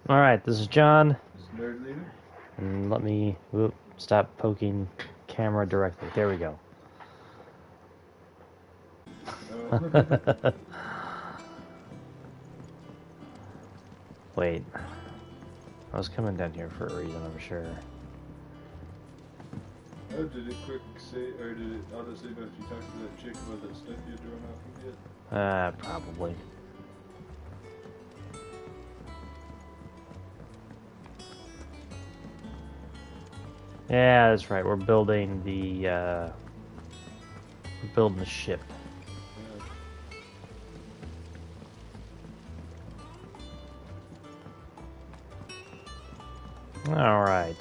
Alright, this is John, This nerd leader. and let me stop poking camera directly. There we go. Oh. Wait, I was coming down here for a reason, I'm sure. Oh, did it quick say, or did it auto save after you talked to that chick about that stuff you had to run off of yet? Probably. Yeah, that's right. We're building the ship. All right.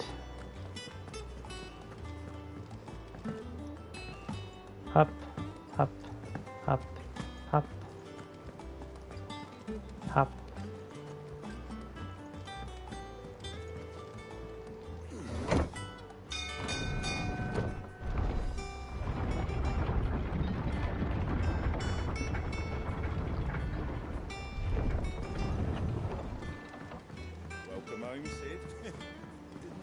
Hop, hop, hop, hop, hop. Welcome home, Sid. Didn't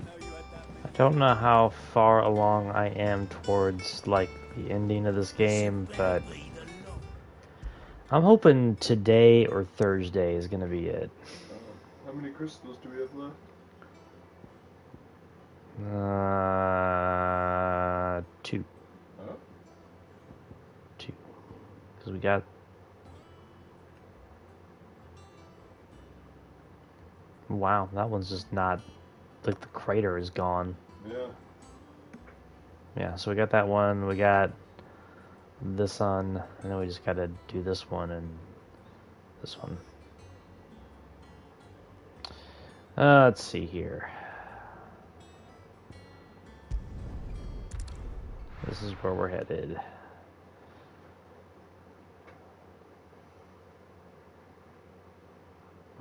know you had that many. I don't know how far along I am towards like the ending of this game, but I'm hoping today or Thursday is gonna be it. How many crystals do we have left? 2. Huh? 2. Because we got... Wow, that one's just not... Like, the crater is gone. Yeah. Yeah, so we got that one, we got this on, and then we just gotta do this one and this one. Let's see here. This is where we're headed.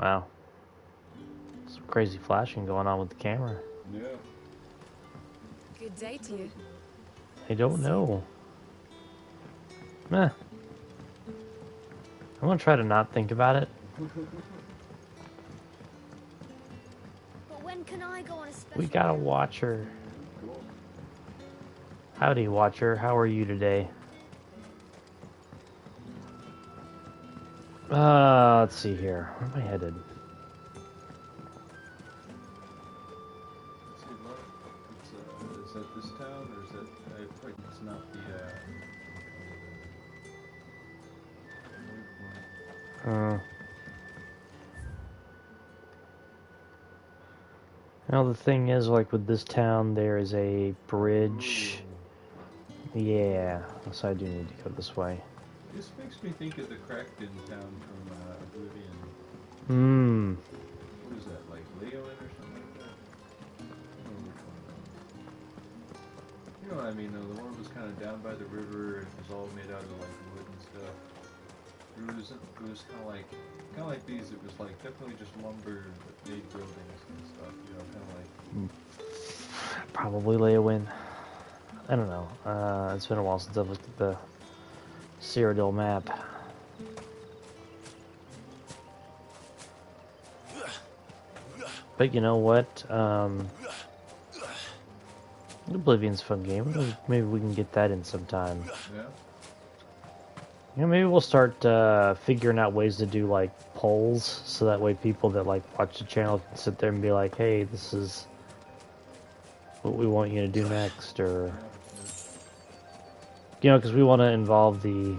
Wow. Some crazy flashing going on with the camera. Yeah. Good day to you. I don't know. Meh. I'm gonna try to not think about it. But when can I go on a special... We got a watcher. Cool. Howdy, watcher. How are you today? Let's see here. Where am I headed? Let's see, what? It's, is that this town, or is that, I think it's not the, Well, the thing is, like with this town, there is a bridge. Yeah, so I do need to go this way. This makes me think of the Kraken town from Oblivion. Hmm. What is that, like Leonin or something like that? I don't know which one. You know what I mean, though? The one that was kind of down by the river. It was all made out of like wood and stuff. It was kind of like these. It was like definitely just lumber that made buildings and stuff. You know, kind of like. Probably Leowin. I don't know. It's been a while since I've looked at the Cyrodiil map. But you know what? Oblivion's a fun game. Maybe we can get that in sometime. Yeah. You know, maybe we'll start figuring out ways to do like polls, so that way people that like watch the channel can sit there and be like, "Hey, this is what we want you to do next," or you know, because we want to involve the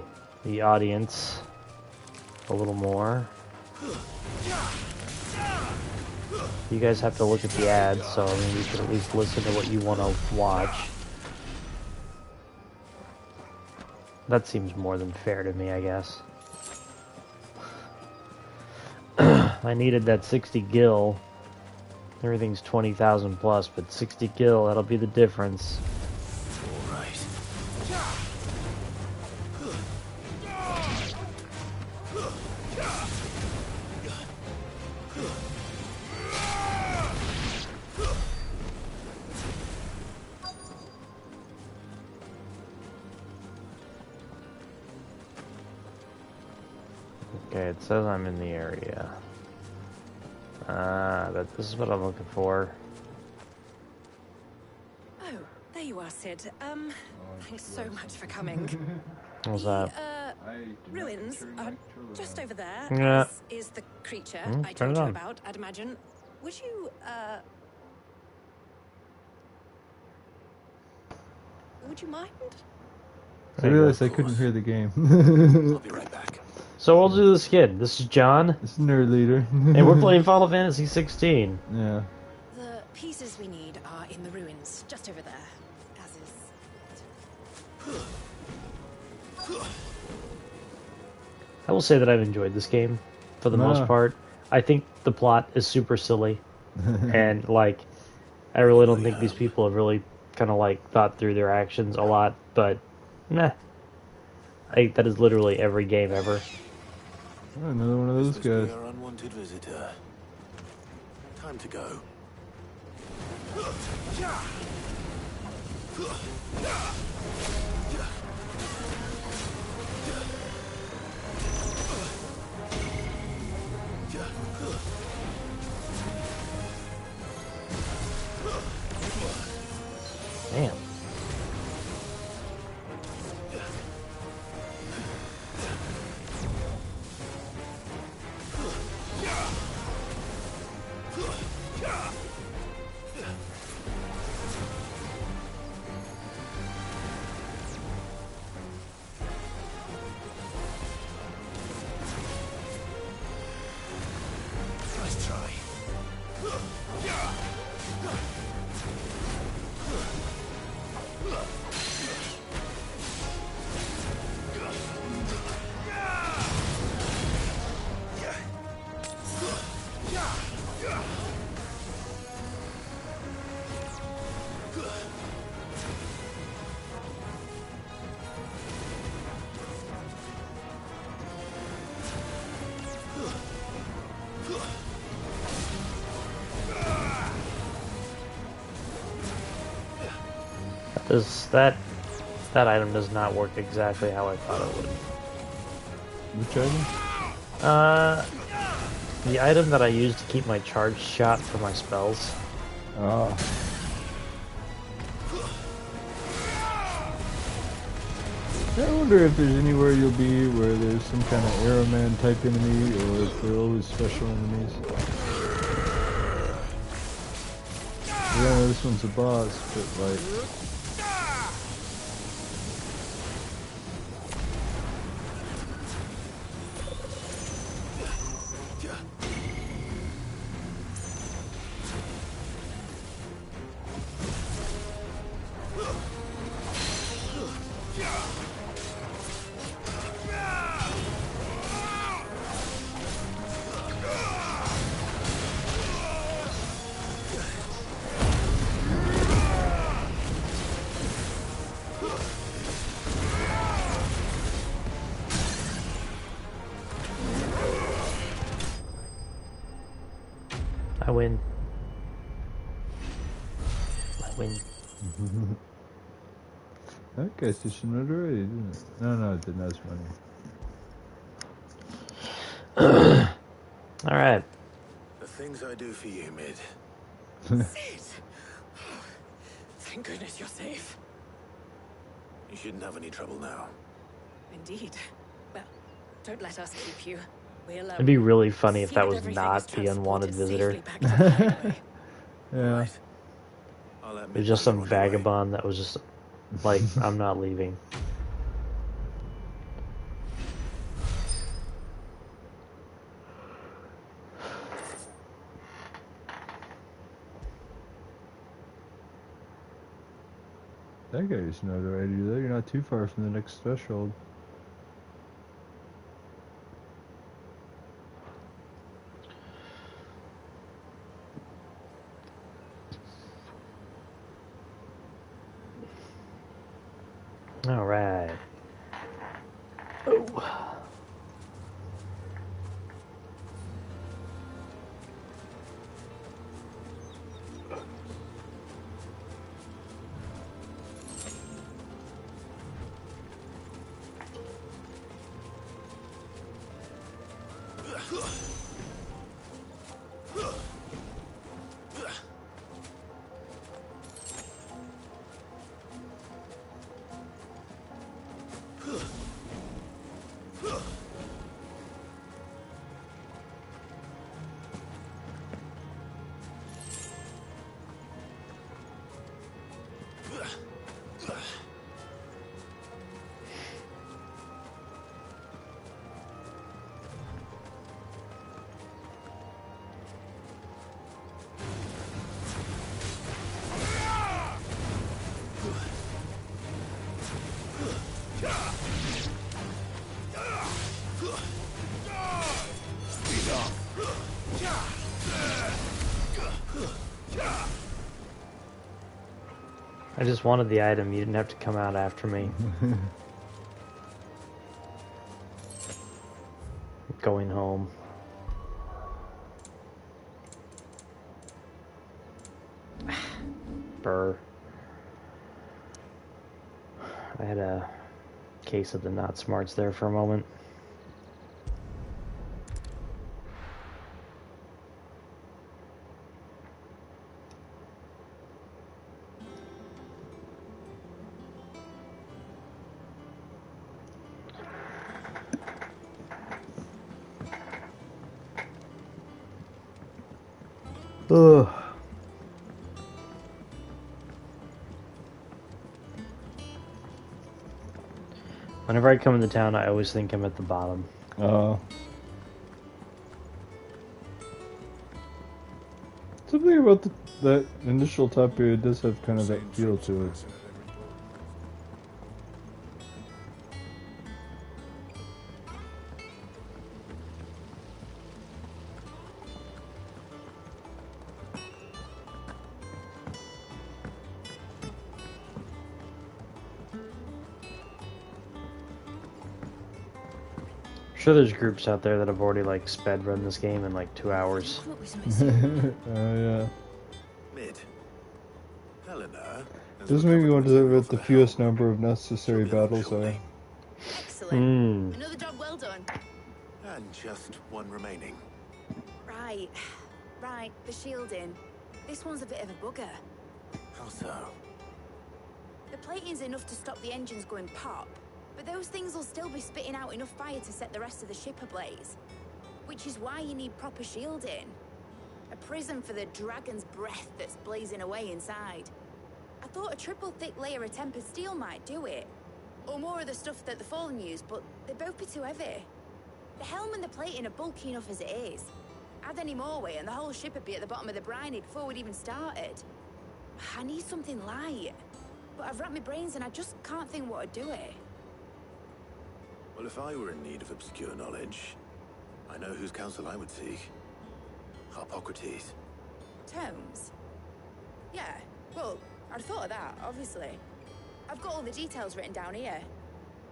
audience a little more. You guys have to look at the ads, so I mean, you should at least listen to what you want to watch. That seems more than fair to me, I guess. I needed that 60 gil. Everything's 20,000 plus, but 60 gil, that'll be the difference. All right. Okay, it says I'm in the area. This is what I'm looking for. Oh, there you are, Sid. Thanks so bless. much for coming. What's The, that? I do not ruins turn are my controller just on. over there, Yeah. as is the creature I turn told it you on. about, I'd imagine. Would you, would you mind? I realized I couldn't hear the game. I'll be right back. So we'll do this again. This is John, It's nerd leader. and we're playing Final Fantasy 16. Yeah. The pieces we need are in the ruins, just over there, as is... I will say that I've enjoyed this game for the most part. I think the plot is super silly, and like, I really don't think these people have really kind of like thought through their actions a lot. But, nah, I think that is literally every game ever. Oh, another one of those This must be guys. our unwanted visitor. Time to go. Damn. Nice try. That item does not work exactly how I thought it would. Which item? The item that I use to keep my charge shot for my spells. Ah. I wonder if there's anywhere you'll be where there's some kind of Arrowman type enemy, or if they're always special enemies. Yeah, this one's a boss, but like... I win. I win. That guy's just another already, didn't it? No, it didn't. That's funny. Alright. The things I do for you, Mid. Sid! Thank goodness you're safe. You shouldn't have any trouble now. Indeed. Well, don't let us keep you. We'll, It'd be really funny if see that was everything not is the unwanted transported visitor. safely back to the hideaway. Yeah. Right. I'll let It Mid was just know some you're on your way. vagabond that was just like, I'm not leaving. That guy just knows already. You're not too far from the next threshold. Alright. Oh. I just wanted the item. You didn't have to come out after me. Going home. Burr. I had a case of the not smarts there for a moment. Ugh. Whenever I come into town, I always think I'm at the bottom. Something about that initial top area does have kind of that feel to it. I'm sure there's groups out there that have already like sped run this game in like 2 hours. Yeah. Mid. Helena. Does make me wonder what the fewest number of necessary battles are. Excellent. Another job well done. And just one remaining. Right. Right, the shielding. This one's a bit of a bugger. How so? The plating's enough to stop the engines going pop, but those things will still be spitting out enough fire to set the rest of the ship ablaze. Which is why you need proper shielding. A prison for the dragon's breath that's blazing away inside. I thought a triple thick layer of tempered steel might do it. Or more of the stuff that the Fallen use, but they'd both be too heavy. The helm and the plating are bulky enough as it is. Add any more weight and the whole ship would be at the bottom of the briny before we'd even started. I need something light. But I've racked my brains and I just can't think what would do it. Well, if I were in need of obscure knowledge, I know whose counsel I would seek. Hippocrates. Tomes? Yeah, well, I'd thought of that, obviously. I've got all the details written down here.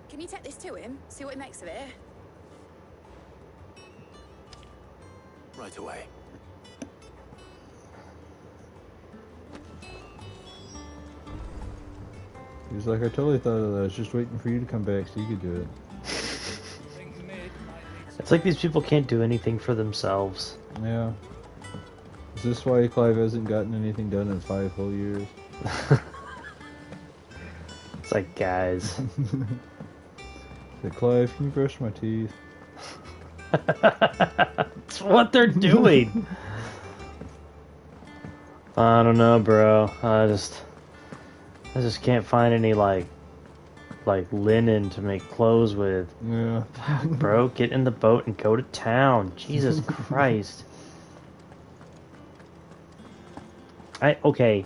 Can you take this to him, see what he makes of it? Right away. He's like, I totally thought of that. I was just waiting for you to come back so you could do it. It's like these people can't do anything for themselves. Yeah. Is this why Clive hasn't gotten anything done in 5 whole years? It's like, guys. Hey, Clive, can you brush my teeth? That's what they're doing. I don't know, bro. I just can't find any like linen to make clothes with. Yeah. Bro, get in the boat and go to town. Jesus Christ. Okay.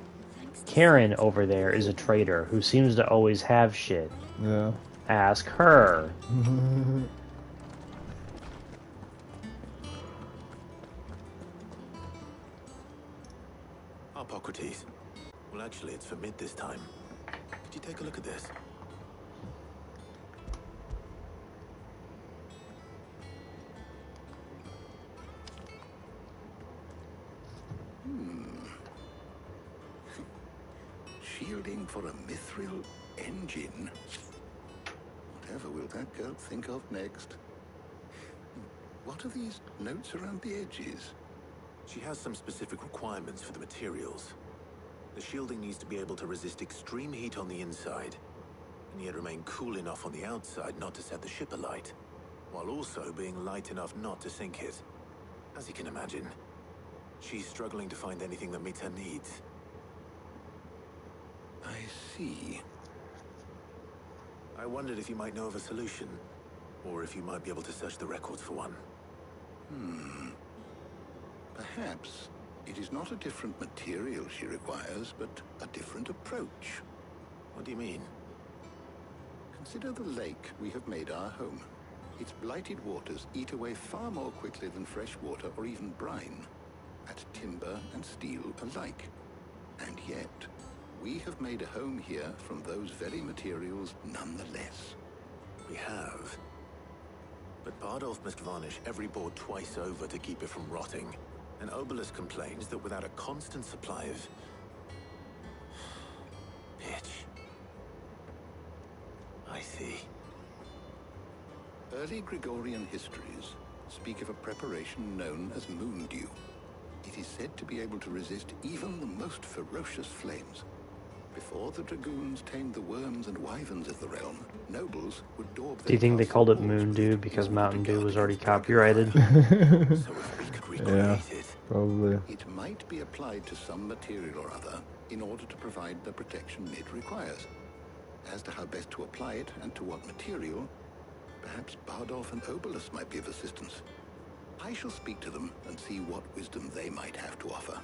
Karen over there is a trader who seems to always have shit. Yeah. Ask her. Hippocrates. Well, actually, it's for mid this time. Could you take a look at this? Shielding for a mithril engine. Whatever will that girl think of next? What are these notes around the edges? She has some specific requirements for the materials. The shielding needs to be able to resist extreme heat on the inside, and yet remain cool enough on the outside not to set the ship alight, while also being light enough not to sink it. As you can imagine, she's struggling to find anything that meets her needs. I see. I wondered if you might know of a solution, or if you might be able to search the records for one. Perhaps it is not a different material she requires, but a different approach. What do you mean? Consider the lake we have made our home. Its blighted waters eat away far more quickly than fresh water or even brine, at timber and steel alike. And yet, we have made a home here from those very materials nonetheless. We have. But Bardolph must varnish every board twice over to keep it from rotting. And Obelisk complains that without a constant supply of pitch. I see. Early Gregorian histories speak of a preparation known as moon dew. It is said to be able to resist even the most ferocious flames. Before the dragoons tamed the worms and wyverns of the realm, nobles would daub their Do you think they castle called it walls Moon with Dew it because in order to Mountain Dew guard was already against dragon copyrighted? fire. So if we could recreate Yeah. it. Probably. It might be applied to some material or other in order to provide the protection it requires. As to how best to apply it and to what material, perhaps Bardolph and Obelisk might be of assistance. I shall speak to them and see what wisdom they might have to offer.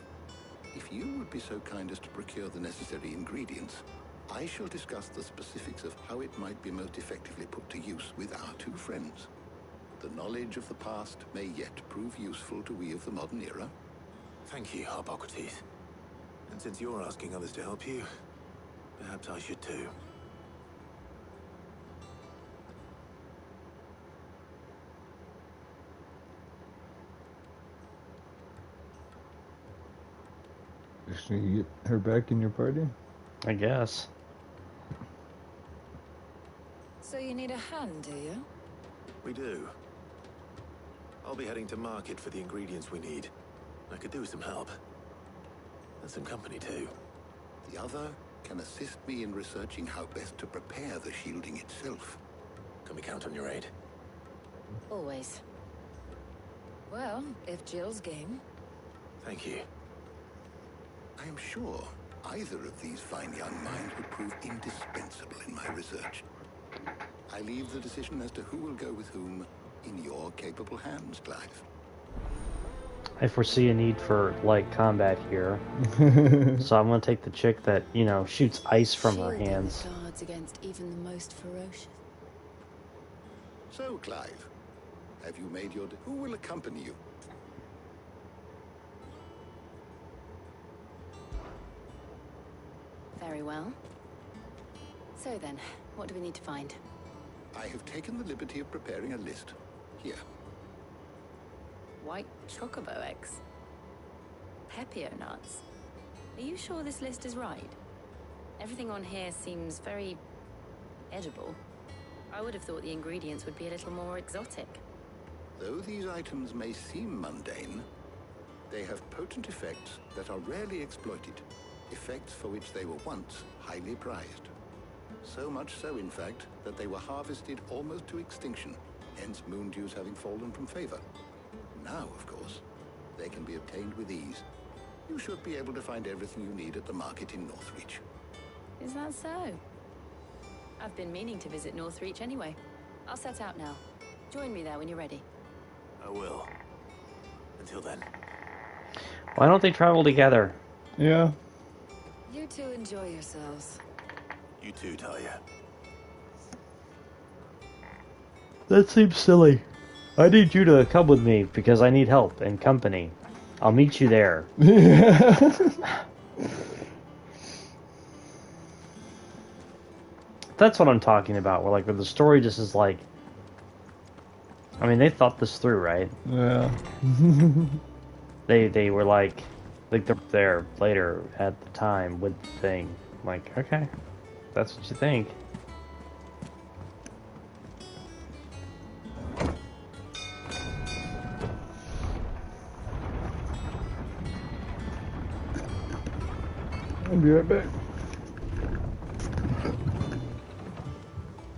If you would be so kind as to procure the necessary ingredients, I shall discuss the specifics of how it might be most effectively put to use with our two friends. The knowledge of the past may yet prove useful to we of the modern era. Thank you, Harpocrates. And since you're asking others to help you, perhaps I should too. Should you get her back in your party? I guess. So you need a hand, do you? We do. I'll be heading to market for the ingredients we need. I could do with some help. And some company too. The other can assist me in researching how best to prepare the shielding itself. Can we count on your aid? Always. Well, if Jill's game. Thank you. I am sure either of these fine young minds would prove indispensable in my research. I leave the decision as to who will go with whom in your capable hands, Clive. I foresee a need for light combat here. So I'm gonna take the chick that, you know, shoots ice from her Shielding hands. guards against even the most ferocious. So, Clive, have you made your... Who will accompany you? Very well. So then, what do we need to find? I have taken the liberty of preparing a list. Here. White chocobo eggs. Pepio nuts. Are you sure this list is right? Everything on here seems very edible. I would have thought the ingredients would be a little more exotic. Though these items may seem mundane, they have potent effects that are rarely exploited. Effects for which they were once highly prized. So much so, in fact, that they were harvested almost to extinction, hence moon dews having fallen from favor. Now, of course, they can be obtained with ease. You should be able to find everything you need at the market in Northreach. Is that so? I've been meaning to visit Northreach anyway. I'll set out now. Join me there when you're ready. I will. Until then. Why don't they travel together? Yeah. You two enjoy yourselves. You too, Talia. That seems silly. I need you to come with me because I need help and company. I'll meet you there. That's what I'm talking about. Where like where the story just is like, I mean, they thought this through, right? Yeah. They were like they're there later at the time with the thing. I'm like, okay, that's what you think. I'll be right back.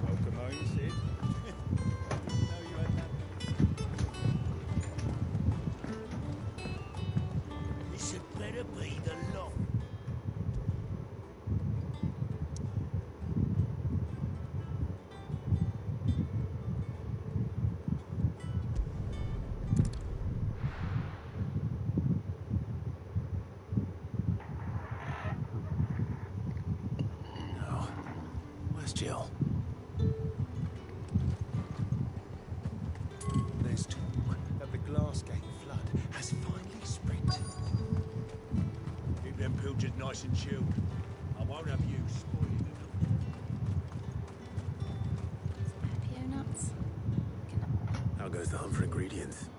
Welcome home, Sid. No, you had that. This had better be the lot. Oh, where's Jill? There's talk that the Glassgate flood has finally spread. Keep them pilgers nice and chilled. I won't have you spoiling them. Papio nuts? How goes the hunt for ingredients?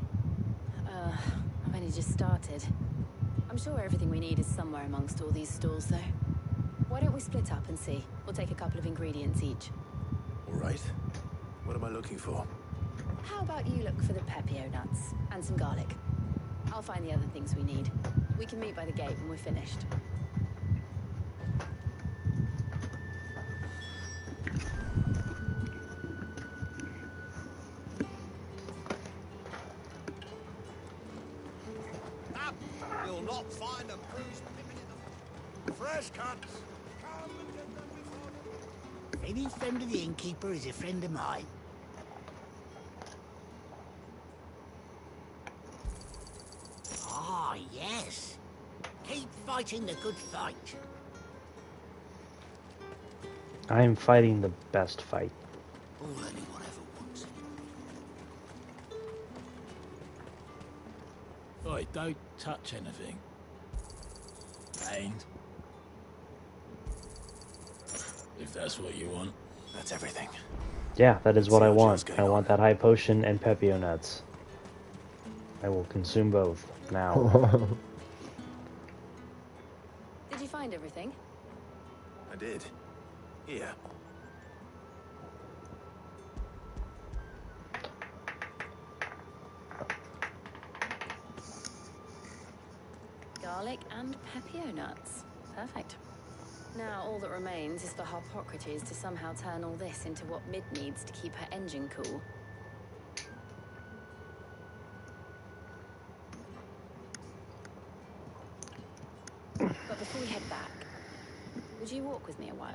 I've only just started. I'm sure everything we need is somewhere amongst all these stalls, though. Why don't we split up and see? We'll take a couple of ingredients each. All right. What am I looking for? How about you look for the Papio nuts and some garlic? I'll find the other things we need. We can meet by the gate when we're finished. Up! You'll not find a bruised pippin in the... Fresh cuts! Come and get them before them. Any friend of the innkeeper is a friend of mine. Ah, yes. Keep fighting the good fight. I am fighting the best fight. All anyone ever wants. Oi, don't touch anything. And if that's what you want. That's everything. Yeah, that is what I See how want. Jill's getting I on. want that high potion and Pepio nuts. I will consume both now. Did you find everything? I did. Here. Garlic and Papio nuts. Perfect. Now all that remains is for Harpocrates to somehow turn all this into what Mid needs to keep her engine cool. But before we head back, would you walk with me a while?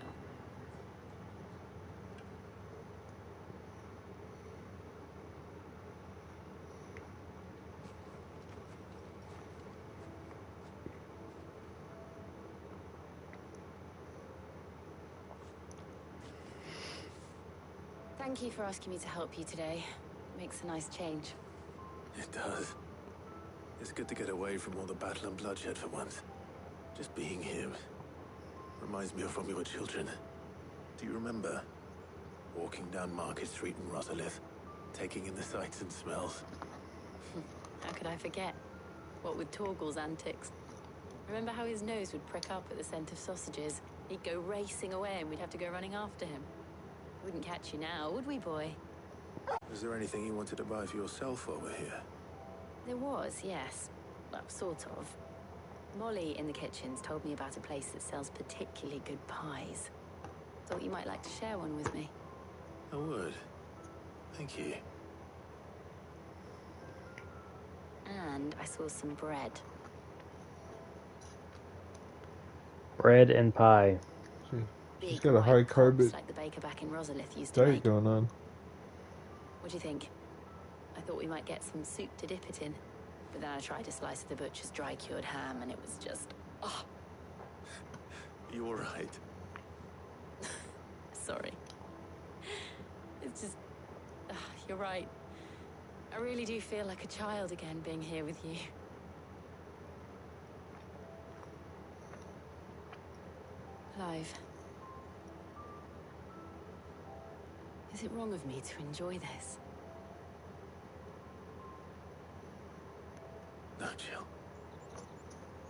Thank you for asking me to help you today. It makes a nice change. It does. It's good to get away from all the battle and bloodshed for once. Just being here reminds me of when we were children. Do you remember? Walking down Market Street in Rosalith, taking in the sights and smells. How could I forget? What with Torgal's antics. Remember how his nose would prick up at the scent of sausages? He'd go racing away and we'd have to go running after him. Wouldn't catch you now, would we, boy? Was there anything you wanted to buy for yourself while we're here? There was, yes. Well, sort of. Molly in the kitchens told me about a place that sells particularly good pies. Thought you might like to share one with me. I would. Thank you. And I saw some bread. Bread and pie. She's Big got a white high cobs carb like the baker back in Rosalith used to diet make. going on. What do you think? I thought we might get some soup to dip it in. But then I tried a slice of the butcher's dry-cured ham and it was just... Oh, You all right? sorry. It's just... you're right. I really do feel like a child again being here with you. Clive. Is it wrong of me to enjoy this? No, Jill.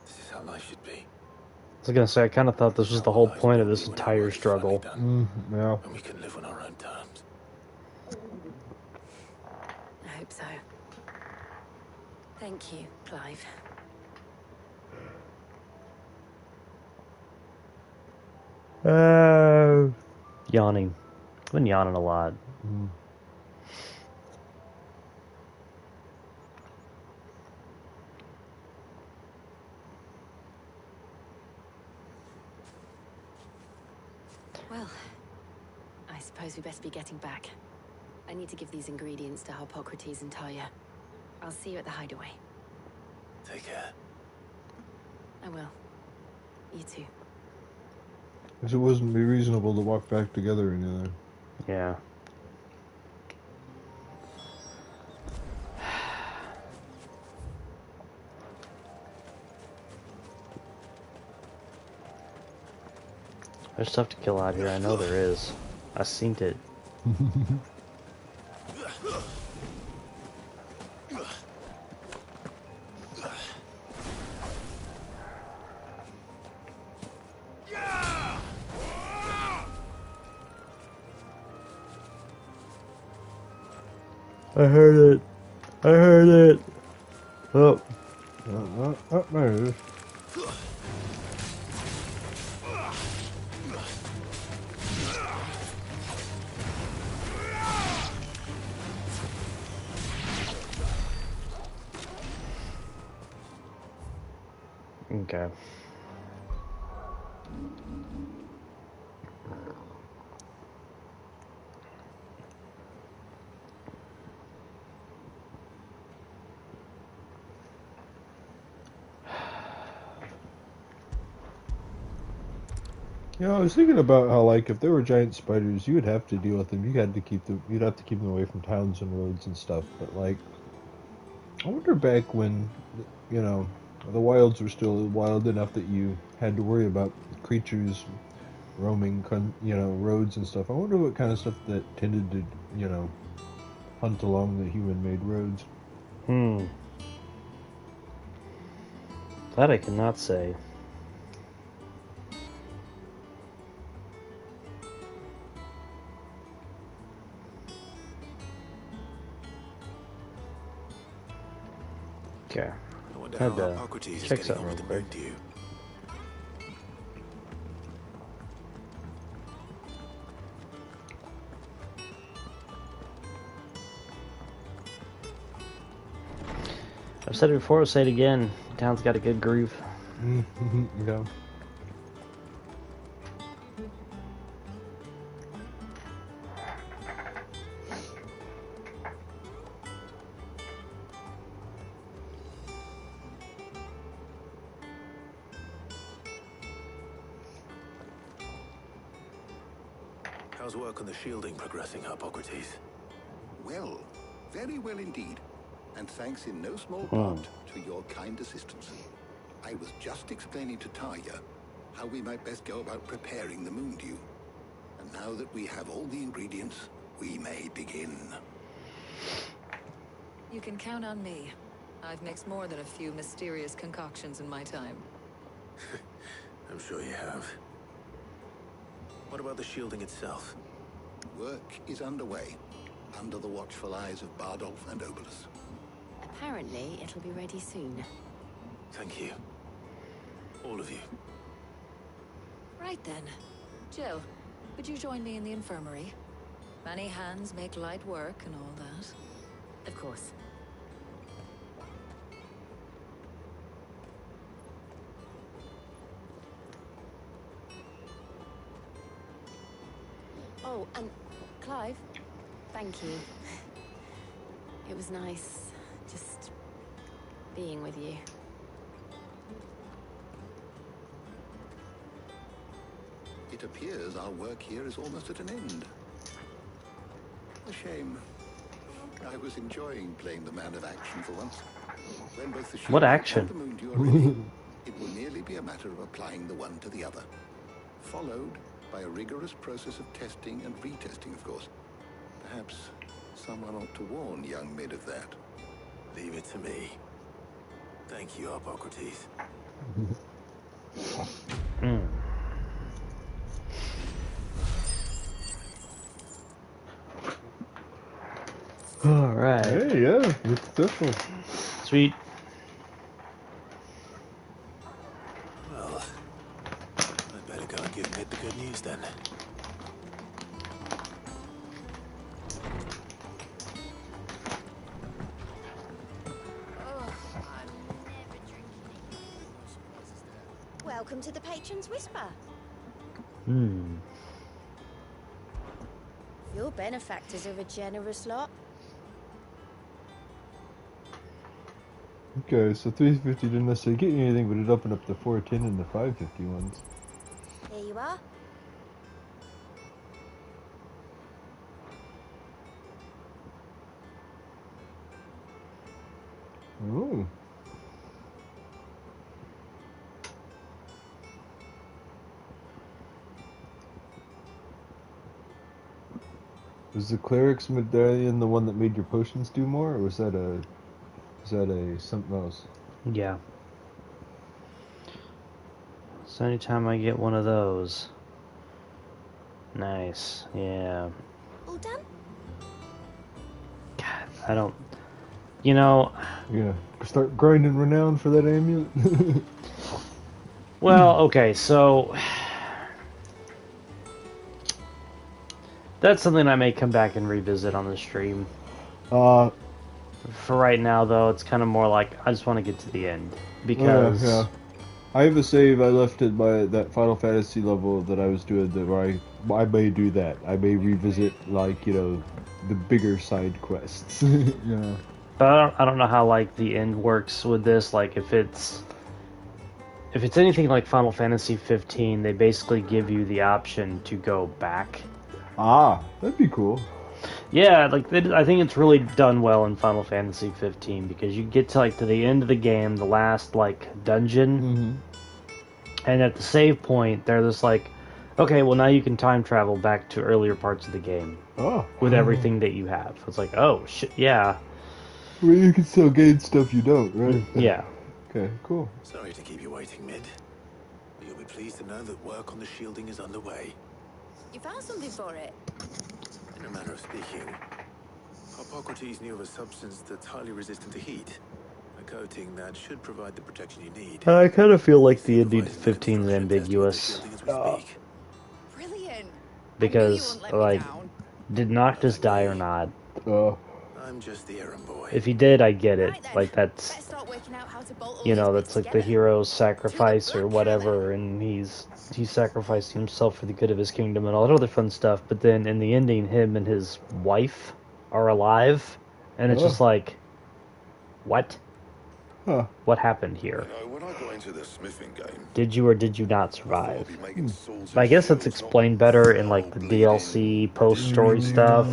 This is how life should be. I was gonna say, I kind of thought this was the whole point of this entire struggle. Yeah. And we can live on our own terms. I hope so. Thank you, Clive. Yawning. I've been yawning a lot. Mm. Well, I suppose we best be getting back. I need to give these ingredients to Harpocrates and Talia. I'll see you at the hideaway. Take care. I will. You too. Because it wouldn't be reasonable to walk back together either. Yeah. There's stuff to kill out here. I know there is. I seen it. I heard it. I heard it. Oh. There it is. Okay. You know, I was thinking about how, like, if there were giant spiders, you would have to deal with them. You'd have to keep them away from towns and roads and stuff. But like, I wonder back when, you know, the wilds were still wild enough that you had to worry about creatures roaming, roads and stuff. I wonder what kind of stuff that tended to, hunt along the human-made roads. That I cannot say. Okay. I wonder Had how to Harpocrates is check getting something on with real the quick. moon dew. I've said it before, I'll say it again. Town's got a good groove. Yeah. How's work on the shielding progressing, Harpocrates? Well, very well indeed. And thanks in no small part to your kind assistance. I was just explaining to Talia how we might best go about preparing the moon dew. And now that we have all the ingredients, we may begin. You can count on me. I've mixed more than a few mysterious concoctions in my time. I'm sure you have. What about the shielding itself? Work is underway, under the watchful eyes of Bardolph and Obolus. Apparently, it'll be ready soon. Thank you. All of you. Right then. Jill, would you join me in the infirmary? Many hands make light work and all that. Of course. Oh, and Clive, thank you. It was nice just being with you. It appears our work here is almost at an end. A shame. I was enjoying playing the man of action for once. When both the What shielding action? and the moon dew are ready, it will merely be a matter of applying the one to the other. Followed by a rigorous process of testing and retesting, of course. Perhaps someone ought to warn young Mid of that. Leave it to me. Thank you, Harpocrates. All right. Hey, yeah, you're successful. Sweet. Well, I'd better go and give Mid hit the good news then. Welcome to the Patron's Whisper. Your benefactors are a generous lot. Okay, so 350 didn't necessarily get you anything, but it opened up the 410 and the 550 ones. Here you are. Ooh. Was the cleric's medallion the one that made your potions do more, or was that a something else? Yeah. So anytime I get one of those. Nice. Yeah. All done? God, I don't. You know. Yeah. Start grinding renown for that amulet. Well, okay, so that's something I may come back and revisit on the stream. For right now, though, it's kind of more like I just want to get to the end because yeah. I have a save I left it by that Final Fantasy level that I was doing that where I may do that. I may revisit, like, you know, the bigger side quests. Yeah. But I don't know how like the end works with this. Like if it's anything like Final Fantasy 15, they basically give you the option to go back. Ah, that'd be cool. Yeah, like I think it's really done well in Final Fantasy 15 because you get to like to the end of the game, the last like dungeon, and at the save point, they're just like, okay, well now you can time travel back to earlier parts of the game. Oh, with everything that you have. It's like, oh shit, yeah. Well, you can still gain stuff you don't, right? Yeah. Okay, cool. Sorry to keep you waiting, Mid. But you'll be pleased to know that work on the shielding is underway. You found something for it? In a manner of speaking, Hippocrates knew of a substance that's highly resistant to heat. A coating that should provide the protection you need. I kind of feel like the ending to 15 is ambiguous. Brilliant. Because, like, did Noctis die or not? I'm just the errand boy. If he did, I get it. Like, that's, you know, that's like the hero's sacrifice or whatever, and he's sacrificing himself for the good of his kingdom and all that other fun stuff. But then in the ending, him and his wife are alive, and it's just like, what? Huh. What happened here? You know, when I got into the smithing game, did you or did you not survive? I guess it's explained better in like the DLC post-story stuff.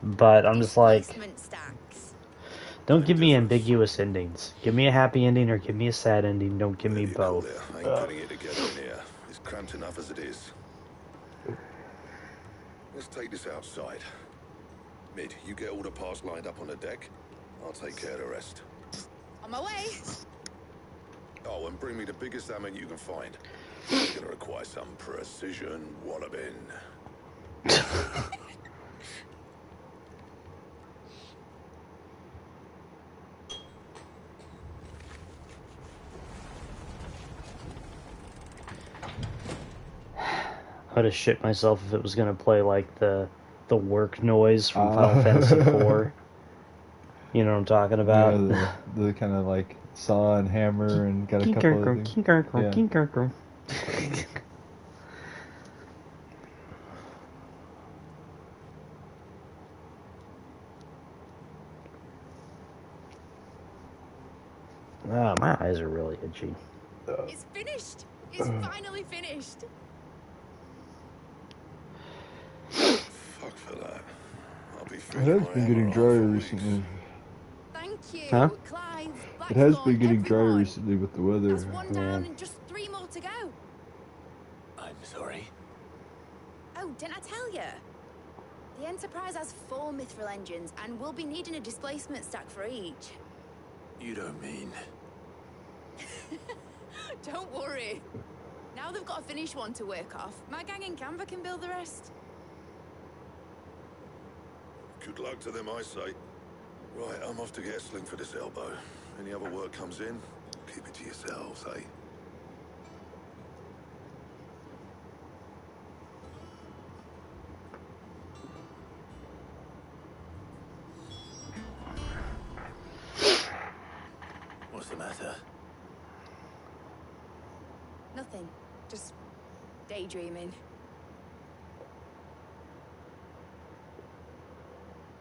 But I'm just like, don't give me ambiguous endings. Give me a happy ending or give me a sad ending. Don't give me both. I ain't putting it together in here. It's cramped enough as it is. Let's take this outside. Mid, you get all the parts lined up on the deck. I'll take care of the rest. On my way. Oh, and bring me the biggest salmon you can find. It's gonna require some precision walloping. I'd have shit myself if it was gonna play like the work noise from Final Fantasy IV. You know what I'm talking about? Yeah, the kind of like saw and hammer and got a couple of things. Yeah. Ah, my eyes are really itchy. It's finished. It's finally finished. Fuck for that. I'll be It has been getting drier recently. Thank you, Huh? Clive. It has been getting drier recently with the weather. That's one down and just 3 more to go. I'm sorry. Oh, didn't I tell you? The Enterprise has 4 mithril engines, and we'll be needing a displacement stack for each. You don't mean... Don't worry. Now they've got a finished one to work off. My gang in Canva can build the rest. Good luck to them, I say. Right, I'm off to get a sling for this elbow. Any other work comes in, keep it to yourselves, eh? matter? Nothing. Just daydreaming.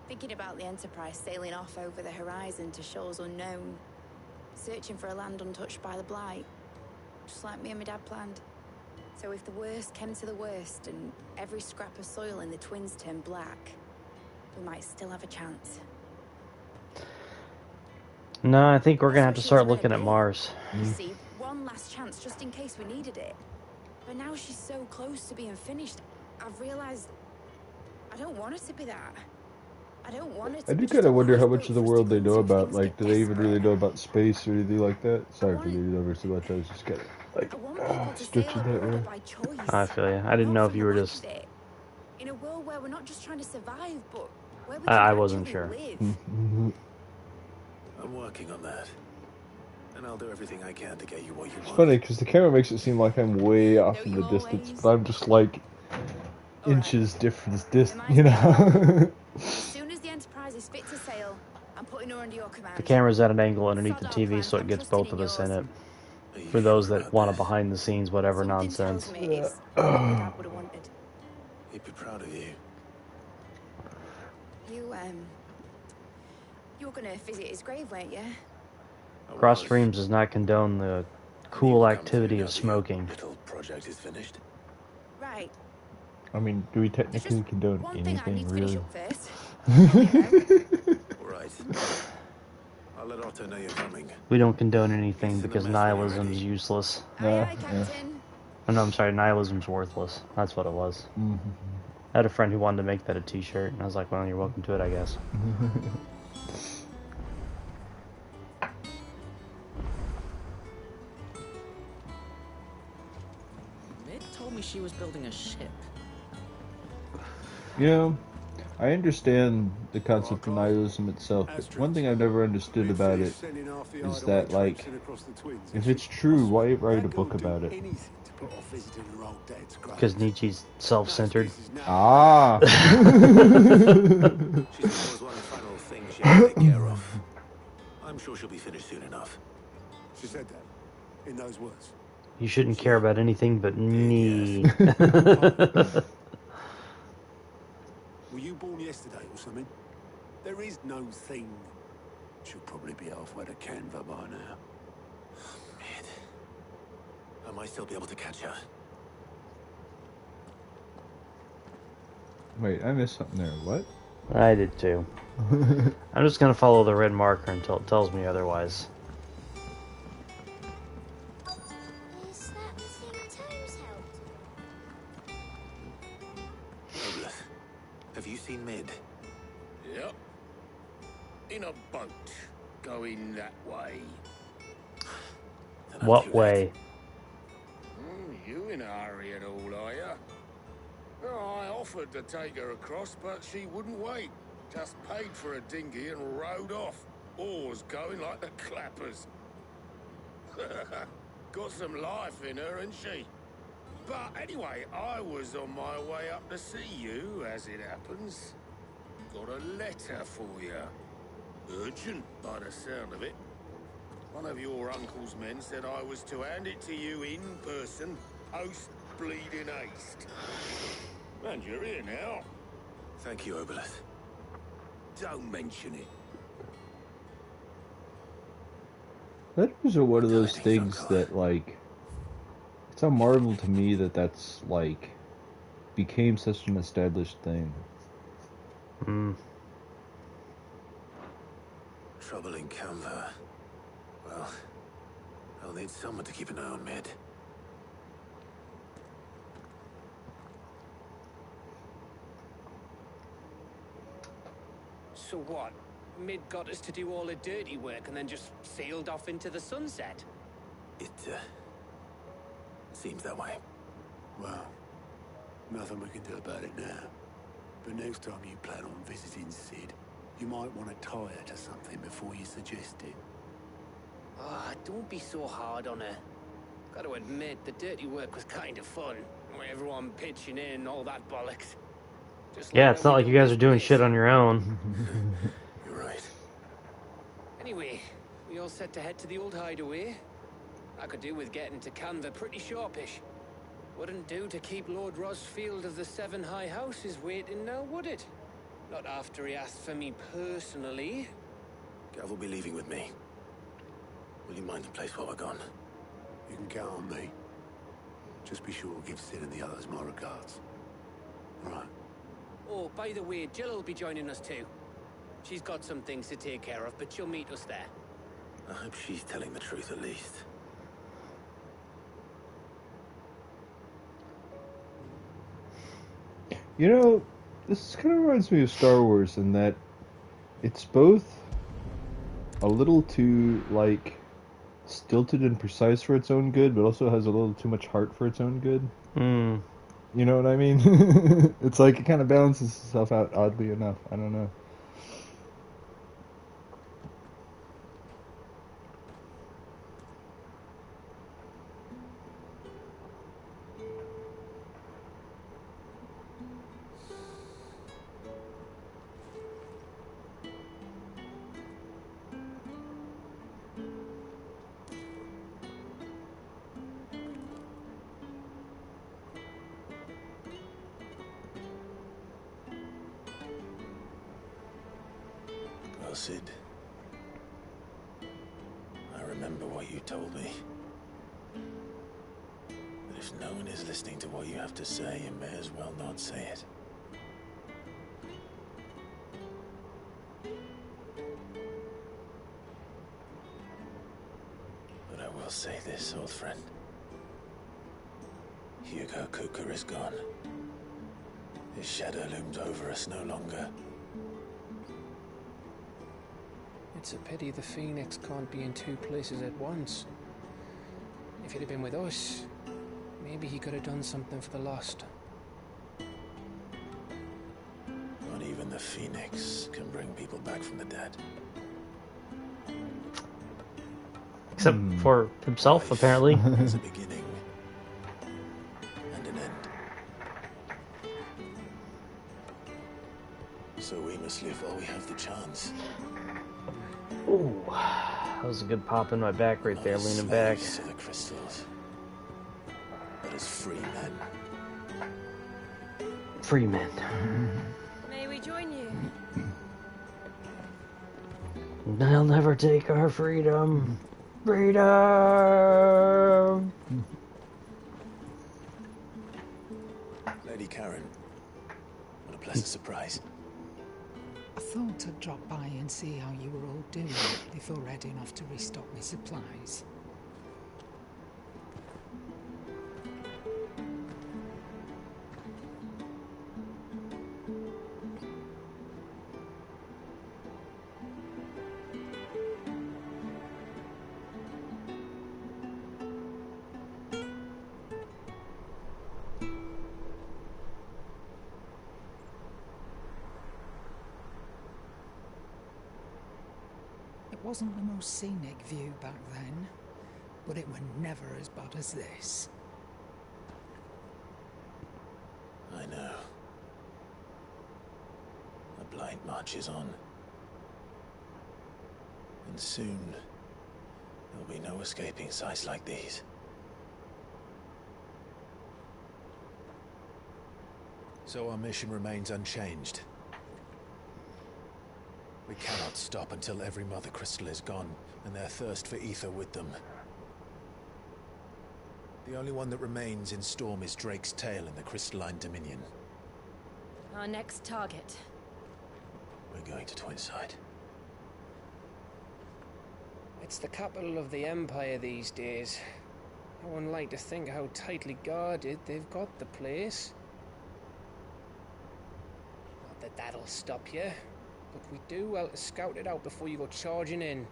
Thinking about the Enterprise sailing off over the horizon to shores unknown. Searching for a land untouched by the Blight. Just like me and my dad planned. So if the worst came to the worst and every scrap of soil in the Twins turned black, we might still have a chance. No, I think we're gonna have to That's what she start was looking at gonna be. Mars. You see, one last chance just in case we needed it. But now she's so close to being finished, I've realized I don't want her to be that. I don't want her to I be do just kind a of wonder how lifeboat much of the for us to world they cling know to if about. things Like, get do they even really desperate. know about space or anything like that? Sorry for want- leaning over so much. I was just kind of like I want people to stretching sail that abroad way. by choice. I feel you. I didn't Not know from if you the were lack just. of it. In a world where we're not just trying to survive, but where we can I actually wasn't sure. live. I'm working on that. And I'll do everything I can to get you what you It's want. funny because the camera makes it seem like I'm way off Don't in you the distance, always? but I'm just like All right. inches difference, Am I you know. As soon as the Enterprise is fit to sail, I'm putting her under your command. The camera's at an angle underneath the Sod our TV, plans, so it I'm gets trusting both of us in yours. it. Are you For those sure that about want a this? behind the scenes, whatever Something nonsense. tells me it's what my dad would have wanted. He'd be proud of you. You were gonna visit his grave, weren't you? Cross Streams does not condone the cool activity of smoking. Little project is finished. Right. I mean, do we technically condone One thing I need anything, to finish really? up first. Right. I'll let Otto know you're coming. We don't condone anything He's in the because mess when you're nihilism ready. is useless. Aye, aye, Captain. Oh, no, I'm sorry, nihilism's worthless. That's what it was. I had a friend who wanted to make that a t-shirt, and I was like, well, you're welcome to it, I guess. Mid told me she was building a ship. You know, I understand the concept of nihilism itself, but one thing I've never understood about it is that, like, if it's true, why write a book about it? Because Nietzsche's self-centered. Ah! She said there was one final thing she had to take care of. I'm sure she'll be finished soon enough. She said that in those words. You shouldn't care about anything but me. Were you born yesterday or something? There is no thing. She'll probably be halfway to Canva by now. Mid. I might still be able to catch her. Wait, I missed something there. What? I did too. I'm just gonna follow the red marker until it tells me otherwise. Is that the thing Toes held? Obelith, have you seen Mid? Yep. In a boat. Going that way. Then I'm What too way? late. You in a hurry at all, are ya? Oh, I offered to take her across, but she wouldn't wait. Just paid for a dinghy and rowed off. Oars going like the clappers. Got some life in her, ain't she? But anyway, I was on my way up to see you, as it happens. Got a letter for you. Urgent, by the sound of it. One of your uncle's men said I was to hand it to you in person, post bleeding haste. And you're here now. Thank you, Obelith. Don't mention it. That was one of those things that, like, it's a marvel to me that that's, like, became such an established thing. Trouble in Canva. Well, I'll need someone to keep an eye on Mid. So what? Mid got us to do all the dirty work and then just sailed off into the sunset? It, seems that way. Well, nothing we can do about it now. But next time you plan on visiting Sid, you might want to tie her to something before you suggest it. Ah, don't be so hard on her. Got to admit, the dirty work was kind of fun. Everyone pitching in, all that bollocks. Just Yeah, like it's how not we like you do guys this are doing place. shit on your own. You're right. Anyway, We all set to head to the old hideaway. I could do with getting to Canva pretty sharpish. Wouldn't do to keep Lord Rosfield of the Seven High Houses waiting now, would it? Not after he asked for me personally. Gav will be leaving with me. Will you mind the place while we're gone? You can count on me. Just be sure to give Sid and the others my regards. Right. Oh, by the way, Jill will be joining us too. She's got some things to take care of, but she'll meet us there. I hope she's telling the truth at least. You know, this kind of reminds me of Star Wars in that it's both a little too, like, stilted and precise for its own good, but also has a little too much heart for its own good. Hmm. You know what I mean? It's like it kind of balances itself out oddly enough. I don't know. Well, Sid, I remember what you told me. But if no one is listening to what you have to say, you may as well not say it. But I will say this, old friend. Hugo Cooker is gone. His shadow looms over us no longer. It's a pity the Phoenix can't be in two places at once. If he'd have been with us, maybe he could have done something for the lost. Not even the Phoenix can bring people back from the dead. Except for himself, apparently. There's a beginning and an end. So we must live while we have the chance. Ooh, that was a good pop in my back right there, leaning back. To the crystals, but as free men. Free men. May we join you? They'll never take our freedom. Freedom! Lady Karen, what a pleasant surprise. I thought I'd drop by and see how you were all doing before heading off to restock my supplies. It wasn't the most scenic view back then, but it were never as bad as this. I know. The blight marches on. And soon, there'll be no escaping sights like these. So our mission remains unchanged. We cannot stop until every Mother Crystal is gone, and their thirst for ether with them. The only one that remains in Storm is Drake's tail in the Crystalline Dominion. Our next target. We're going to Twinside. It's the capital of the Empire these days. No one like to think how tightly guarded they've got the place. Not that that'll stop you, but we do well to scout it out before you go charging in.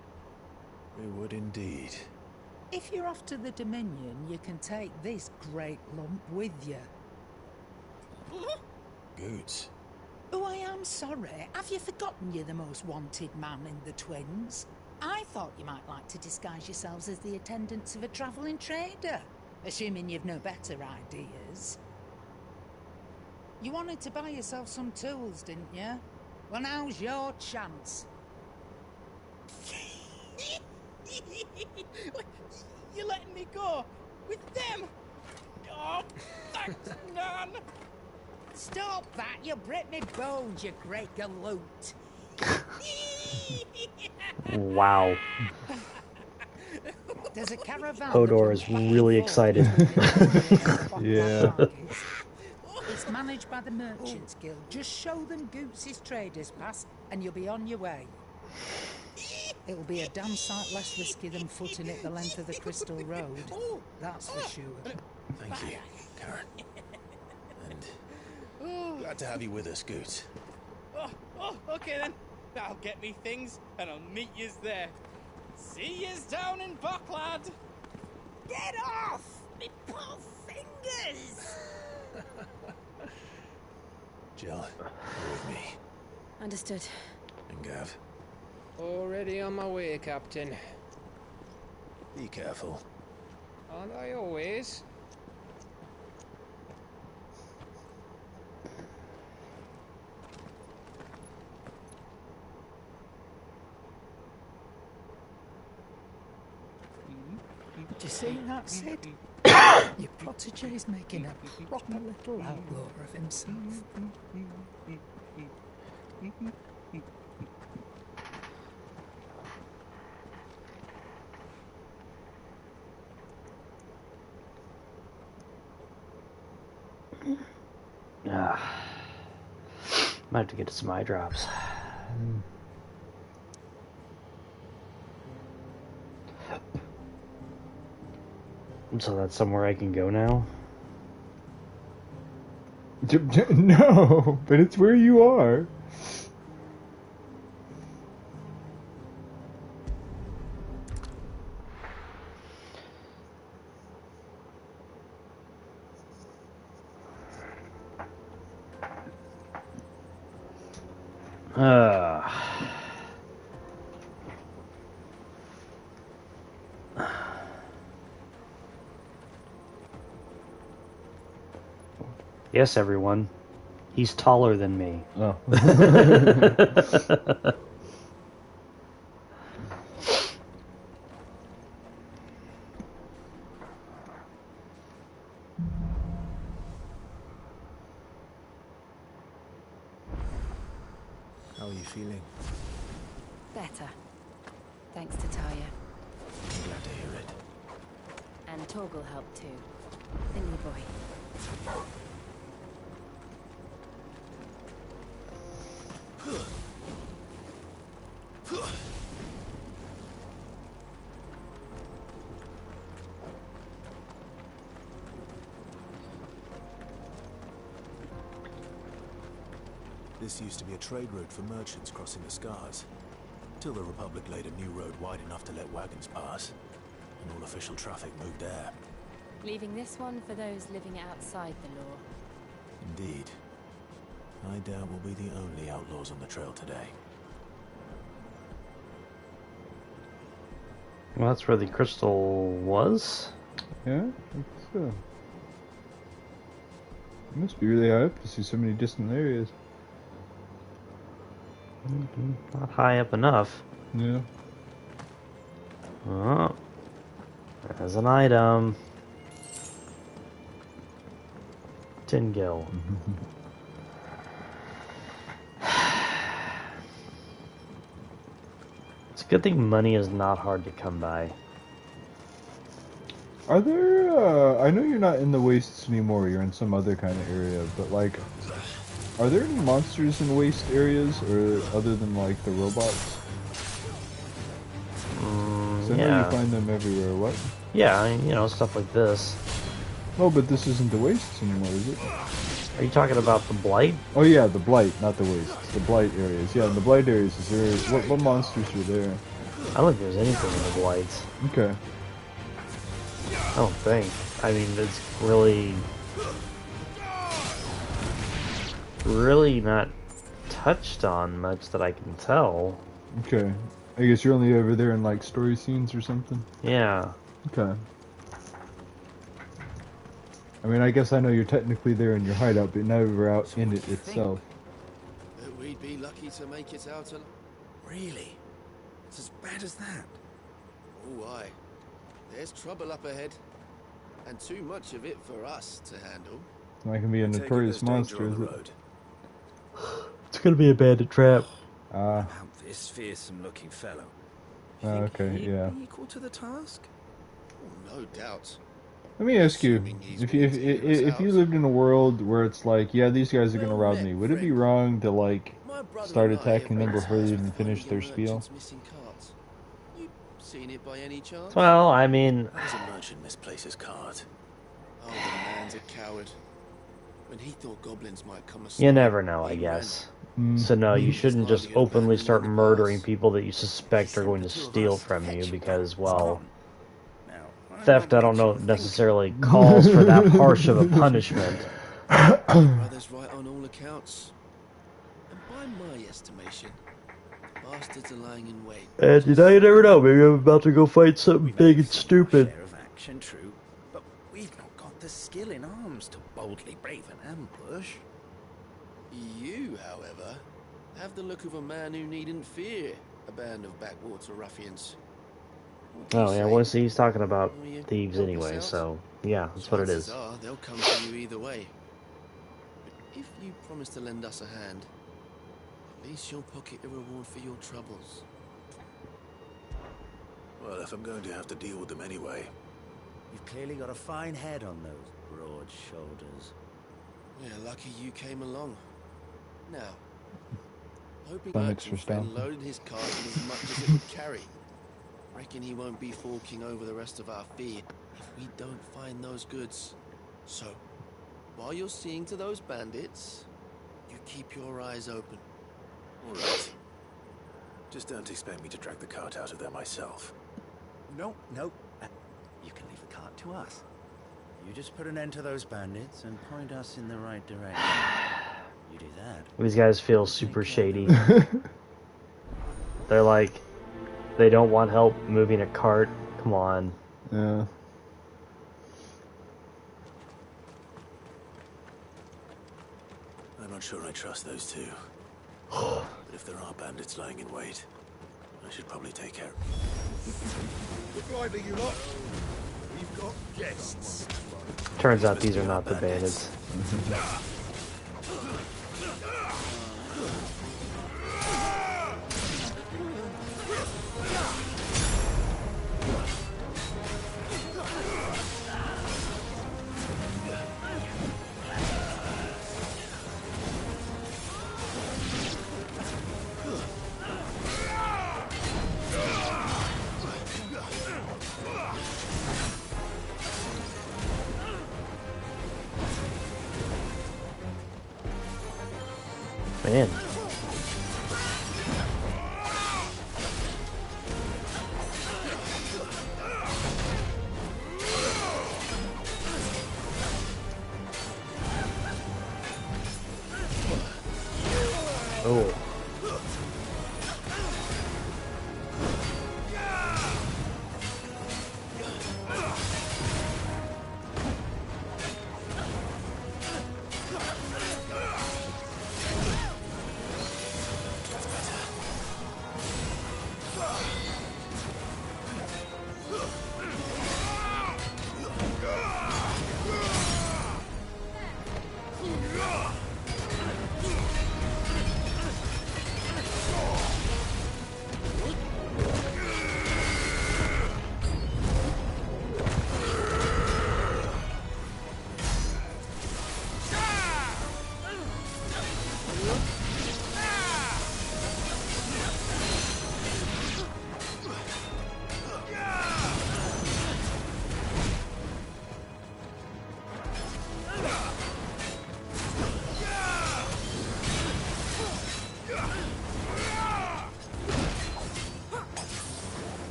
We would indeed. If you're off to the Dominion, you can take this great lump with you. Goods. Oh, I am sorry. Have you forgotten you're the most wanted man in the Twins? I thought you might like to disguise yourselves as the attendants of a travelling trader, assuming you've no better ideas. You wanted to buy yourself some tools, didn't you? Well, now's your chance. You're letting me go with them? Oh, thanks, Nan. Stop that! You'll break me bones, you great galoot. Wow. There's a caravan. Hodor is really excited. Yeah. It's managed by the Merchants Guild. Just show them Goots' traders pass and you'll be on your way. It'll be a damn sight less risky than footing it the length of the Crystal Road. That's for sure. Thank you, Karen. And glad to have you with us, Goot. Okay then. I'll get me things and I'll meet yous there. See yous down in Bucklad. Get off! Me poor fingers! Jill, you're with me. Understood. And Gav, Already on my way, Captain. be careful. Aren't I always? Do you see that, Sid? Your protege's making a proper little outlaw of himself. Might have to get some eye drops. So that's somewhere I can go now? No, but it's where you are. Yes, everyone. He's taller than me. Oh. How are you feeling? Better. Thanks to Talia. I'm glad to hear it. And Torgal helped too. Thingy boy. This used to be a trade route for merchants crossing the Scars, till the Republic laid a new road wide enough to let wagons pass, and all official traffic moved there. Leaving this one for those living outside the law. Indeed. I doubt we'll be the only outlaws on the trail today. Well, that's where the crystal was? Yeah, it's, it must be really high up to see so many distant areas. Not high up enough. Yeah. Oh, there's an item. Tin gill. It's a good thing money is not hard to come by. Are there, I know you're not in the wastes anymore, you're in some other kind of area, but like, are there any monsters in waste areas, or other than like the robots? So I know you find them everywhere, what? Yeah, you know, stuff like this. Oh, but this isn't the wastes anymore, is it? Are you talking about the blight? Oh yeah, the blight, not the wastes. The blight areas. Yeah, the blight areas, is there, what monsters are there? I don't think there's anything in the blights. Okay. I don't think. I mean, it's really not touched on much that I can tell. Okay. I guess you're only over there in like story scenes or something? Yeah. Okay. I mean, I guess I know you're technically there in your hideout, but never out in it itself. That we'd be lucky to make it out and... Really? It's as bad as that? Oh, aye. There's trouble up ahead. And too much of it for us to handle. It's not gonna be a I take it notorious there's danger monster, on is the it? road. It's gonna be a bandit trap. Ah, About this fearsome-looking fellow. okay, He'd yeah. be equal to the task? Oh, no doubt. Let me ask you, Assuming he's if willing to hear us if you out. lived in a world where it's like, yeah, these guys are gonna Well rob met, me, would it be friend. wrong to like My brother start and I attacking have them been before they tasked even with finish finding a their spiel? merchant's missing carts. You seen it by any chance? Well, I mean, How does a merchant misplace his cart? Oh, the man's a coward. When he thought goblins might come aside, you never know, I he guess. Mm. So no, you He was shouldn't just hardly an openly abandoned start in the murdering past. people that you suspect are going to steal from you because, well, theft, I don't know, necessarily calls for that harsh of a punishment. Brother's right on all accounts. And by my estimation, the bastards are lying in wait. And you never know, maybe I'm about to go fight something big and stupid. Share of action, true, but we've not got the skill in arms to boldly brave an ambush. You, however, have the look of a man who needn't fear a band of backwater ruffians. What do you Oh, yeah, say? well, see, he's talking about Will you thieves help us anyway, out? so, yeah, that's what it Chances is. are they'll come for you either way. But if you promise to lend us a hand, at least you'll pocket a reward for your troubles. Well, if I'm going to have to deal with them anyway. You've clearly got a fine head on those broad shoulders. We're lucky you came along. Now, hoping Stomachs for merchant friend Stalin. loaded his cart with as much as it would carry. Reckon he won't be forking over the rest of our fee if we don't find those goods. So, while you're seeing to those bandits, you keep your eyes open. All right. Just don't expect me to drag the cart out of there myself. No. You can leave the cart to us. You just put an end to those bandits and point us in the right direction. You do that. These guys feel super shady. They're like, they don't want help moving a cart. Come on. Yeah. I'm not sure I trust those two. But if there are bandits lying in wait, I should probably take care. Look lively, you lot. We've got guests. Turns out these are not the bandits. Man. Oh.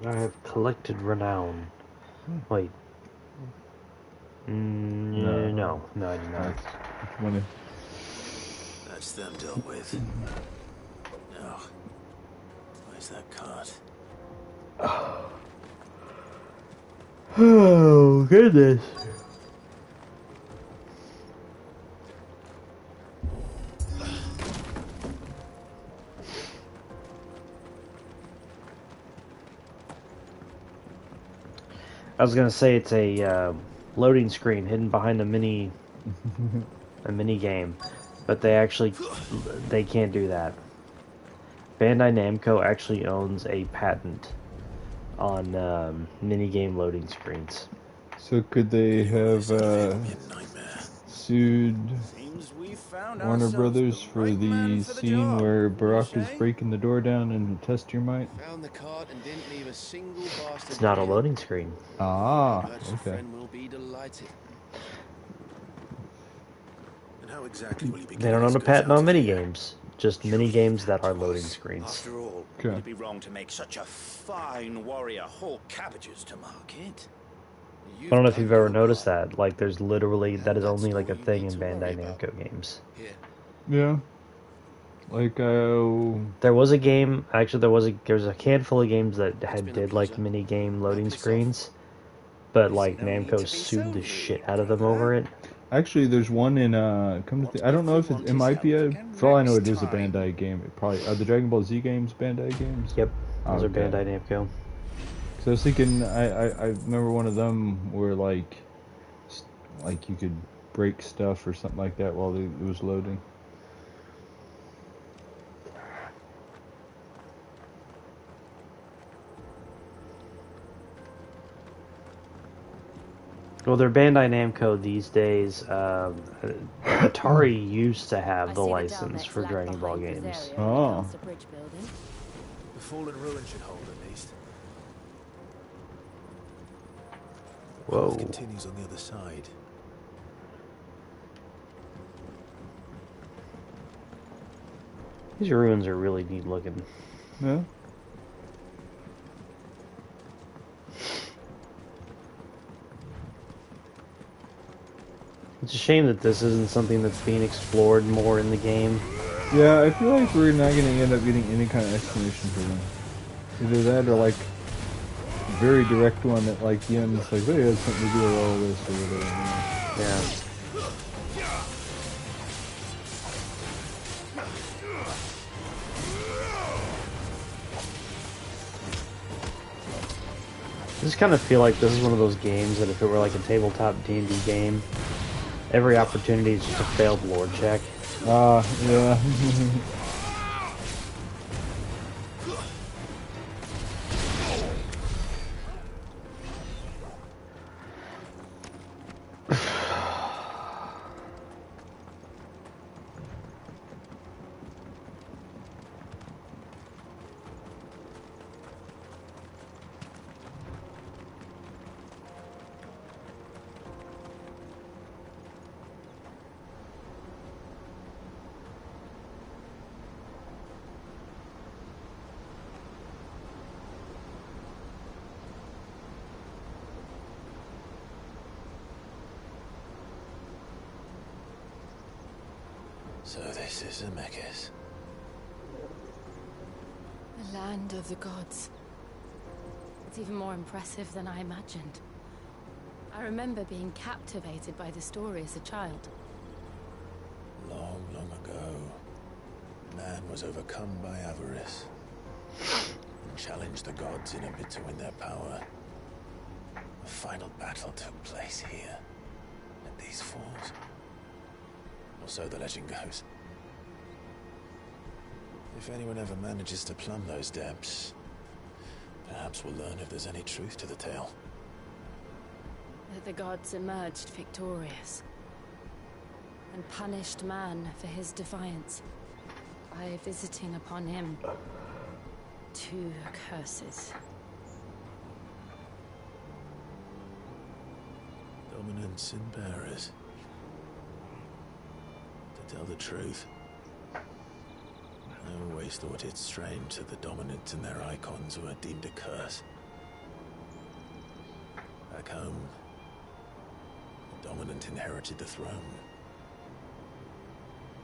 I have collected renown. Wait. No, I do not. That's them dealt with. Now, where's that cart? Oh, goodness. I was gonna say it's a loading screen hidden behind a mini game, but they can't do that. Bandai Namco actually owns a patent on mini game loading screens. So could they have sued Warner Brothers for the scene where Baraka's breaking the door down and test your might? Found the cart and didn't leave a single bastard. It's not a loading screen. Ah, Merchant okay. friend will be delighted. And how exactly will you be They don't own a patent on mini games, just mini games that are loading screens. After all, would it be wrong to make such a fine warrior haul cabbages to market? I don't know if you've ever noticed that. Like, there's literally that is only like a thing in Bandai Namco games. Yeah. Like there was a game. Actually, there was a handful of games that did like mini game loading screens, but like Namco sued the shit out of them over it. Actually, there's one in I don't know if it might be for all I know it is a Bandai game. It probably are the Dragon Ball Z games Bandai games. Yep, those are Bandai Namco. So I was thinking, I remember one of them where like you could break stuff or something like that while it was loading. Well, they're Bandai Namco these days. Atari used to have the license for Dragon Ball games. Oh. The fallen ruin should hold at least. The path continues on the other side. These ruins are really neat looking. Yeah. It's a shame that this isn't something that's being explored more in the game. Yeah, I feel like we're not going to end up getting any kind of explanation for them. Either that or like a very direct one at like the end, it's like, oh, it has something to do with all of this or whatever. Yeah. I just kind of feel like this is one of those games that if it were like a tabletop D&D game, every opportunity is just a failed lore check. Yeah. So this is Zemeckis. The land of the gods. It's even more impressive than I imagined. I remember being captivated by the story as a child. Long, long ago, man was overcome by avarice and challenged the gods in a bid to win their power. A final battle took place here, at these falls. Or so the legend goes. If anyone ever manages to plumb those depths, perhaps we'll learn if there's any truth to the tale. That the gods emerged victorious and punished man for his defiance by visiting upon him 2 curses. Dominance and bearers. To tell the truth, I always thought it strange that the dominants and their icons were deemed a curse. Back home, the dominant inherited the throne.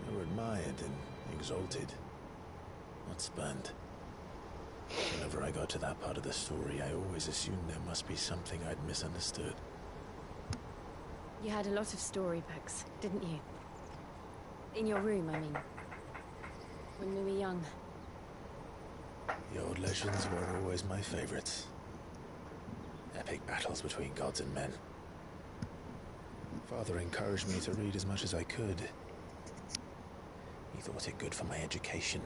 They were admired and exalted, not spurned. Whenever I got to that part of the story, I always assumed there must be something I'd misunderstood. You had a lot of storybooks, didn't you? In your room, I mean. When we were young. The old legends were always my favorites. Epic battles between gods and men. Father encouraged me to read as much as I could. He thought it good for my education.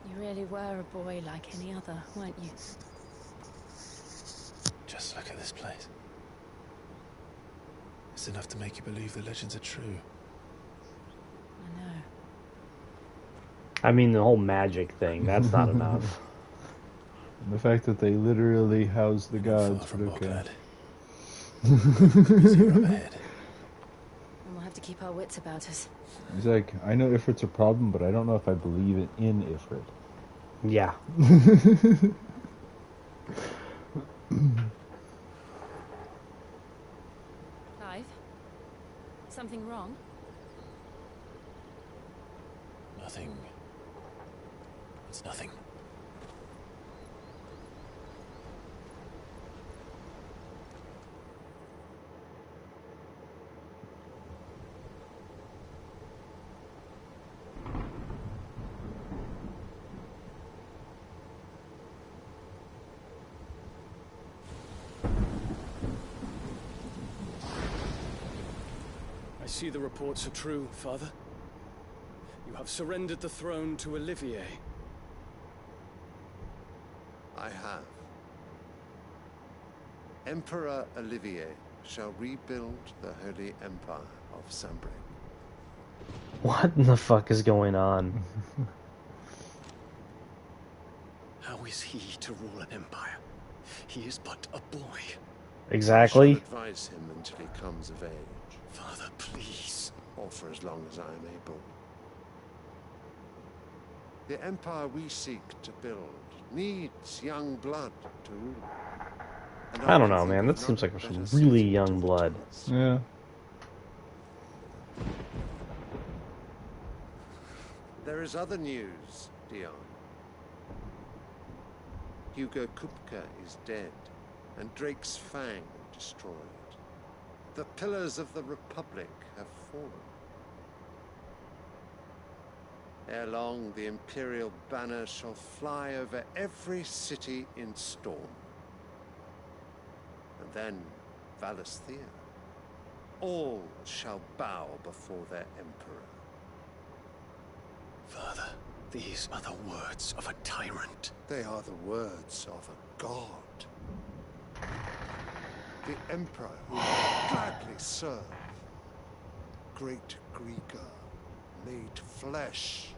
You really were a boy like any other, weren't you? Just look at this place. It's enough to make you believe the legends are true. I know. I mean, the whole magic thing, that's not enough. And the fact that they literally house the gods, but okay. And we'll have to keep our wits about us. He's like, I know Ifrit's a problem, but I don't know if I believe it in Ifrit. Yeah. Clive? Something wrong? Nothing. It's nothing. I see the reports are true, Father. You have surrendered the throne to Olivier. I have. Emperor Olivier shall rebuild the Holy Empire of Sanbreque. What in the fuck is going on? How is he to rule an empire? He is but a boy. Exactly. I shall advise him until he comes of age. Father, please. Or for as long as I am able. The empire we seek to build needs young blood to rule. And I don't know, man. That seems like some really young blood. Yeah. There is other news, Dion. Hugo Kupka is dead, and Drake's Fang destroyed. The pillars of the Republic have fallen. Ere long, the Imperial banner shall fly over every city in Storm. And then, Valisthea. All shall bow before their Emperor. Father, these are the words of a tyrant. They are the words of a god. The Emperor who will gladly serve. Great Grieger, made flesh.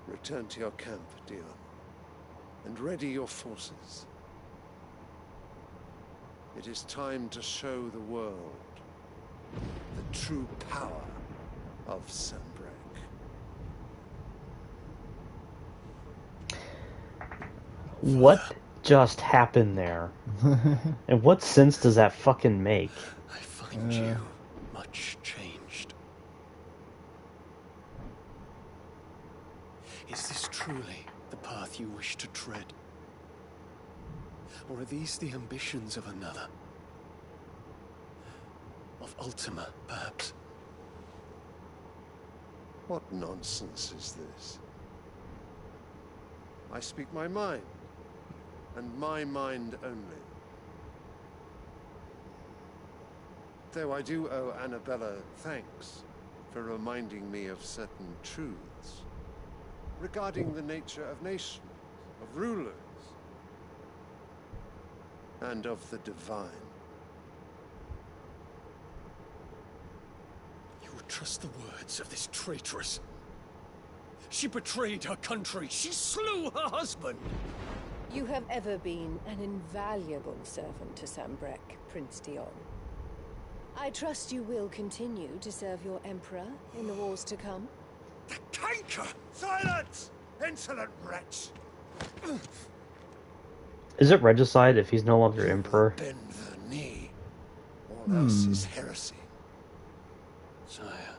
Return to your camp, Dion, and ready your forces. It is time to show the world the true power of Sanbreque. What just happened there? And what sense does that fucking make? I find you much changed. Is this truly the path you wish to tread? Or are these the ambitions of another? Of Ultima, perhaps? What nonsense is this? I speak my mind, and my mind only. Though I do owe Annabella thanks for reminding me of certain truths regarding the nature of nations, of rulers, and of the divine. You would trust the words of this traitress? She betrayed her country. She slew her husband. You have ever been an invaluable servant to Sambrek, Prince Dion. I trust you will continue to serve your Emperor in the wars to come. The canker! Silence! Insolent wretch! Is it regicide if he's no longer emperor? Bend the knee, or else is heresy. Sire,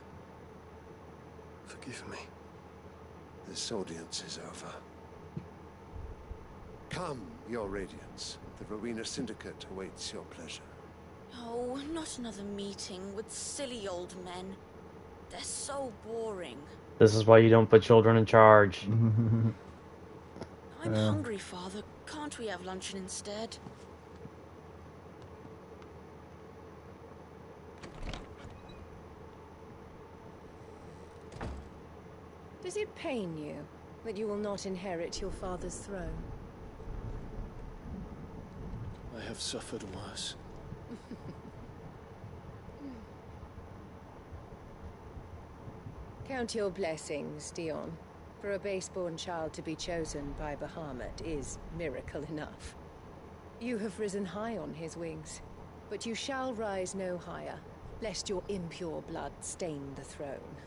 forgive me. This audience is over. Come, your radiance. The Rowena Syndicate awaits your pleasure. Oh, not another meeting with silly old men. They're so boring. This is why you don't put children in charge. I'm hungry, Father. Can't we have luncheon instead? Does it pain you that you will not inherit your father's throne? I have suffered worse. Count your blessings, Dion. For a base-born child to be chosen by Bahamut is miracle enough. You have risen high on his wings, but you shall rise no higher, lest your impure blood stain the throne.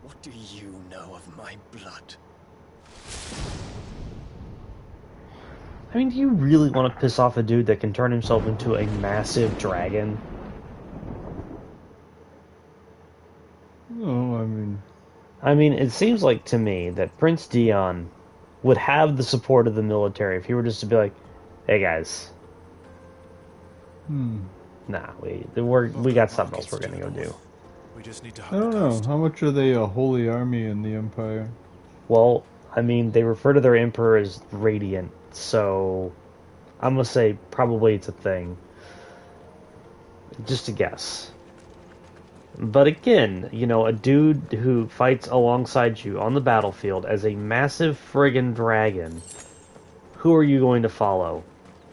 What do you know of my blood? I mean, do you really want to piss off a dude that can turn himself into a massive dragon? No, I mean, it seems like to me that Prince Dion would have the support of the military if he were just to be like, "Hey guys, nah, we got something else we're gonna go do." We just need to I don't know. How much are they a holy army in the Empire? Well, I mean, they refer to their emperor as Radiant, so I'm gonna say probably it's a thing. Just a guess. But again, you know, a dude who fights alongside you on the battlefield as a massive friggin' dragon, who are you going to follow?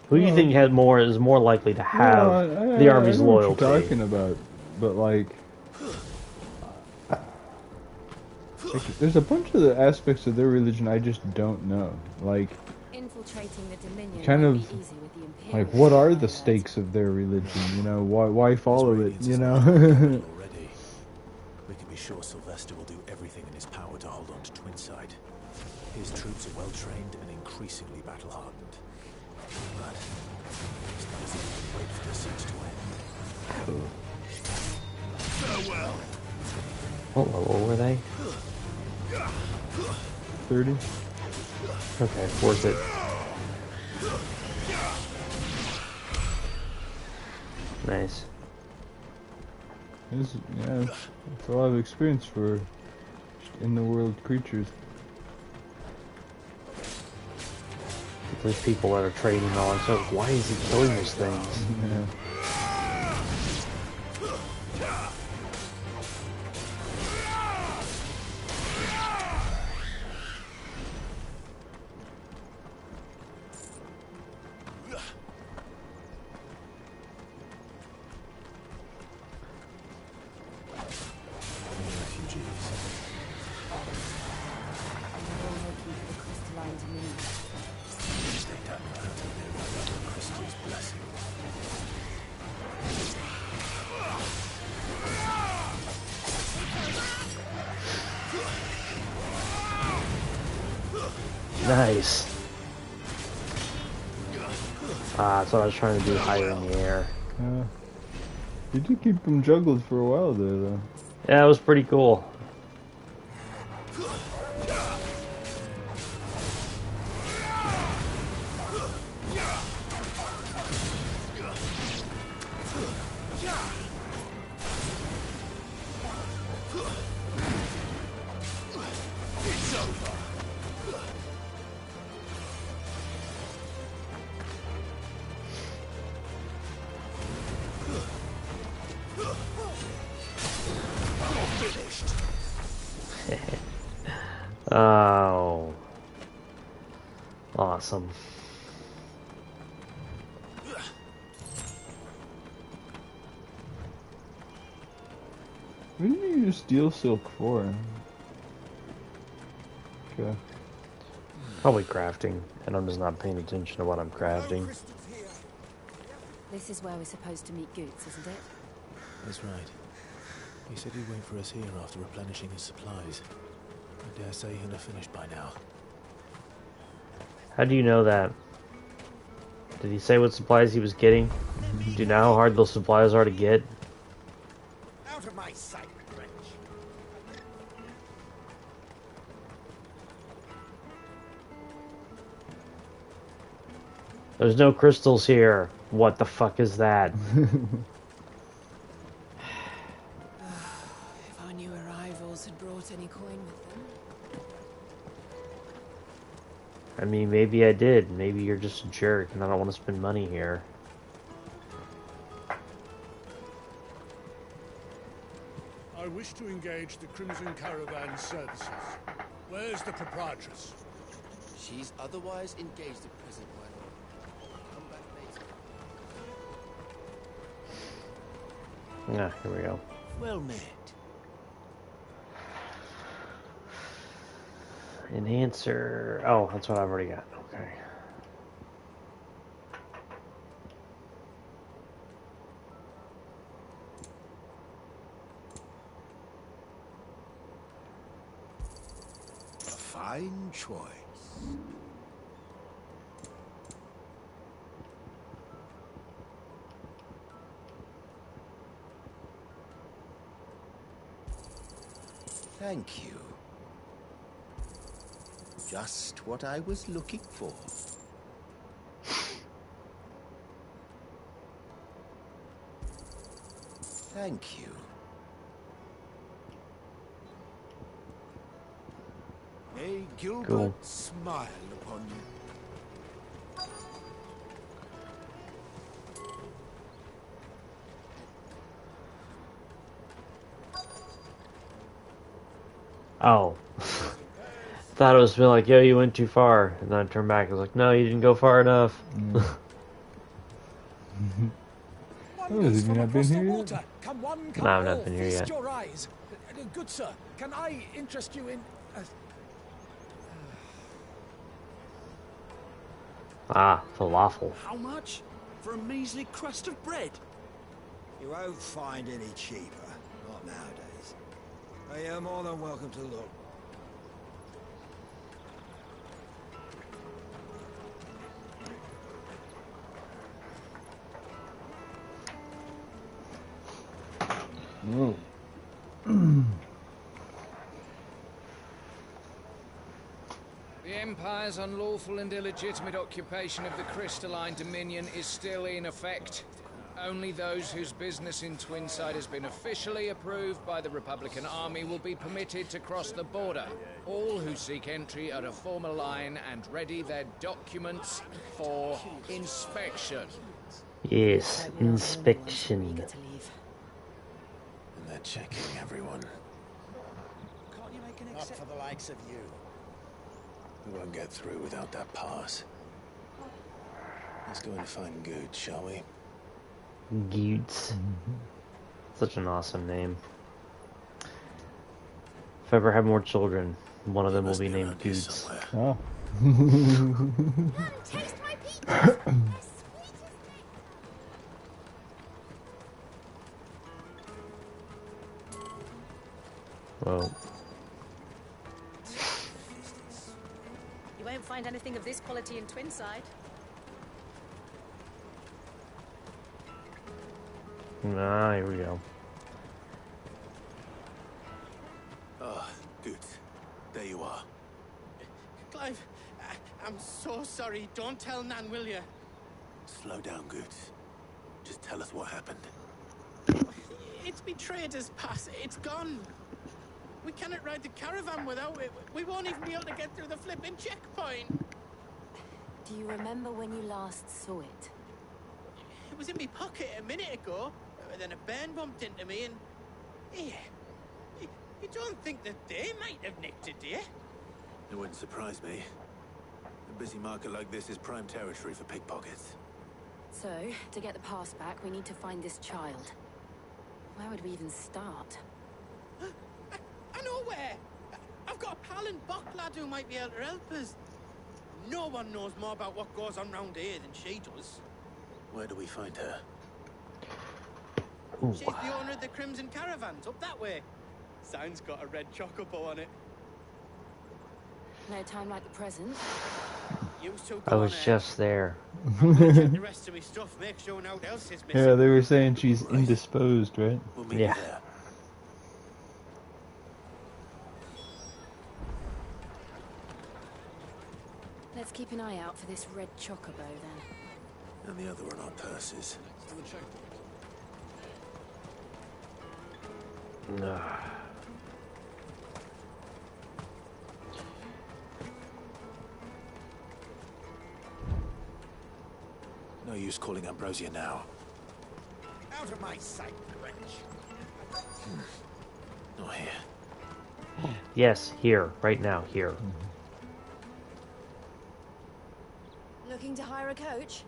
Who do you think is more likely to have the army's I know loyalty? what you're talking about, but like, there's a bunch of the aspects of their religion I just don't know. Like, Infiltrating the Dominion kind might of be easy with the Imperials. like, what are the stakes of their religion? You know, why follow it? You know. Already. We can be sure Sylvester will do everything in his power to hold on to Twinside. His troops are well trained and increasingly battle hardened. But it's not as if we can wait for the siege to end. Farewell. What level were they? 30. Okay, worth it. Nice. It's a lot of experience for in-the-world creatures. There's people that are trading on, so why is he killing those things? Yeah. Nice. That's what I was trying to do, higher in the air. You did keep them juggled for a while there, though. Yeah, it was pretty cool. Oh. Awesome. What did you use Steel Silk for? Okay. Probably crafting, and I'm just not paying attention to what I'm crafting. This is where we're supposed to meet Goots, isn't it? That's right. He said he'd wait for us here after replenishing his supplies. I dare say he'll have finished by now. How do you know that? Did he say what supplies he was getting? Do you know how hard those supplies are to get? Out of my sight, wretch. There's no crystals here. What the fuck is that? If our new arrivals had brought any coin with them. I mean, maybe I did. Maybe you're just a jerk and I don't want to spend money here. I wish to engage the Crimson Caravan services. Where's the proprietress? She's otherwise engaged at present, my lord. Come back later. Ah, here we go. Well met. Enhancer. Oh, that's what I've already got. Okay. A fine choice. Thank you. Just what I was looking for. Thank you. May Gilbert Cool. smile upon you. Oh. Thought it was been like, yo, you went too far. And then I turned back. I was like, no, you didn't go far enough. Oh, has he not been here yet? Come one, come No, I've all, not been here feast yet. your eyes. Good sir, can I interest you in... Ah, falafel. How much? For a measly crust of bread? You won't find any cheaper. Not nowadays. But you're more than welcome to look. Whoa. The Empire's unlawful and illegitimate occupation of the crystalline dominion is still in effect. Only those whose business in Twinside has been officially approved by the Republican Army will be permitted to cross the border. All who seek entry are to form a line and ready their documents for inspection. Yes, inspection. And they're checking everyone. Not for the likes of you. We won't get through without that pass. Let's go and find Good, shall we? Goots. Such an awesome name. If I ever have more children, one of them will be named Goots. Oh. Taste my peaches. Whoa. You won't find anything of this quality in Twinside. Ah, here we go. Ah, good. There you are. Clive, I'm so sorry. Don't tell Nan, will you? Slow down, Good. Just tell us what happened. It's betrayer's pass. It's gone. We cannot ride the caravan without it. We won't even be able to get through the flipping checkpoint. Do you remember when you last saw it? It was in my pocket a minute ago. Then a bairn bumped into me and... Yeah. You don't think that they might have nicked it, do you? It wouldn't surprise me. A busy market like this is prime territory for pickpockets. So, to get the pass back, we need to find this child. Where would we even start? I know where. I've got a pal in Bocklad who might be able to help us. No one knows more about what goes on round here than she does. Where do we find her? She's the owner of the Crimson Caravans, up that way. Sign's got a red chocobo on it. No time like the present. You two I go was on ahead. just there. I'm gonna check the rest of my stuff, make sure no one else is missing. Yeah, they were saying she's indisposed, right? We'll meet you there. Let's keep an eye out for this red chocobo then. And the other on our purses. No. No use calling Ambrosia now. Out of my sight, wretch. Not here. Yes, here, right now, here. Looking to hire a coach?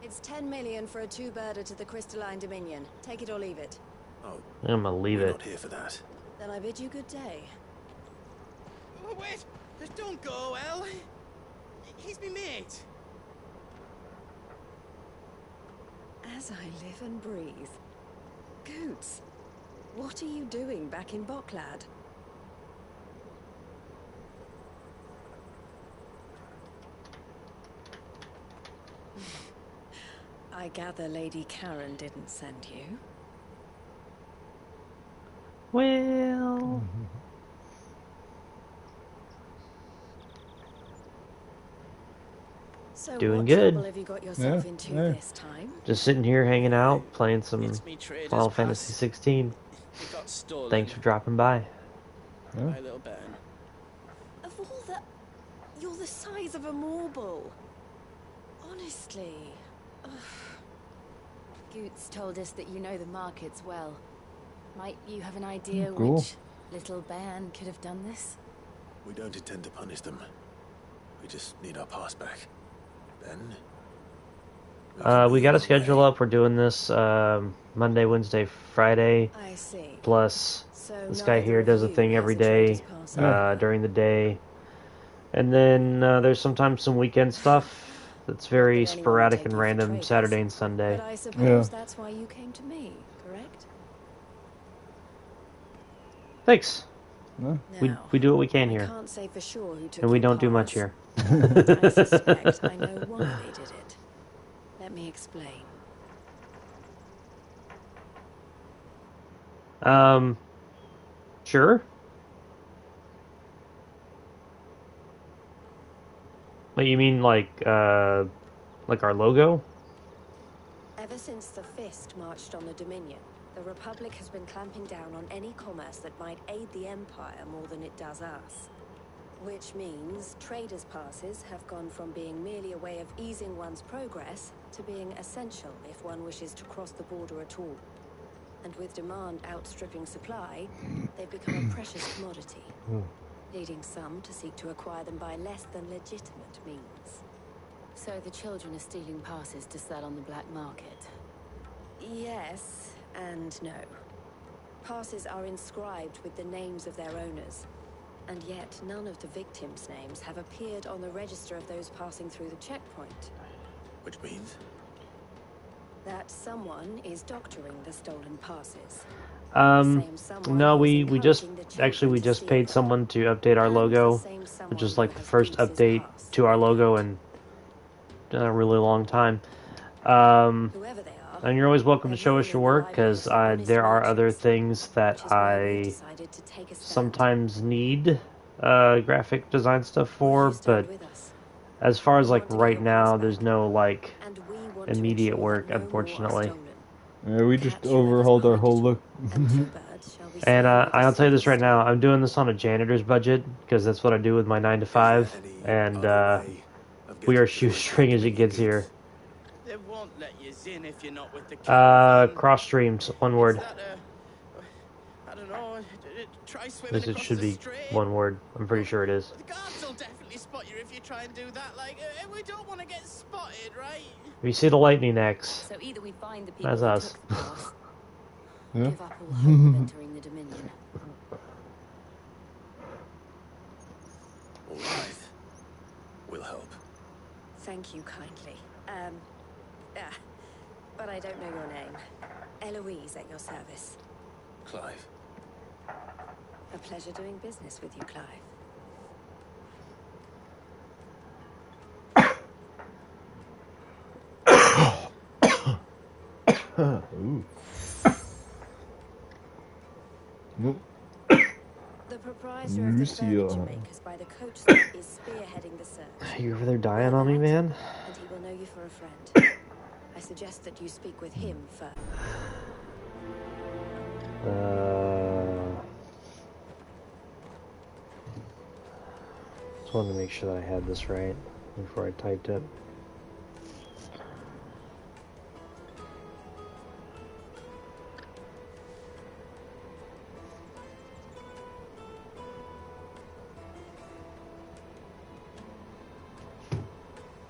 It's 10 million for a two-birder to the Crystalline Dominion. Take it or leave it. Oh, I'm gonna leave we're it. not here for that. Then I bid you good day. Oh, wait! Don't go, El. He's me mate. As I live and breathe. Goots, what are you doing back in Bocklad? I gather Lady Karen didn't send you. Well... So doing what good. trouble have you got yourself into this time? Just sitting here hanging out, playing some me traders Final pass. Fantasy 16. It got stolen. Thanks for dropping by. My little Ben. Of all the... You're the size of a marble. Honestly. Ugh. Goots told us that you know the markets well. Might you have an idea Cool. which little bairn could have done this? We don't intend to punish them. We just need our pass back. Then We got a schedule up. We're doing this Monday, Wednesday, Friday. I see. Plus, So this guy neither here of does a you thing has every a day trader's pass. during the day. And then there's sometimes some weekend stuff that's very sporadic and random, Saturday and Sunday. But I suppose that's why you came to me, correct? Thanks. Yeah. We do what we can I here. can't say for sure who took And we your don't do much pass. here. I suspect I know why they did it. Let me explain. Sure. What, you mean like our logo? Ever since the Fist marched on the Dominion, the Republic has been clamping down on any commerce that might aid the Empire more than it does us. Which means traders' passes have gone from being merely a way of easing one's progress to being essential if one wishes to cross the border at all. And with demand outstripping supply, they've become a precious commodity, leading some to seek to acquire them by less than legitimate means. So the children are stealing passes to sell on the black market. Yes and no. Passes are inscribed with the names of their owners, and yet none of the victims' names have appeared on the register of those passing through the checkpoint. which means That someone is doctoring the stolen passes. No, we just paid someone to update our logo, which is like the first update to our logo in a really long time. And you're always welcome to show us your work, because there are other things that I sometimes need graphic design stuff for, but as far as like right now, there's no like immediate work, unfortunately. Yeah, we just overhauled our whole look. And I'll tell you this right now, I'm doing this on a janitor's budget, because that's what I do with my 9 to 5, and we are shoestring as it gets here. They won't let you in if you're not with the Cross streams, one word. I don't know. Try swimming This it across should the be stream. one word. I'm pretty sure it is. The guards will definitely spot you if you try and do that. Like, we don't want to get spotted, right? We see the lightning X. So either we find the people That's who us. took the pass, Yeah. give up all hope of entering the Dominion. All right. We'll help. Thank you kindly. But I don't know your name. Eloise at your service. Clive. A pleasure doing business with you, Clive. Ooh. Nope. The proprietor of the Lucio. furniture makers by the coach stop is spearheading the search. You over there dying on me, man? And he will know you for a friend. I suggest that you speak with him first. Just wanted to make sure that I had this right before I typed it.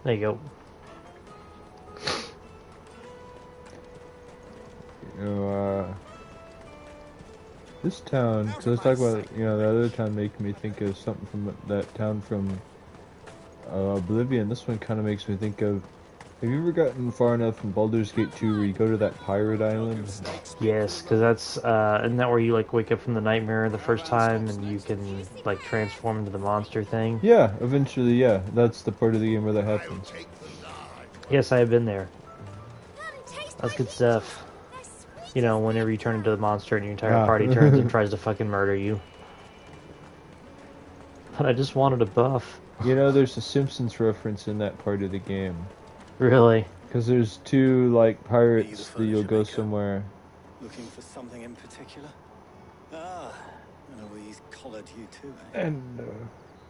There you go. You know, this town, so let's talk about, you know, the other town making me think of something from that town from Oblivion. This one kind of makes me think of, have you ever gotten far enough in Baldur's Gate 2 where you go to that pirate island? Yes, because that's, isn't that where you, like, wake up from the nightmare the first time and you can, like, transform into the monster thing? Yeah, eventually, yeah. That's the part of the game where that happens. Yes, I have been there. That's good stuff. You know, whenever you turn into the monster and your entire party turns and tries to fucking murder you. But I just wanted a buff. You know, there's a Simpsons reference in that part of the game. Really? Because there's two, like, pirates that you'll go somewhere. Looking for something in particular? Ah, Eloise collared you too, eh? And,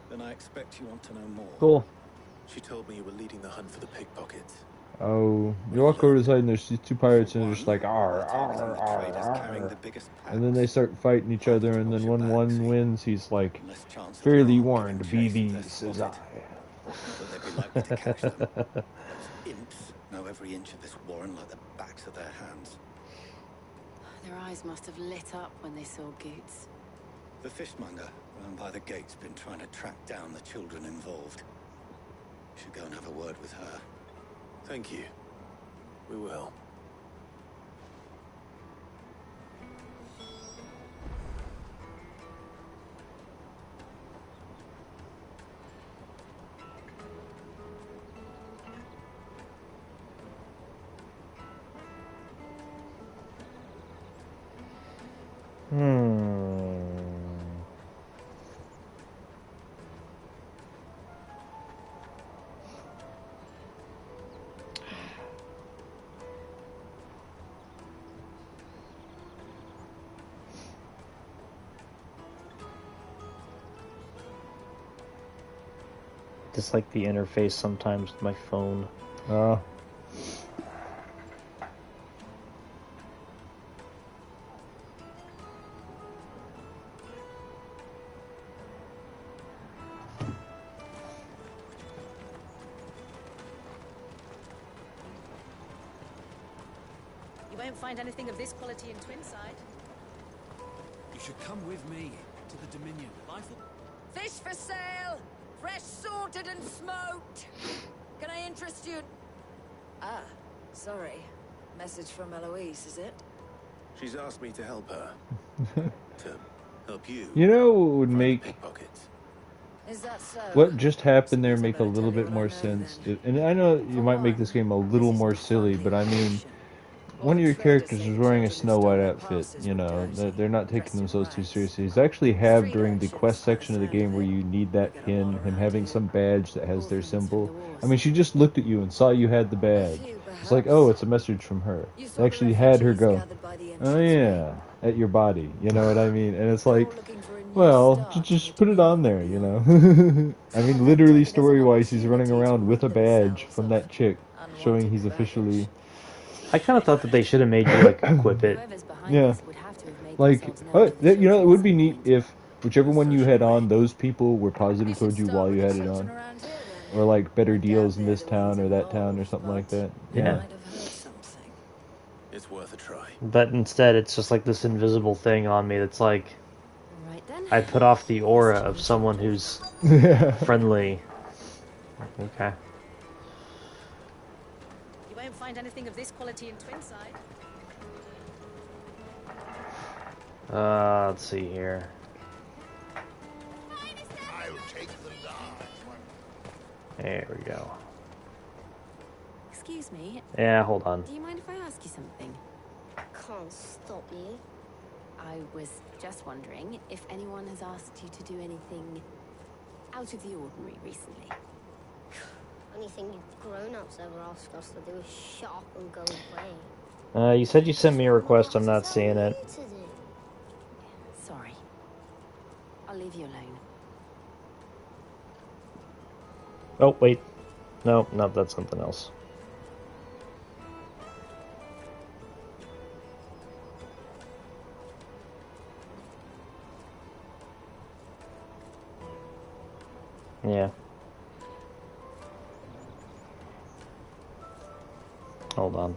then I expect you want to know more. Cool. She told me you were leading the hunt for the pickpockets. oh, you walk over to the side and there's these two pirates and they're just like, arr, arr, arr, arr. And then they start fighting each other, and then when one wins, he's like, fairly warned, be these, says I. Will they be likely to catch them? Those imps know every inch of this warren like the backs of their hands. Their eyes must have lit up when they saw Goots. The fishmonger round by the gate's been trying to track down the children involved. Should go and have a word with her. Thank you. We will. Just like the interface sometimes with my phone. You won't find anything of this quality in Twinside. You should come with me to the Dominion. Fish for sale! Fresh sorted and smoked! Can I interest you? Ah, sorry. Message from Eloise, is it? She's asked me to help her. To help you. You know what would make pickpockets. Is that so? what just happened there make a little bit more sense? And I know you might make this game a little more silly, but I mean, one of your characters is wearing a Snow White outfit, you know, they're not taking themselves too seriously. They actually have during the quest section of the game where you need that pin, him having some badge that has their symbol. I mean, she just looked at you and saw you had the badge. It's like, oh, it's a message from her. They actually had her go, oh yeah, at your body, you know what I mean? And it's like, well, just put it on there, you know? I mean, literally story-wise, he's running around with a badge from that chick, showing he's officially... I kind of thought that they should have made you, like, equip it. Yeah. Like, you know, it would be neat if whichever one you had on, those people were positive towards you while you had it on. Or, like, better deals in this town or that town or something like that. Yeah. It's worth a try. But instead, it's just like this invisible thing on me that's like, Right then. I put off the aura of someone who's friendly. Okay. You won't find anything of this quality in Twinside. Let's see here. I'll take the large one. There we go. Excuse me. Yeah, hold on. Do you mind if I ask you something? Can't stop you. I was just wondering if anyone has asked you to do anything out of the ordinary recently. Anything grown-ups ever ask us to do is shut up and go play. You said you sent me a request. I'm not seeing it. Sorry. I'll leave you alone. Oh, wait. No, that's something else. Yeah. Hold on.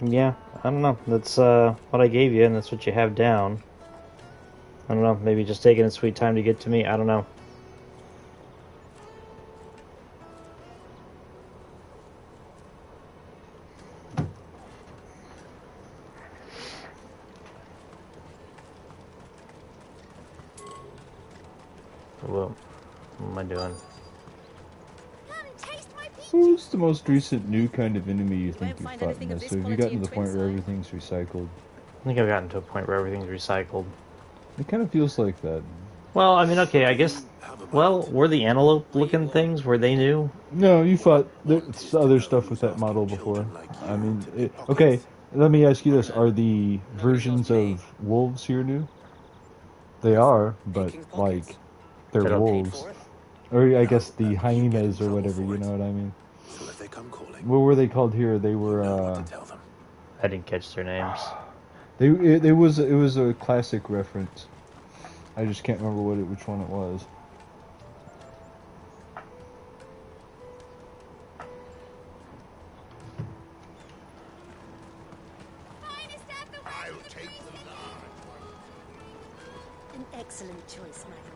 Yeah, I don't know. That's what I gave you, and that's what you have down. I don't know. Maybe just taking its sweet time to get to me. I don't know. Whoa. What am I doing? Who's the most recent new kind of enemy you think you've fought in this? So have you gotten to the point where everything's recycled? I think I've gotten to a point where everything's recycled. It kind of feels like that. Well, I mean, okay, I guess... Well, were the antelope-looking things, were they new? No, you fought other stuff with that model before. I mean, okay, let me ask you this. Are the versions of wolves here new? They are, but, like, they're wolves. Or, I guess, the hyenas or whatever, you know what I mean? What were they called here? They were, I didn't catch their names. It was a classic reference. I just can't remember which one it was. I'll take the large one. An excellent choice, my lord.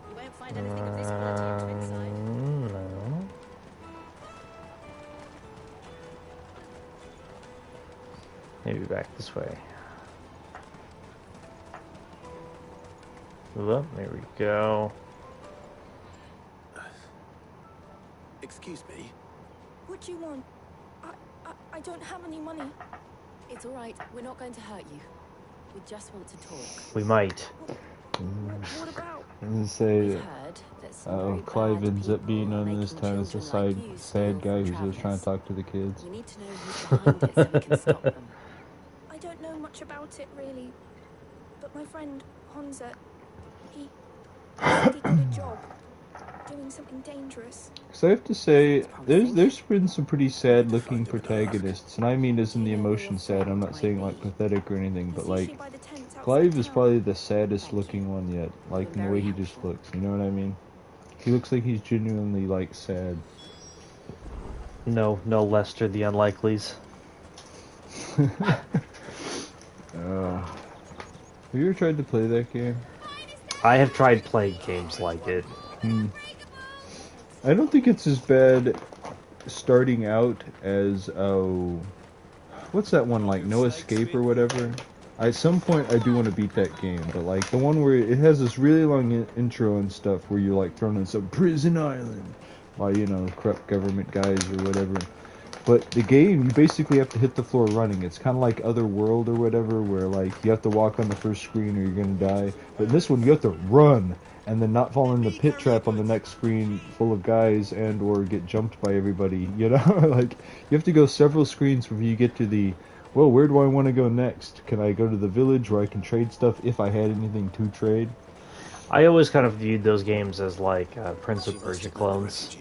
You won't find anything of this quality in Twinside. No. Maybe back this way. Well, there we go. Excuse me. What do you want? I don't have any money. It's all right. We're not going to hurt you. We just want to talk. We might. What about? I'm gonna say, Clive ends up being known in this town as the sad guy who's just trying to talk to the kids. We need to know who's behind it so we can stop them. I don't know much about it, really. But my friend, Honza, he said he got a job doing something dangerous. So I have to say, there's been some pretty sad-looking protagonists, and I mean as in the emotion sad. I'm not saying like pathetic or anything, but like Clive is probably the saddest-looking one yet. Like in the way he just looks, you know what I mean? He looks like he's genuinely like sad. No Lester the Unlikelies. Have you ever tried to play that game? I have tried playing games like it. I don't think it's as bad starting out as what's that one, like No Escape or whatever? At some point I do want to beat that game, but like the one where it has this really long intro and stuff where you're like thrown in some prison island by, you know, corrupt government guys or whatever. But the game, you basically have to hit the floor running. It's kind of like Other World or whatever, where like you have to walk on the first screen or you're gonna die. But in this one, you have to run and then not fall in the pit trap on the next screen full of guys and or get jumped by everybody. You know, like you have to go several screens before you get to the. Well, where do I want to go next? Can I go to the village where I can trade stuff if I had anything to trade? I always kind of viewed those games as like Prince of Persia clones.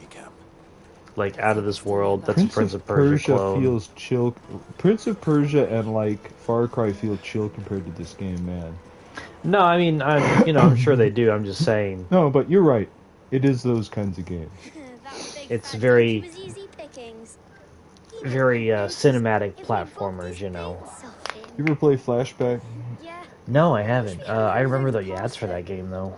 Like Out of This World, that's a Prince of Persia clone. Feels chill. Prince of Persia and like Far Cry feel chill compared to this game, man. No, I mean, I'm sure they do. I'm just saying. No, but you're right. It is those kinds of games. It's very, very cinematic platformers, you know. You ever play Flashback? No, I haven't. I remember the ads for that game though.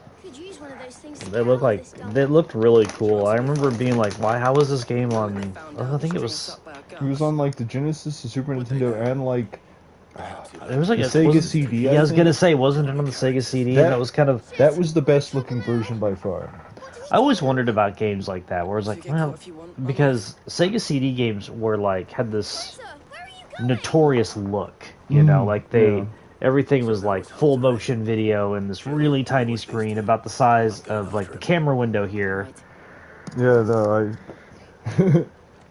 They looked really cool. I remember being like, "Why? How was this game on?" I think it was. It was on like the Genesis, the Super Nintendo, and like it was like the Sega CD. Yeah, I was gonna say, wasn't it on the Sega CD? That was kind of that was the best looking version by far. I always wondered about games like that, where it's like, well, because Sega CD games were like had this notorious look, you know, like they. Yeah. Everything was like full motion video and this really tiny screen about the size of like the camera window here. Yeah, no,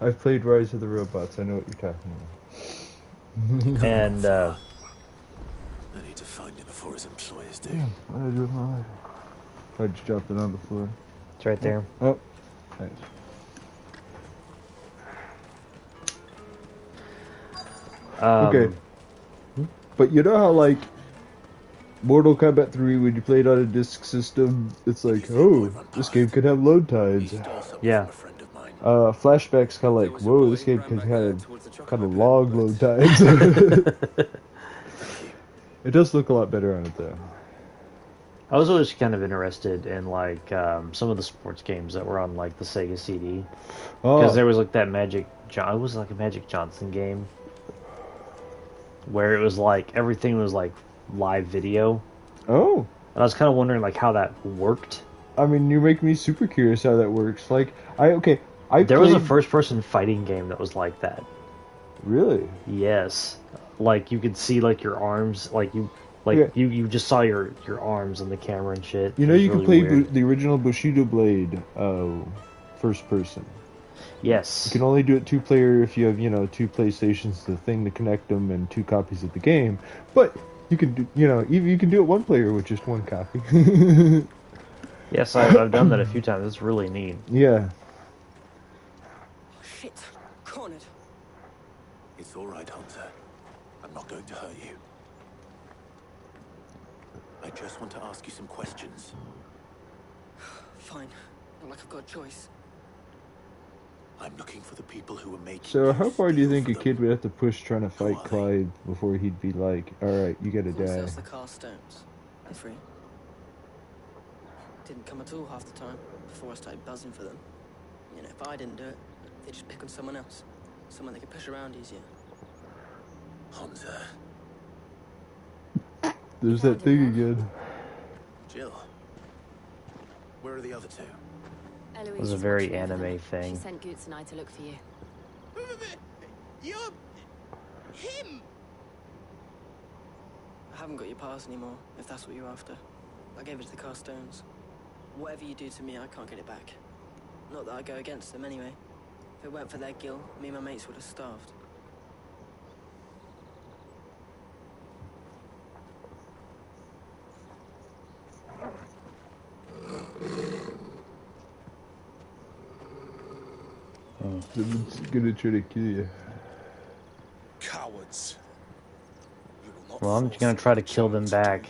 I've played Rise of the Robots. I know what you're talking about. And I need to find him before his employers do. Yeah, what did I do with my life? I just dropped it on the floor. It's right there. Oh, thanks. Okay. But you know how, like, Mortal Kombat 3, when you play it on a disc system, it's like, oh, this game could have load times. Yeah. Flashback's kind of like, whoa, this game could have kind of long load times. It does look a lot better on it, though. I was always kind of interested in, like, some of the sports games that were on, like, the Sega CD. Because there was, like, that it was like a Magic Johnson game. Where it was like everything was like live video. Oh. And I was kind of wondering like how that worked. I mean, you make me super curious how that works. Like, there was a first-person fighting game that was like that. Really? Yes. Like you could see like your arms, you just saw your arms in the camera and shit. You know, you could play the original Bushido Blade, first person. Yes. You can only do it 2-player if you have, 2 PlayStations, the thing to connect them, and 2 copies of the game. But you can do, you can do it 1-player with just 1 copy. Yes, I've done that a few times. It's really neat. Yeah. Shit, cornered. It's all right, Hunter. I'm not going to hurt you. I just want to ask you some questions. Fine. Not like I've got a choice. I'm looking for the people who were making. So how far do you think a kid would have to push trying to fight Clyde before he'd be like, alright, you gotta die? Sells the car stones. They're free. Didn't come at all half the time before I started buzzing for them. If I didn't do it, they'd just pick on someone else. Someone they could push around easier. Hunter. There's that thing again. Jill. Where are the other two? It was a very anime thing. She sent Goots and I to look for you. You're him. I haven't got your pass anymore, if that's what you're after. I gave it to the Carstones. Whatever you do to me, I can't get it back. Not that I go against them anyway. If it weren't for their guilt, me and my mates would have starved. Someone's gonna try to kill you. Cowards. Well, I'm just gonna try to kill them back.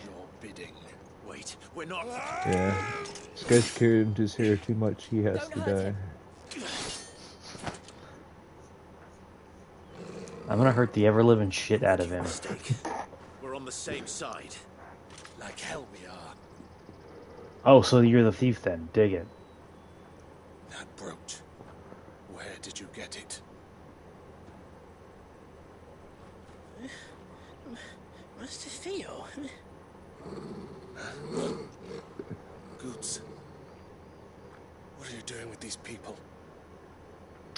Wait, we're not. Yeah. This guy's carried his hair too much, he has to die. I'm gonna hurt the ever-living shit out of him. We're on the same side. Like hell we are. Oh, so you're the thief then. Dig it. That brooch. Where did you get it? Master Theo? Goots. What are you doing with these people?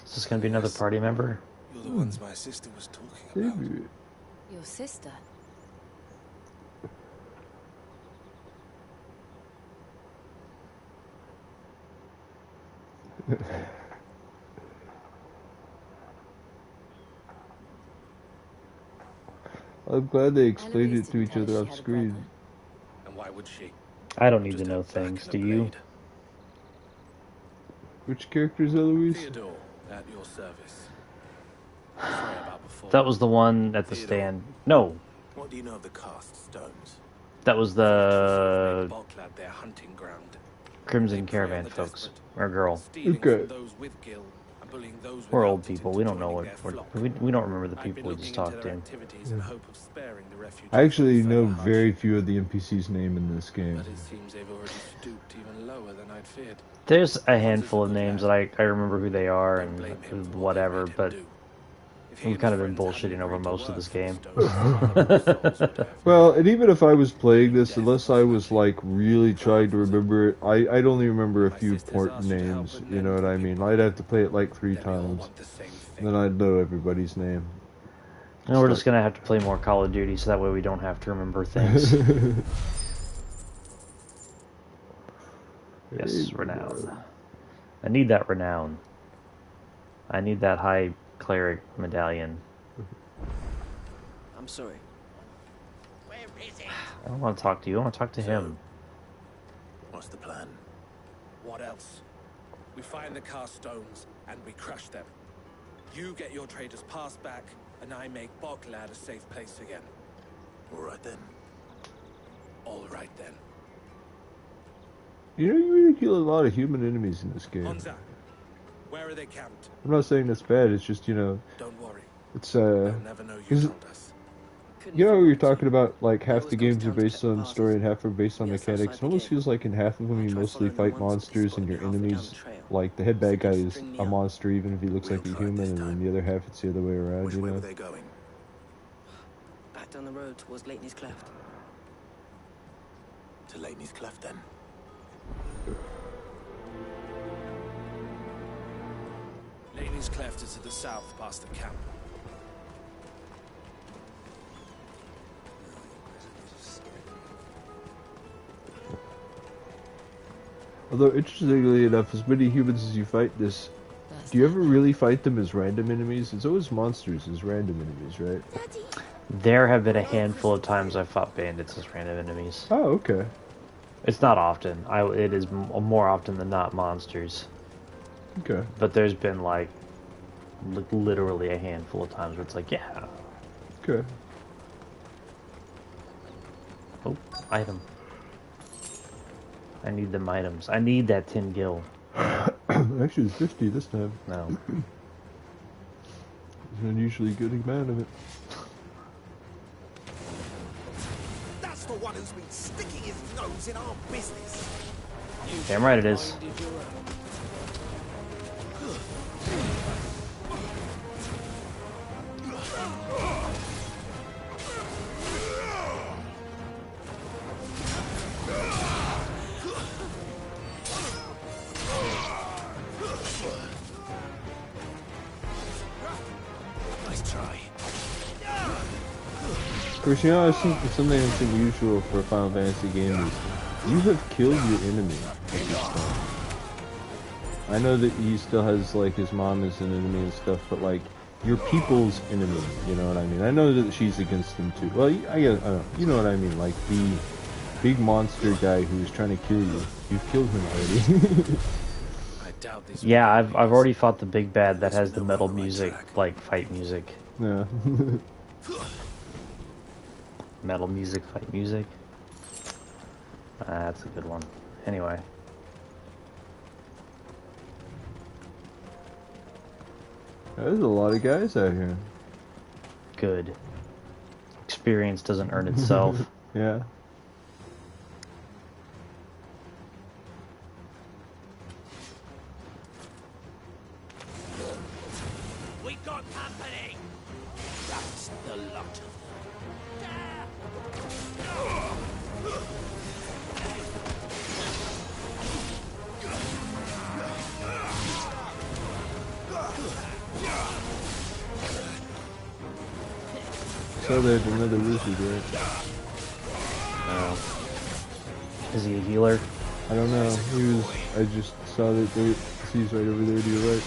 Is this gonna be another party member? You're the ones my sister was talking about. Your sister? I'm glad they explained it to each other off screen. And why would she? I don't need to know things. Do you? Which character is Eloise? Theodore, at your service. Sorry about before. That was the one at the stand. No. What do you know of the cast stones? That was the Boklad, their hunting ground. Crimson Caravan folks. Or girl. Okay. Those with Gil and bullying those We're without old it people. into We don't know joining what their flock. we don't remember the I've been people we just looking into talked their in. activities in the hope of sparing the refugees. I actually from know further hardship. very few of the NPCs' name in this game. But it seems they've already stooped even lower than I'd feared. There's a handful of names that I remember who they are and whatever, but we've kind of been bullshitting over most of this game. Well, and even if I was playing this, unless I was like really trying to remember it, I'd only remember a few important names, you know what I mean? I'd have to play it like 3 times, and then I'd know everybody's name. And we're just gonna have to play more Call of Duty so that way we don't have to remember things. Yes, renown. I need that renown. I need that high cleric medallion. I'm sorry. Where is it? I don't want to talk to you. I want to talk to him. What's the plan? What else? We find the cast stones and we crush them. You get your trader's pass back, and I make Boklad a safe place again. All right then. All right then. You know, you really kill a lot of human enemies in this game. Honza, where are they camped? I'm not saying that's bad, it's just, you know... Don't worry. It's, They'll never know you told us. You know, you're talking about, like, half the games are based on story and half are based on mechanics. It almost feels like in half of them you mostly fight monsters and your enemies, like, the head bad guy is a monster even if he looks like a human, and then the other half it's the other way around, Which you way know? were they going? Back down the road towards Lateney's Cleft. To Lateney's Cleft then. Lateney's Cleft is to the south past the camp. Although, interestingly enough, as many humans as you fight this, do you ever really fight them as random enemies? It's always monsters as random enemies, right? There have been a handful of times I've fought bandits as random enemies. Oh, okay. It's not often. It is more often than not monsters. Okay. But there's been like literally a handful of times where it's like, yeah. Okay. Oh, item. I need them items. I need that 10 gil. Actually, it's 50 this time. No. It's an unusually good amount of it. That's the one who's been sticking his nose in our business. Damn right it is. Nice try. Of course, you know, I think something that's unusual for a Final Fantasy game is you have killed your enemy at this time. I know that he still has, like, his mom as an enemy and stuff, but, like, your people's enemy, you know what I mean? I know that she's against them, too. Well, I don't know. You know what I mean? Like, the big monster guy who's trying to kill you. You've killed him already. Yeah, I've already fought the big bad that has the metal music, like fight music. Yeah. Metal music, fight music. That's a good one. Anyway. There's a lot of guys out here. Good. Experience doesn't earn itself. Yeah. We got company. That's the lot of saw they had another wizard, right? Oh. Is he a healer? I don't know. He was. I just saw that he's right over there to your right.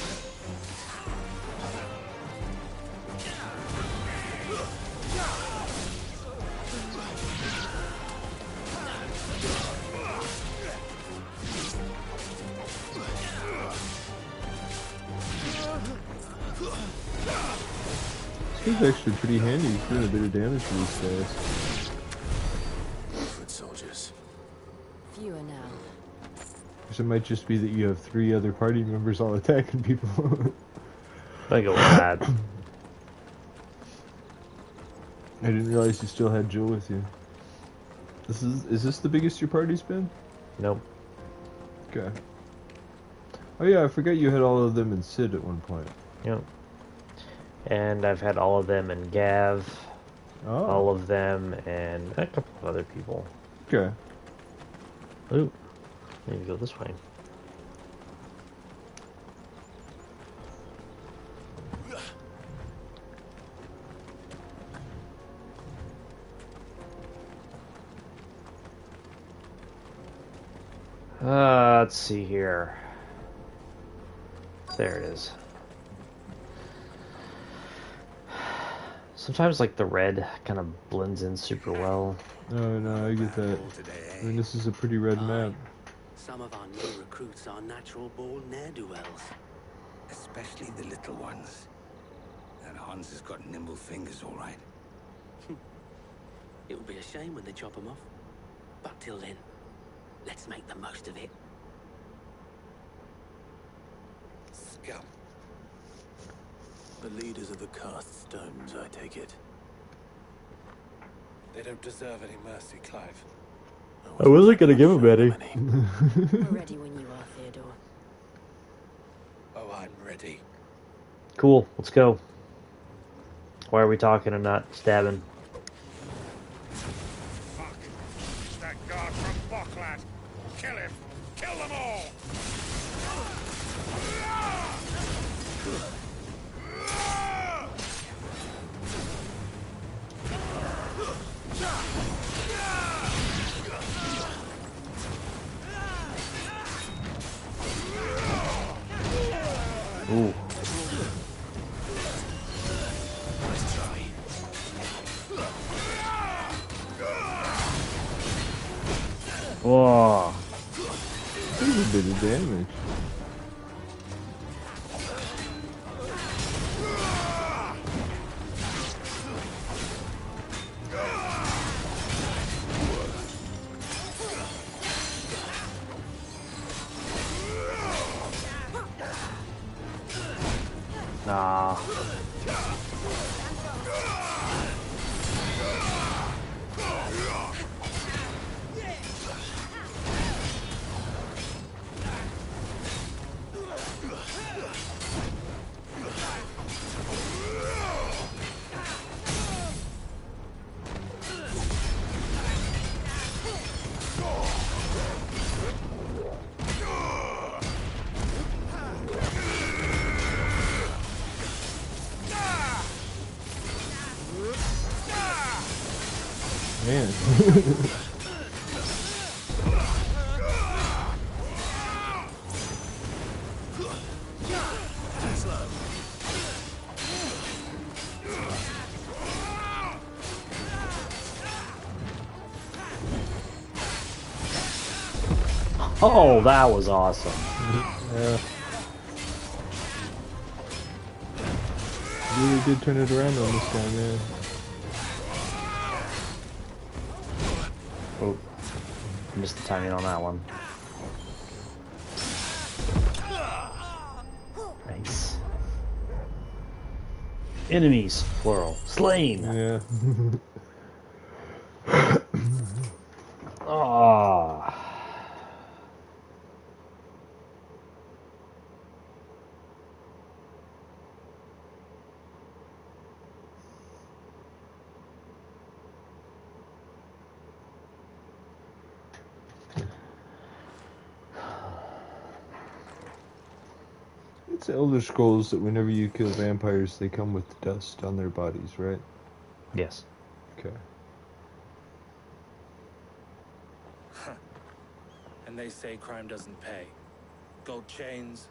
This guy's actually pretty handy. He's doing a bit of damage to these guys. Good soldiers. Fewer now. So it might just be that you have 3 other party members all attacking people. I go with that. I didn't realize you still had Jill with you. Is this the biggest your party's been? Nope. Okay. Oh yeah, I forgot you had all of them in Sid at one point. Yep. And I've had all of them in Gav. Oh. All of them and a couple of other people. Okay. Ooh. Maybe go this way. Let's see here. There it is. Sometimes, like, the red kind of blends in super well. Oh, no, I get that. I mean, this is a pretty red map. Some of our new recruits are natural-born ne'er-do-wells. Especially the little ones. That Hans has got nimble fingers, all right. It will be a shame when they chop them off. But till then, let's make the most of it. Scum. The leaders of the cast stones, I take it. They don't deserve any mercy, Clive. I wasn't gonna give him any. We're ready when you are, Theodore. Oh, I'm ready. Cool, let's go. Why are we talking and not stabbing? Fuck. It's that guard from Boklat. Kill him. Kill them all. Ooh. Whoa. That's a bit of damage. Nah. Man. Oh, that was awesome. Yeah. Really did turn it around on this guy, man. Oh, missed the timing on that one. Nice. Enemies, plural. Slain. Yeah. Ah. It's Elder Scrolls that whenever you kill vampires, they come with dust on their bodies, right? Yes. Okay. And they say crime doesn't pay. Gold chains,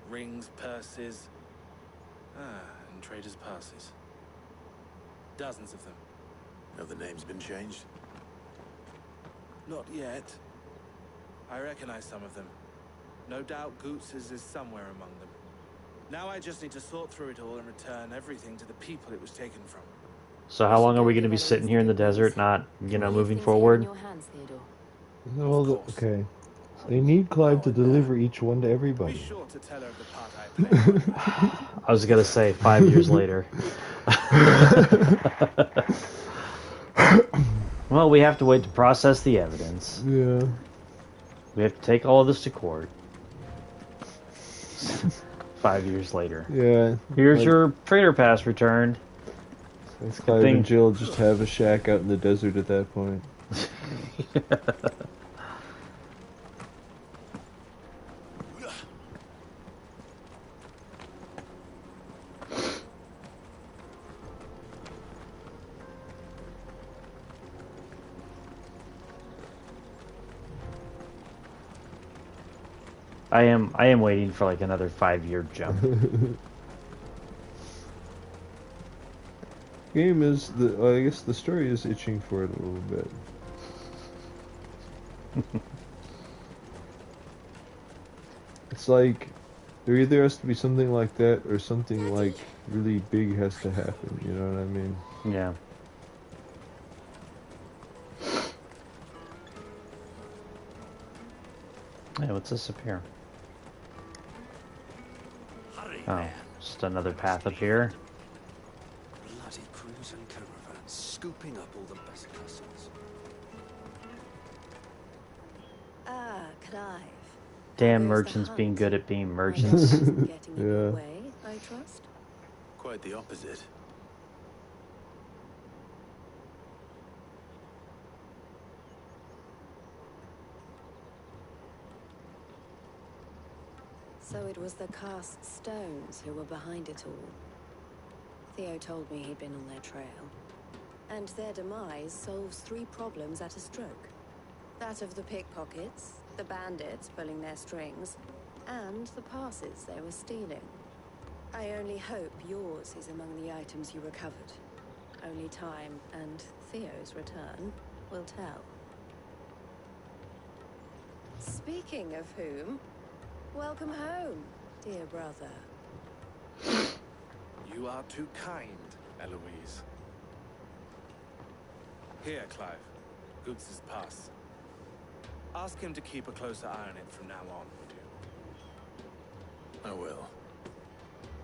rings, purses. And traders' passes. Dozens of them. Have the names been changed? Not yet. I recognize some of them. No doubt Goots's is somewhere among them. Now I just need to sort through it all and return everything to the people it was taken from. So how long are we going to be sitting here in the desert, not, you know, moving forward? Well, okay. They need Clive to deliver each one to everybody. Be sure to tell her of the part I played. I was going to say 5 years later. Well, we have to wait to process the evidence. Yeah. We have to take all of this to court. 5 years later. Yeah. Here's your trader pass returned. It's Clive and Jill just have a shack out in the desert at that point. I am waiting for like another 5-year jump. Game is I guess the story is itching for it a little bit. It's like there either has to be something like that or something like really big has to happen, you know what I mean? Yeah. Hey, what's this up here? Oh, just another path up here. Bloody crimson caravans, scooping up all the best customers. Ah, Clive. Damn merchants being good at being merchants. Getting in your way, I trust. Quite the opposite. So it was the cast stones who were behind it all. Theo told me he'd been on their trail. And their demise solves 3 problems at a stroke. That of the pickpockets, the bandits pulling their strings, and the passes they were stealing. I only hope yours is among the items you recovered. Only time and Theo's return will tell. Speaking of whom, welcome home, dear brother. You are too kind, Eloise. Here, Clive. Goods' pass. Ask him to keep a closer eye on it from now on, would you? I will.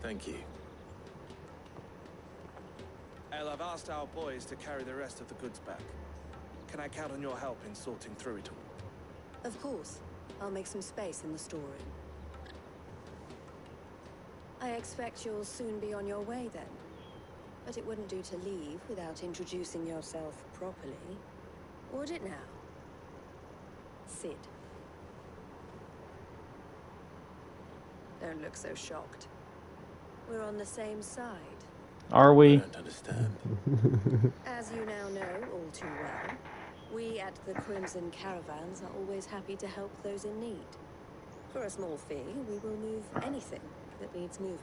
Thank you. El, I've asked our boys to carry the rest of the goods back. Can I count on your help in sorting through it all? Of course. I'll make some space in the storeroom. I expect you'll soon be on your way then. But it wouldn't do to leave without introducing yourself properly. Would it now? Sid. Don't look so shocked. We're on the same side. Are we? I don't understand. As you now know all too well, we at the Crimson Caravans are always happy to help those in need. For a small fee, we will move anything that needs moving.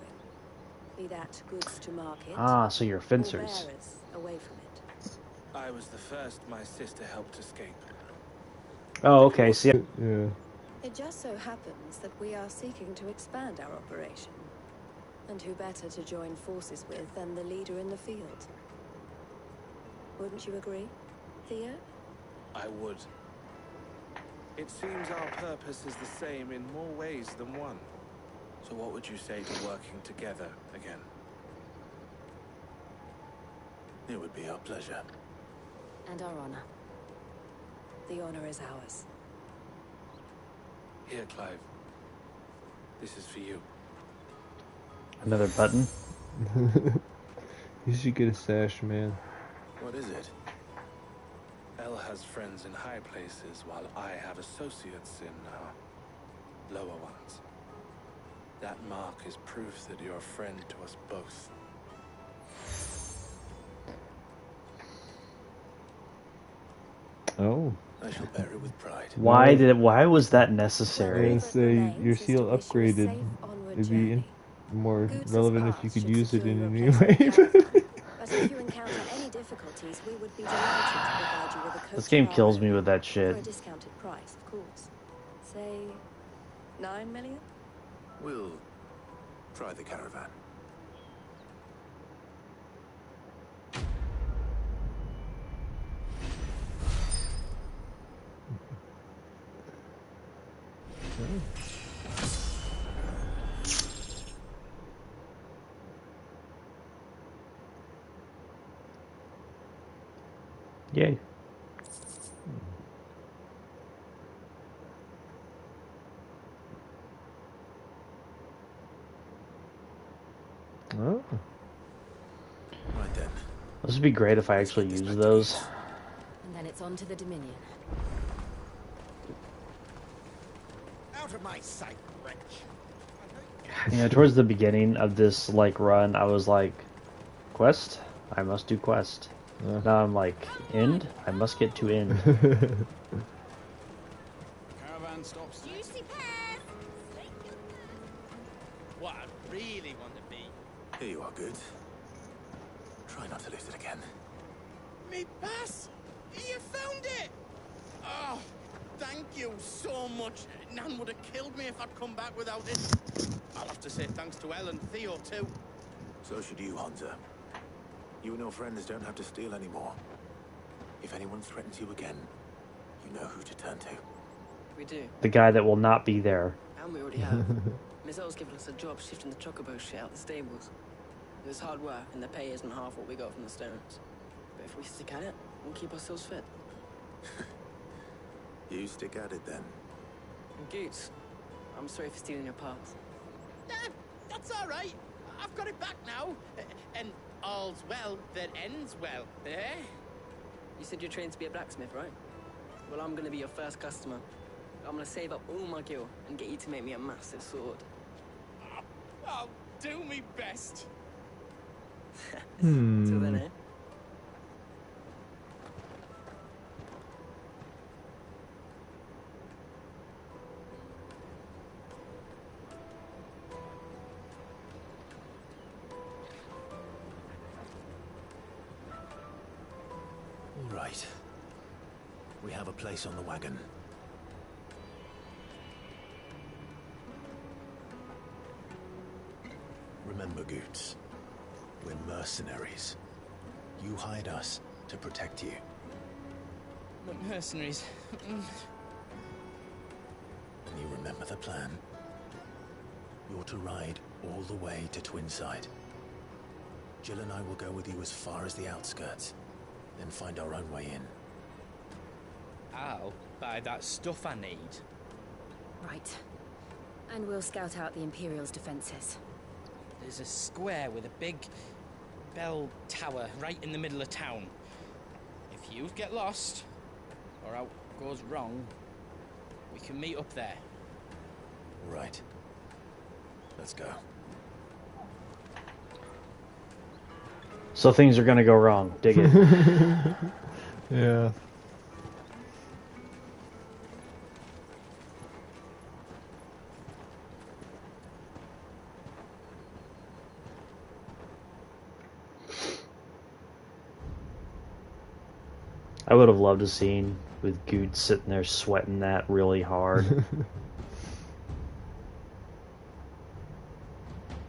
Be that goods to market, Ah, so you're or fencers. bearers away from it. I was the first my sister helped escape. Oh, okay. See, yeah. It just so happens that we are seeking to expand our operation. And who better to join forces with than the leader in the field? Wouldn't you agree, Theo? I would. It seems our purpose is the same in more ways than one. So what would you say to working together again? It would be our pleasure. And our honor. The honor is ours. Here, Clive. This is for you. another button. You should get a sash, man. What is it? El has friends in high places, while I have associates in, lower ones. That mark is proof that you're a friend to us both. Oh. I shall bear it with pride. Why was that I necessary? was gonna say your seal upgraded. It'd be more relevant if you could use it in a new way. But if you encounter any difficulties, we would be delighted to provide you with a coach This game of our kills own. me with that shit. For a discounted price, of course. Say, 9 million? We'll try the caravan. Yay. Oh. Right then. This would be great if I actually used those. And then it's on to the Dominion. Out of my sight, wretch. Yeah, towards the beginning of this like run, I was like, quest? I must do quest. Now I'm like, end? I must get to end. Caravan stops. Juicy pears! What I really want to be. Here you are, Goods. Try not to lose it again. Me pass! You found it! Oh, thank you so much. Nan would have killed me if I'd come back without it. I'll have to say thanks to Elle and Theo, too. So should you, Hansa. You and your friends don't have to steal anymore. If anyone threatens you again, you know who to turn to. We do. The guy that will not be there. And we already have. Miss O's given us a job shifting the chocobo shit out the stables. It was hard work, and the pay isn't half what we got from the Stones. But if we stick at it, we'll keep ourselves fit. You stick at it then. And Goots, I'm sorry for stealing your parts. That's all right. I've got it back now. And all's well that ends well, eh? You said you're trained to be a blacksmith, right? Well, I'm gonna be your first customer. I'm gonna save up all my gil and get you to make me a massive sword. I'll do me best. Till then, eh? All right. We have a place on the wagon. Remember, Goots, we're mercenaries. You hired us to protect you. But mercenaries. And you remember the plan? You're to ride all the way to Twinside. Jill and I will go with you as far as the outskirts, then find our own way in. I'll buy that stuff I need. Right. And we'll scout out the Imperial's defenses. There's a square with a big bell tower right in the middle of town. If you get lost, or out goes wrong, we can meet up there. Right. Let's go. So things are gonna go wrong. Dig it. Yeah. I would have loved a scene with Good sitting there sweating that really hard.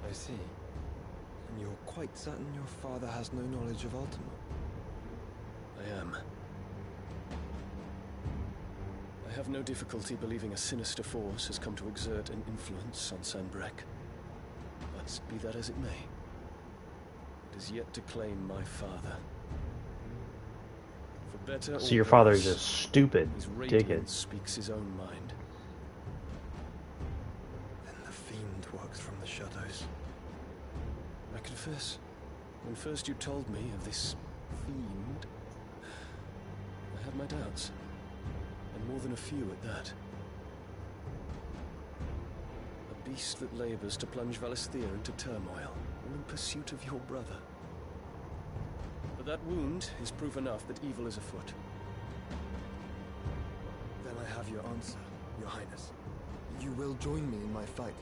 I see. And you're quite certain your father has no knowledge of Ultima? I am. I have no difficulty believing a sinister force has come to exert an influence on Sanbreque. But be that as it may, it is yet to claim my father. For better or So your father is worse, just stupid. his Dig it. radiance speaks his own mind. Then the fiend works from the shadows. I confess, when first you told me of this fiend, I had my doubts. And more than a few at that. A beast that labors to plunge Valisthea into turmoil, all in pursuit of your brother. But that wound is proof enough that evil is afoot. have your answer, Your Highness. You will join me in my fight.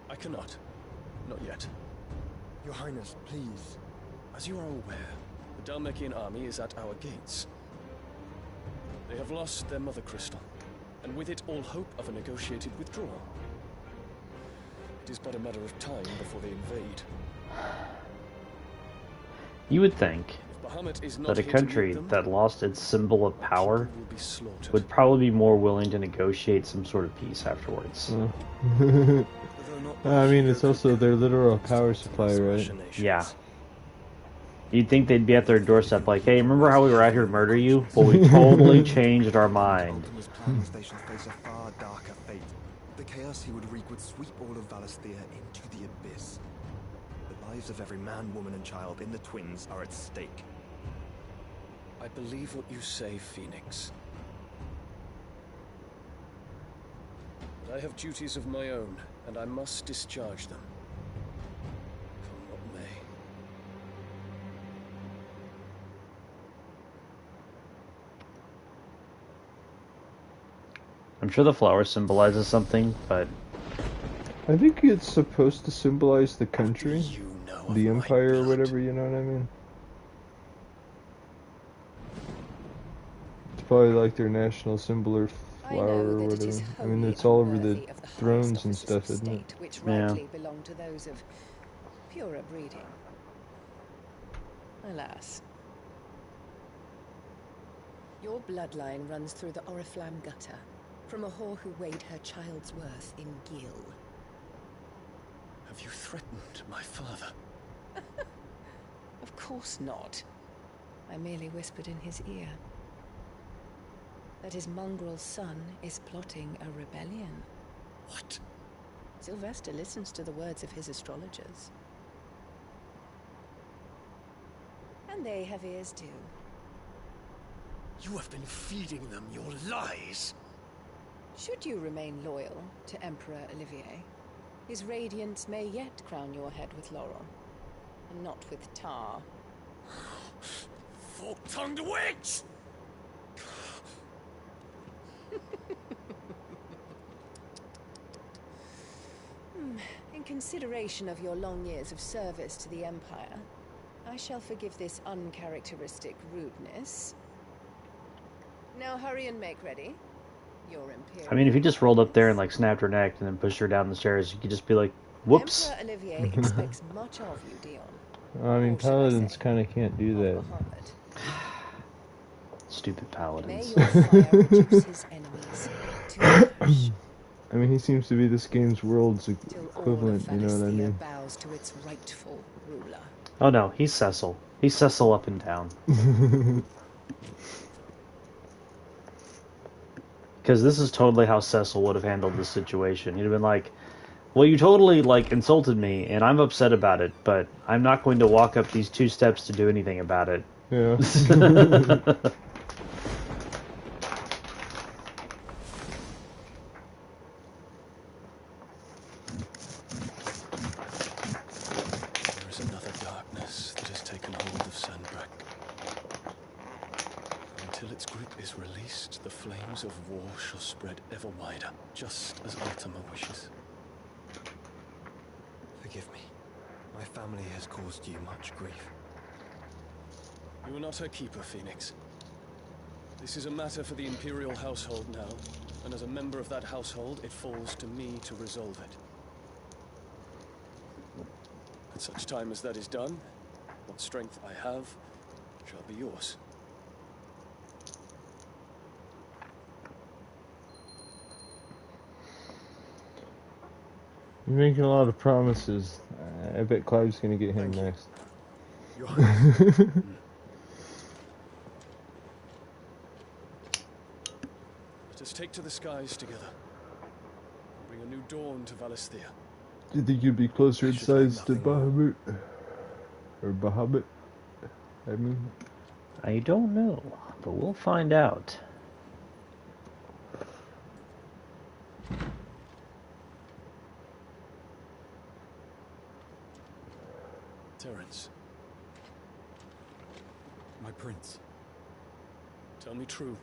I cannot. Not yet. Your Highness, please. As you are aware, the Dhalmekian army is at our gates. They have lost their mother crystal, and with it all hope of a negotiated withdrawal. It is but a matter of time before they invade. You would think Bahamut is that not a here to country meet them, that lost its symbol of power will be slaughtered. would probably be more willing to negotiate some sort of peace afterwards. I mean, it's also their literal power supply, right? Yeah. You'd think they'd be at their doorstep like, hey, remember how we were out here to murder you? Well, we totally changed our mind. They should face a far darker fate. The chaos he would wreak would sweep all of Valisthea into the abyss. The lives of every man, woman, and child in the Twins are at stake. I believe what you say, Phoenix. But I have duties of my own, and I must discharge them. Come what may. I'm sure the flower symbolizes something, but I think it's supposed to symbolize the country, the empire, or whatever, you know what I mean? It's probably like their national symbol or flower or whatever. I mean, it's all over the thrones and stuff, isn't it? Which Yeah. rightly belong to those of purer breeding. Alas. Your bloodline runs through the Oriflamme gutter, from a whore who weighed her child's worth in gil. Have you threatened my father? Of course not. I merely whispered in his ear that his mongrel son is plotting a rebellion. What? Sylvester listens to the words of his astrologers. And they have ears too. You have been feeding them your lies. Should you remain loyal to Emperor Olivier, his radiance may yet crown your head with laurel, and not with tar. Fork-tongued witch! In consideration of your long years of service to the Empire, I shall forgive this uncharacteristic rudeness. Now hurry and make ready. Your Imperial... I mean, if you just rolled up there and like snapped her neck and then pushed her down the stairs, you could just be like, whoops. Emperor Olivier expects much of you, Dion. I mean, paladins kind of can't do that. Stupid May paladins. your fire reduce his enemies to ash. I mean, he seems to be this game's world's Till all of equivalent, you know what I Valisthea mean? bows to its rightful ruler. Oh no, he's Cecil. He's Cecil up and down. Because this is totally how Cecil would have handled this situation. He'd have been like, well, you totally, like, insulted me, and I'm upset about it, but I'm not going to walk up these 2 steps to do anything about it. Yeah. There is another darkness that has taken hold of Sanbreque. Until its grip is released, the flames of war shall spread ever wider, just as Ultima wishes. Forgive me. My family has caused you much grief. You are not her keeper, Phoenix. This is a matter for the Imperial household now, and as a member of that household, it falls to me to resolve it. At such time as that is done, what strength I have shall be yours. You're making a lot of promises. I bet Clive's gonna get him next. Let us take to the skies together. Bring a new dawn to Valisthea. Do you think you'd be closer in size to Bahamut? Or Bahamut? I mean... I don't know, but we'll find out. Terence. My prince. Tell me true.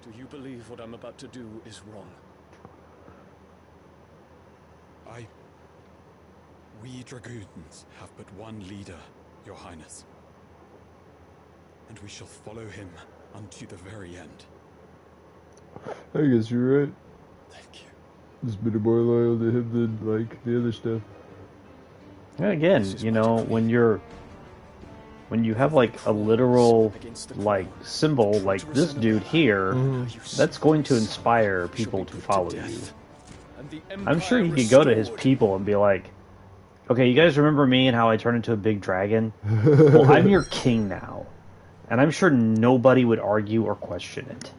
Do you believe what I'm about to do is wrong? We dragoons have but one leader, Your Highness. And we shall follow him unto the very end. I guess you're right. Thank you. There's a bit more loyal to him than, like, the other stuff. And again, you know, when you have, like, a literal, like, symbol, like this dude here, that's going to inspire people to follow you. I'm sure he could go to his people and be like, okay, you guys remember me and how I turned into a big dragon? Well, I'm your king now. And I'm sure nobody would argue or question it.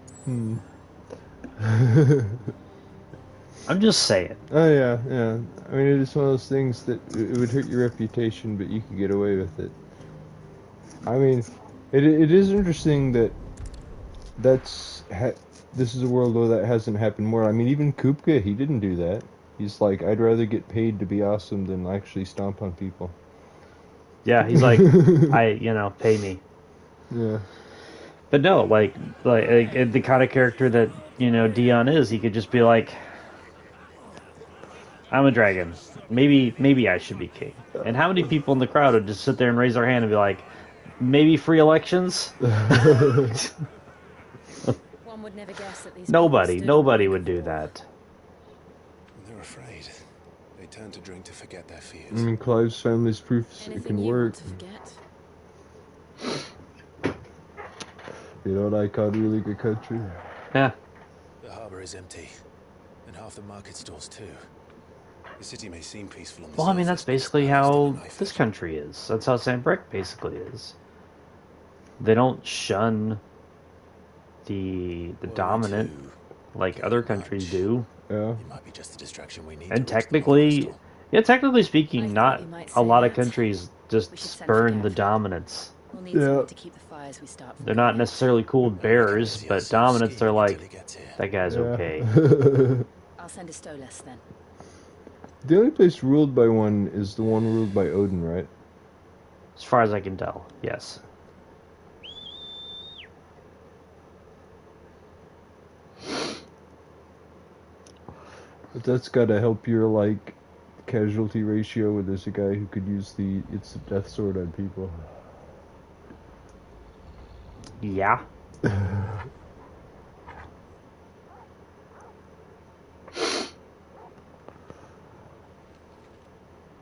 I'm just saying. Oh, yeah, yeah. I mean, it is one of those things that it would hurt your reputation, but you could get away with it. I mean, it is interesting that this is a world where that hasn't happened more. I mean, even Kupka, he didn't do that. He's like, I'd rather get paid to be awesome than actually stomp on people. Yeah, he's like, pay me. Yeah. But no, like the kind of character that, Dion is, he could just be like, I'm a dragon. Maybe I should be king. And how many people in the crowd would just sit there and raise their hand and be like, maybe free elections? One would never guess that these Nobody would do that. They're afraid. They turn to drink to forget their fears. I mean, Clive's family's proof it can work. You know what I call really good country? Yeah. The harbour is empty. And half the market stalls too. The city may seem peaceful on the Well, I mean, that's basically how this country is. That's how Sanbreque basically is. They don't shun the dominant like other countries do. Yeah. It might be just the distraction we need. And technically speaking, not a lot of countries just spurn the dominance. Yeah. They're not necessarily cool with bears, but dominants, they're like, that guy's okay. I'll send a Stolas then. The only place ruled by one is the one ruled by Odin, right? As far as I can tell, yes. But that's gotta help your, like, casualty ratio where there's a guy who could use the death sword on people. Yeah.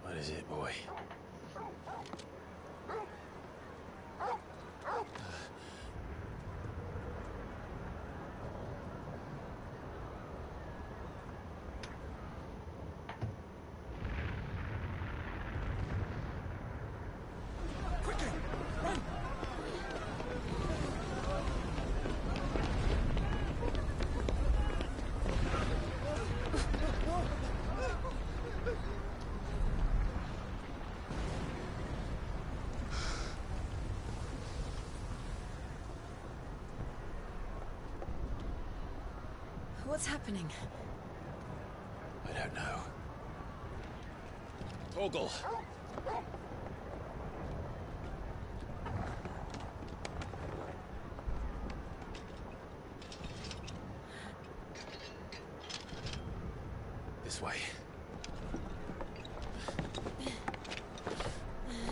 What is it, boy? What's happening? I don't know. Torgal! This way.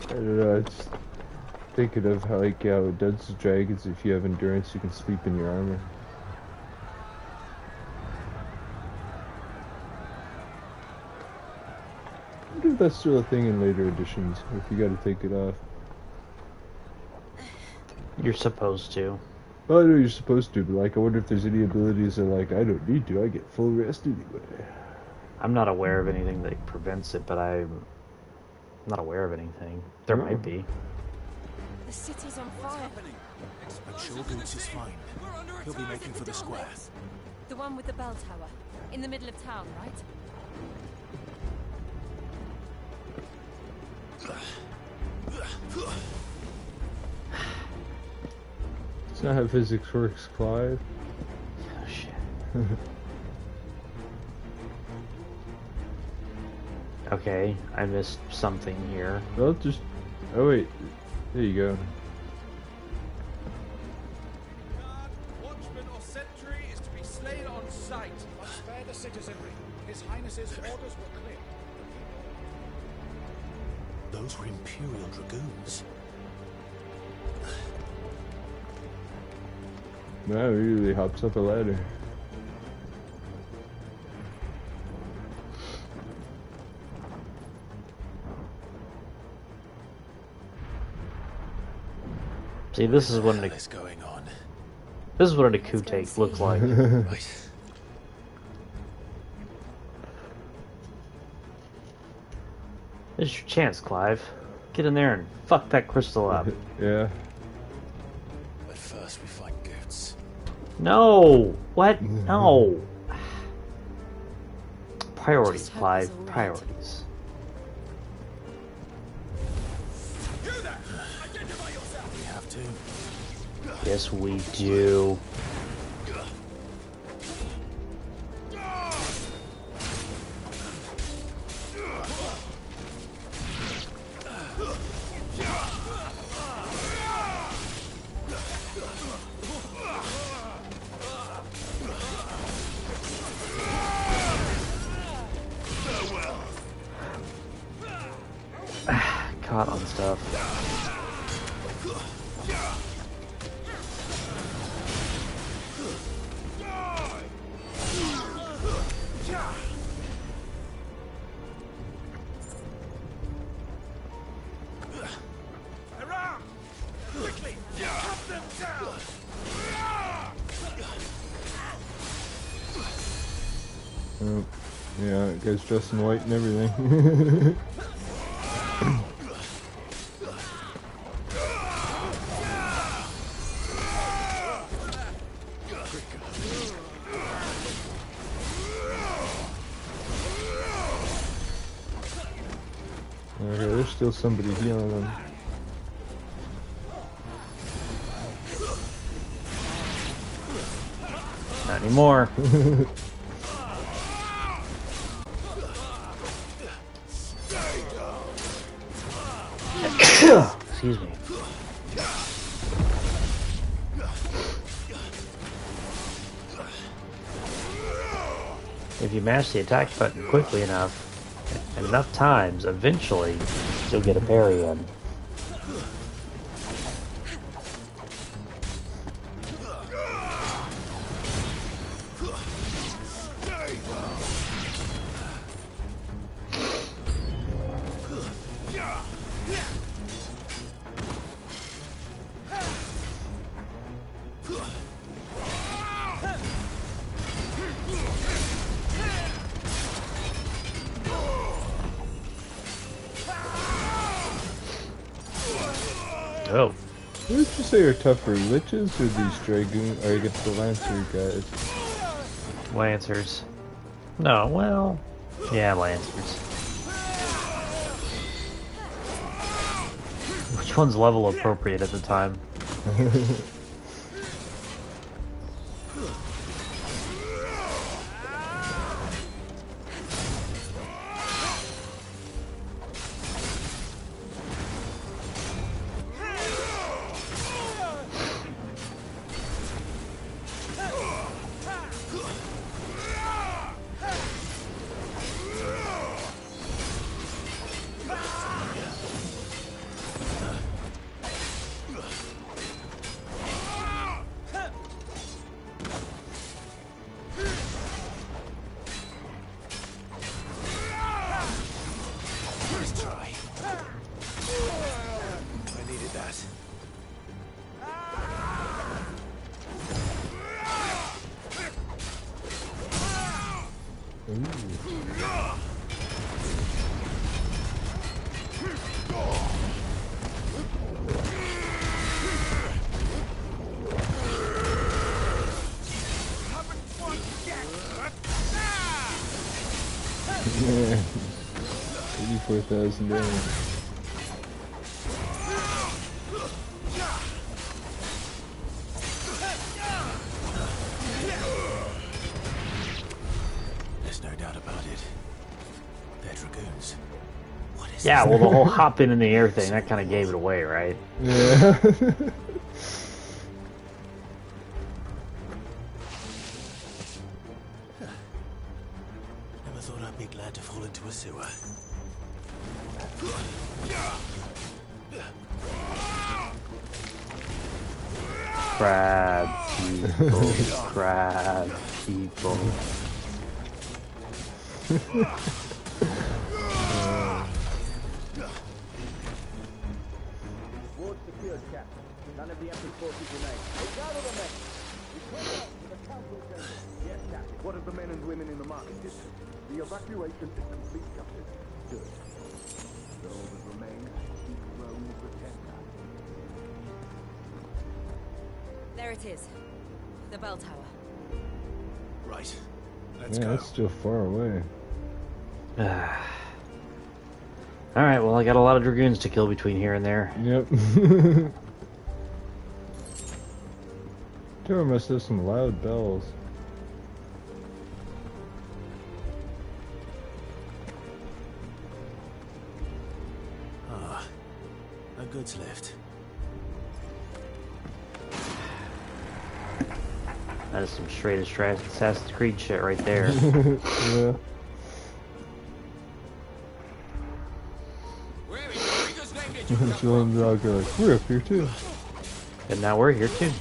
I don't know, it's thinking of how, like, with Dungeons & Dragons, if you have endurance, you can sleep in your armor. I wonder if that's still a thing in later editions, if you gotta take it off. You're supposed to. Well, I know you're supposed to, but, like, I wonder if there's any abilities that, like, I don't need to, I get full rest anyway. I'm not aware of anything that prevents it, but I'm not aware of anything. There might be. The city's on fire. I'm sure Boots is fine. He'll be making for the square. The one with the bell tower. In the middle of town, right? It's not how physics works, Clive. Oh, shit. Okay, I missed something here. Well, just... Oh, wait. There you go. sentry is to be slain on sight. But spare the citizenry. His Highness's orders were clear. Those were Imperial Dragoons. Wow, he really hops up a ladder. See, this is what an is going on. This is what an Akute looks like. Right. This is your chance, Clive. Get in there and fuck that crystal up. Yeah. But first we find Goots. No! What? No! Priorities, Clive. Priorities. We have to. Yes, we do. Caught on stuff. Oh, yeah, guy's dressed in white and everything. Okay, there's still somebody healing them. Not anymore. Excuse me. If you mash the attack button quickly enough, and enough times, eventually you'll get a parry in. Oh. Who would you say are tougher, Liches or these Dragoon, or against the Lancer guys? Lancers. No, well, yeah, Lancers. Which one's level appropriate at the time? Yeah. 84,000 damage. There's no doubt about it. They're Dragoons. What is Yeah, this? well, the whole hopping in the air thing, that kind of gave it away, right? Yeah. thought I'd be glad to fall into a sewer. Crab people, crab people. Ward secured, Captain. None of the Emperor's forces remain. Take out of the men! Report out to the council chamber. Yes, Captain. What of the men and women in the market district? The evacuation is complete, Captain. Good. Those that remain, keep Rome protect us. There it is. The bell tower. Right. Let's Yeah, go. that's still far away. Alright, well I got a lot of dragoons to kill between here and there. Yep. Tower must have some loud bells. Ah, a goods lift. That is some straight Assassin's Creed shit right there. Yeah. Children's Rock are like, we're up here too. And now we're here too.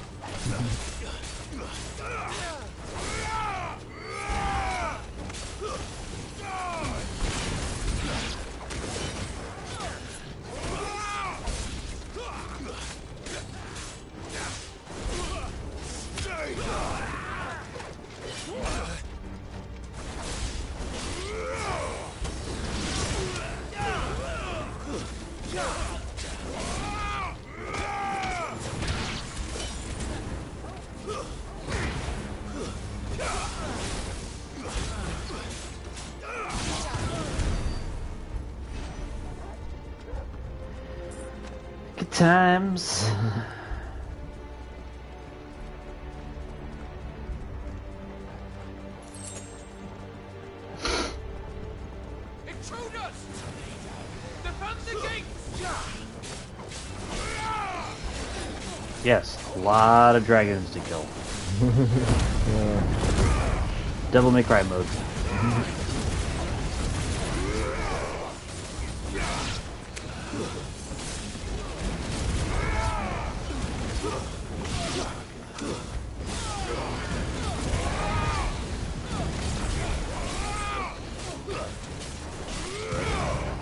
Good times. Intruders! Defend the gates! Yes, a lot of dragons to kill. Devil May Cry mode.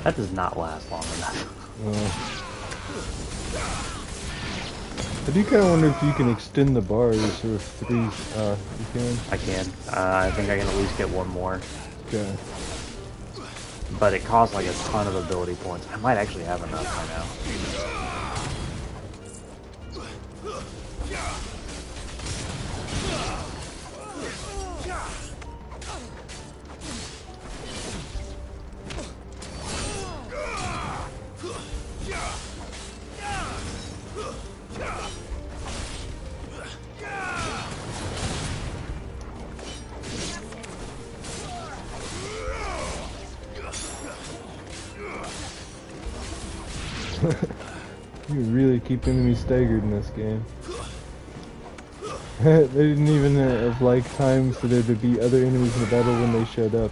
That does not last long enough. I do kind of wonder if you can extend the bars, or if 3, you can? I can. I think I can at least get one more. Okay. But it costs like a ton of ability points. I might actually have enough by now. You really keep enemies staggered in this game. They didn't even have like time for there to be other enemies in the battle when they showed up.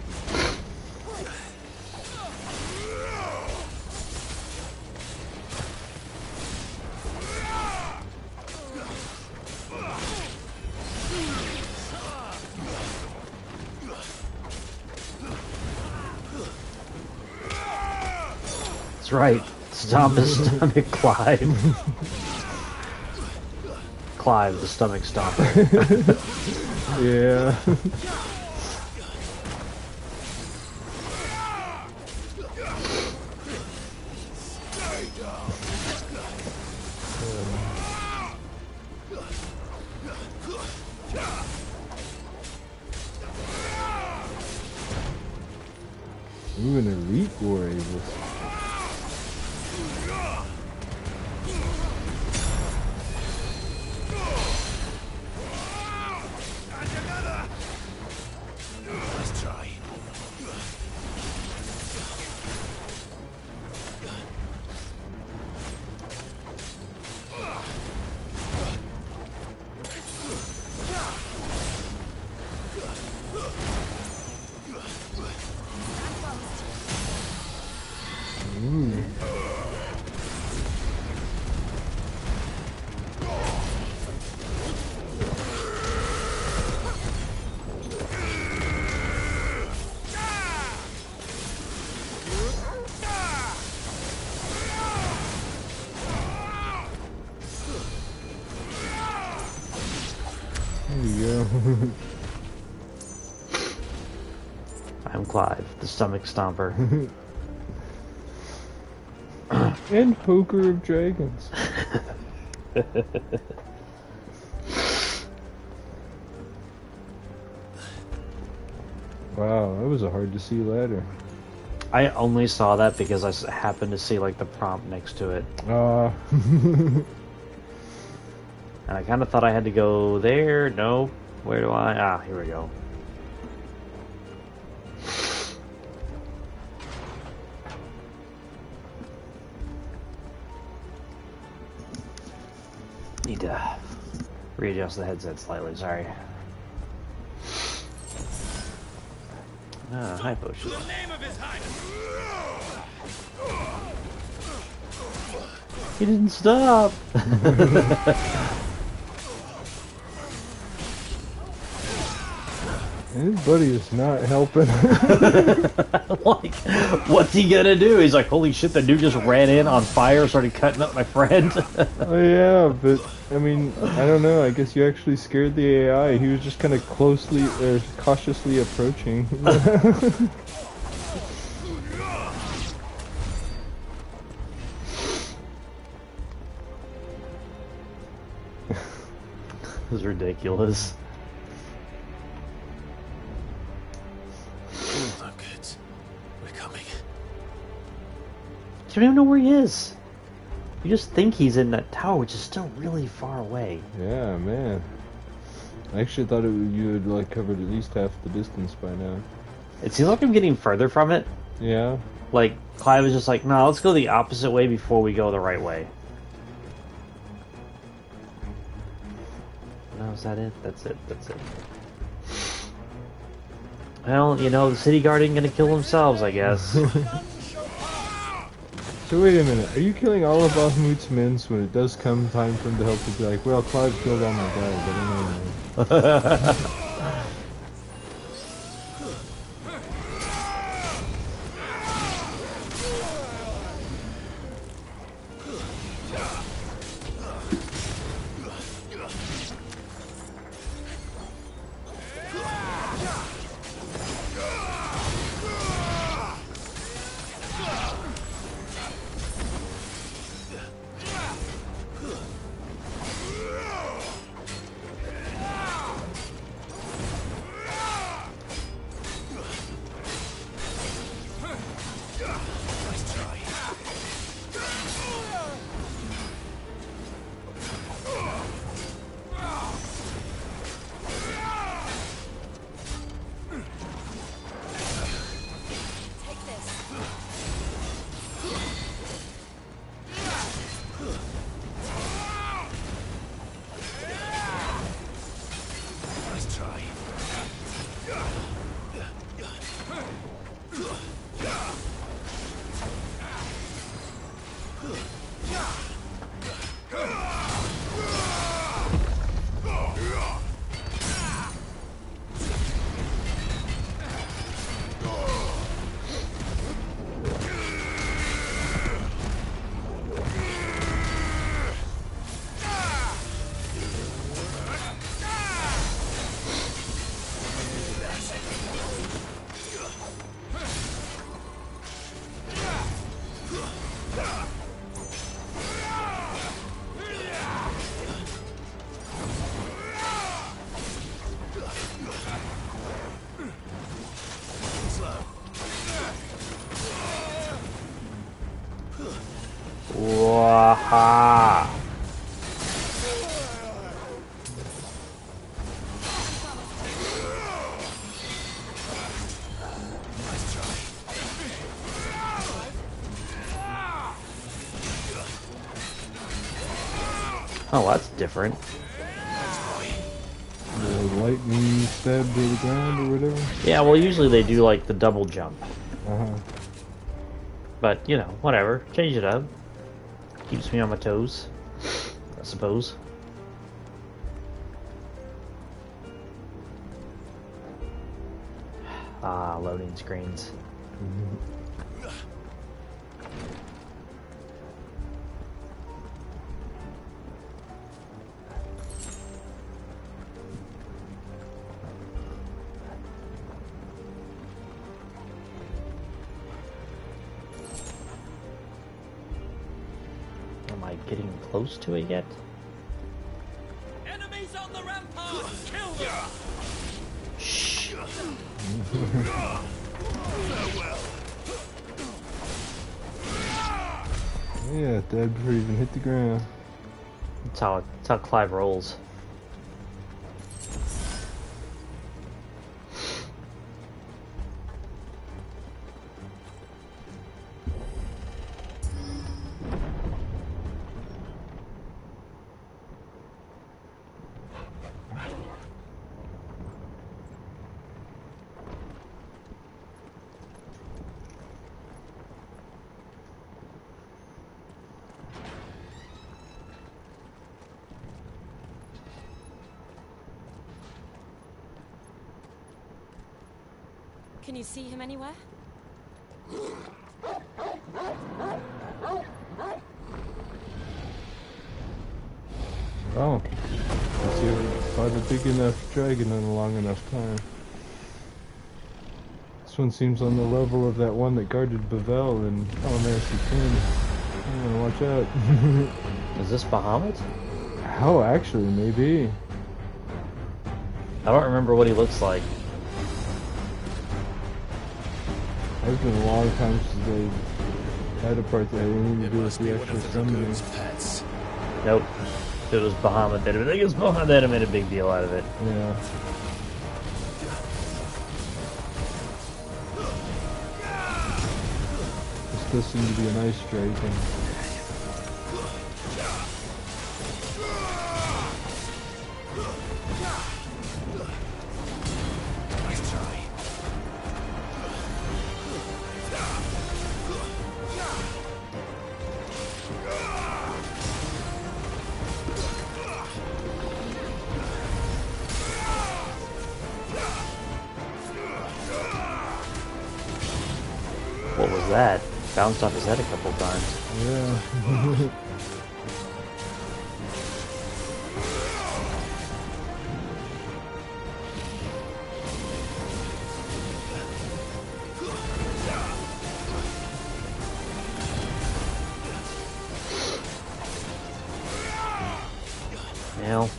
That's right. Stomp his stomach, Clive. Clive, the stomach stomper. Yeah. Ooh, an elite war able. Let's try. There you go. I'm Clive, the stomach stomper. And Poker of Dragons. Wow, that was a hard to see ladder. I only saw that because I happened to see like the prompt next to it. And I kind of thought I had to go there. Nope. Where do I? Ah, here we go. Need to readjust the headset slightly, sorry. Ah, hi, Potion. The name of His Highness. He didn't stop! His buddy is not helping. Like, what's he gonna do? He's like, holy shit, the dude just ran in on fire, started cutting up my friend. Oh yeah, but I mean, I don't know. I guess you actually scared the AI. He was just kind of cautiously approaching. This is ridiculous. Look, kids. We're coming. You don't even know where he is. You just think he's in that tower, which is still really far away. Yeah, man. I actually thought you had like covered at least half the distance by now. It seems like I'm getting further from it. Yeah. Like, Clive was just like, no, let's go the opposite way before we go the right way. No, is that it? That's it. That's it. Well, you know, the city guard ain't gonna kill themselves, I guess. So wait a minute, are you killing all of Bahamut's men so when it does come time for him to help to be like, well, Clive killed all my guys, I don't know. Waha! Oh, that's different. Lightning stab to the ground or whatever? Yeah, well, usually they do like the double jump. Uh-huh. But, you know, whatever. Change it up. Keeps me on my toes, I suppose. Ah, loading screens. getting close to it yet? Enemies on the ramparts! Kill them! Shh. Farewell. Yeah, dead before you even hit the ground. That's how Clive rolls. Can you see him anywhere? Oh. Let's see if we find a big enough dragon in a long enough time. This one seems on the level of that one that guarded Bavel in Mercy King. I'm gonna watch out. Is this Bahamut? Oh, actually, maybe. I don't remember what he looks like. It's been a long time since they had a part that had anything to do with the actual summoning. Nope. If it was Bahamut, they'd have been like, it's Bahamut, they'd have made a big deal out of it. Yeah. This does seem to be a nice dragon. What was that? Bounced off his head a couple times. Yeah. Well,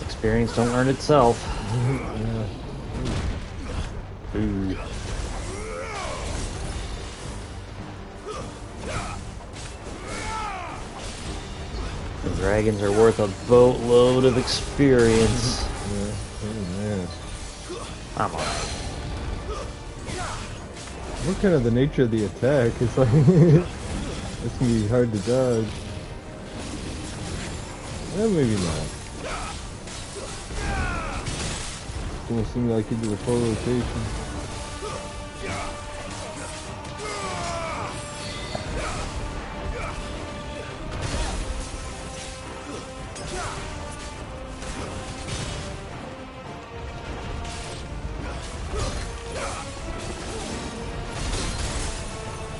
experience don't earn itself. Yeah. Ooh. The dragons are worth a boatload of experience. Yeah. Oh, man. I'm alright. What kind of the nature of the attack? It's like it's gonna be hard to dodge. Well, maybe not. It's gonna seem like you do a full rotation.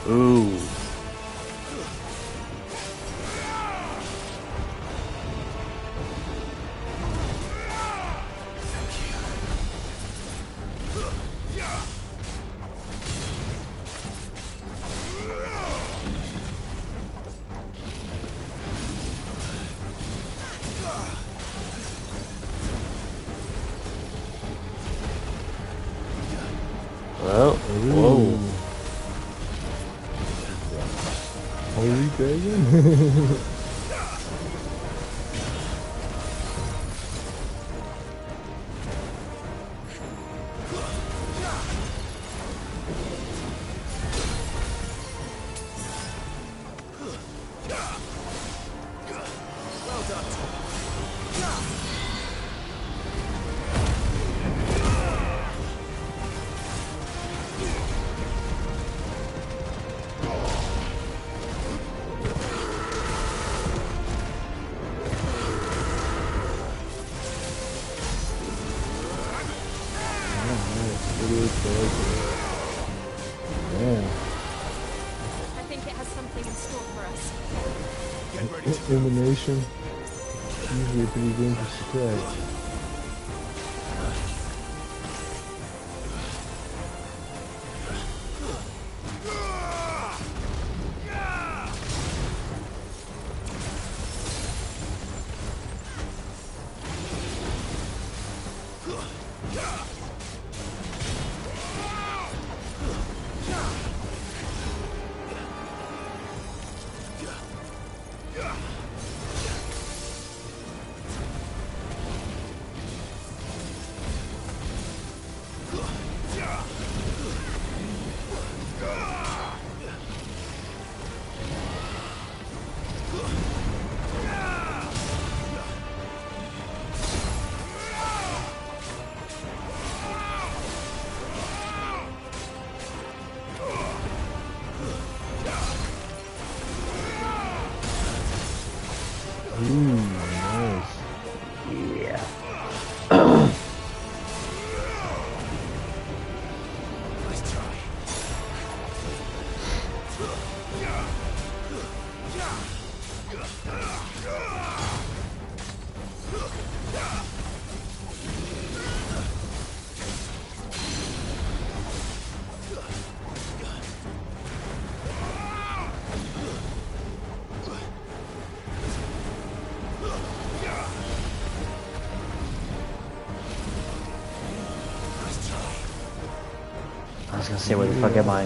Ooh. Well, whoa. Holy dragon? I think it has something in store for us. Emanation. Usually a pretty dangerous attack. Ooh, nice. Yeah. Nice try. I was gonna say, where the fuck am I?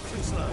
Too slow.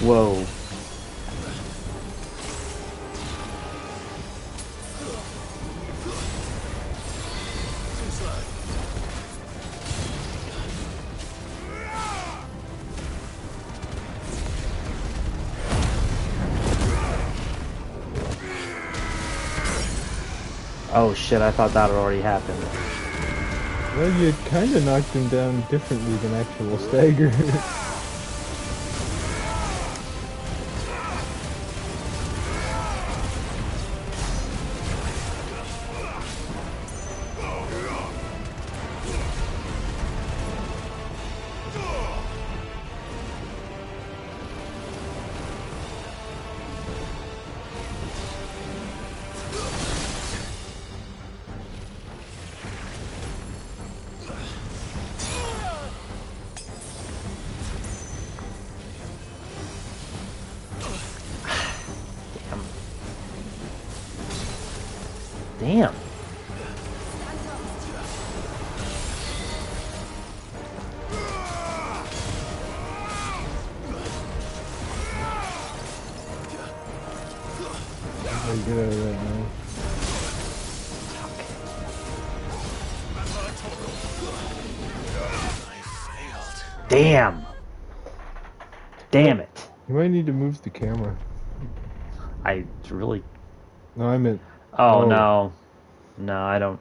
Whoa. Too slow. Oh shit, I thought that had already happened. Well, you kind of knocked him down differently than actual stagger. Damn. How you get out of that now? Damn. Damn it. You might need to move the camera. I really... No, I meant... Oh, no. No, I don't...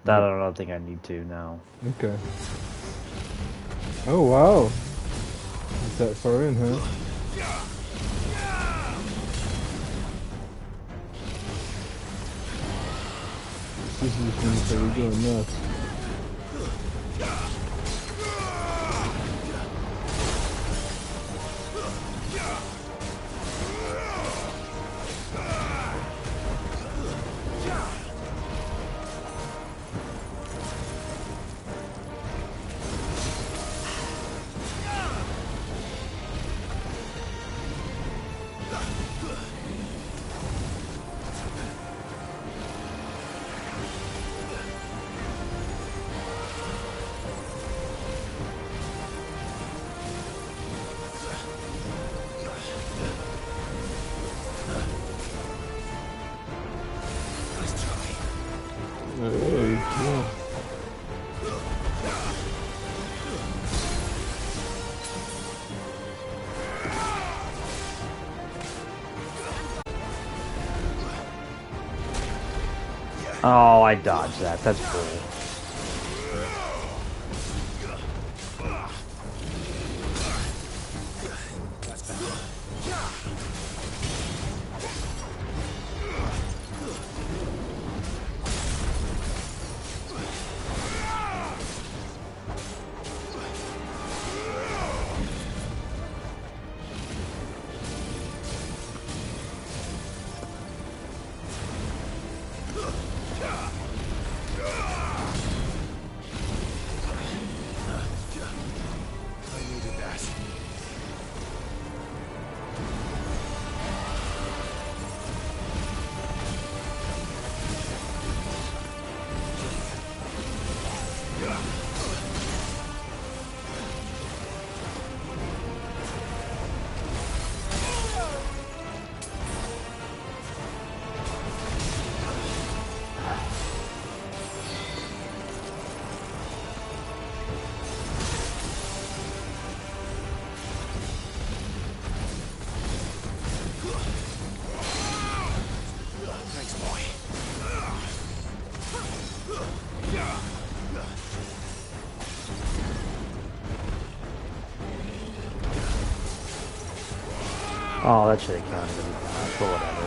That I don't think I need to, no. Okay. Oh, wow. Is that far in, huh? This is going to be going nuts. Oh, I dodged that. That's cool. Oh, that should have counted. But whatever.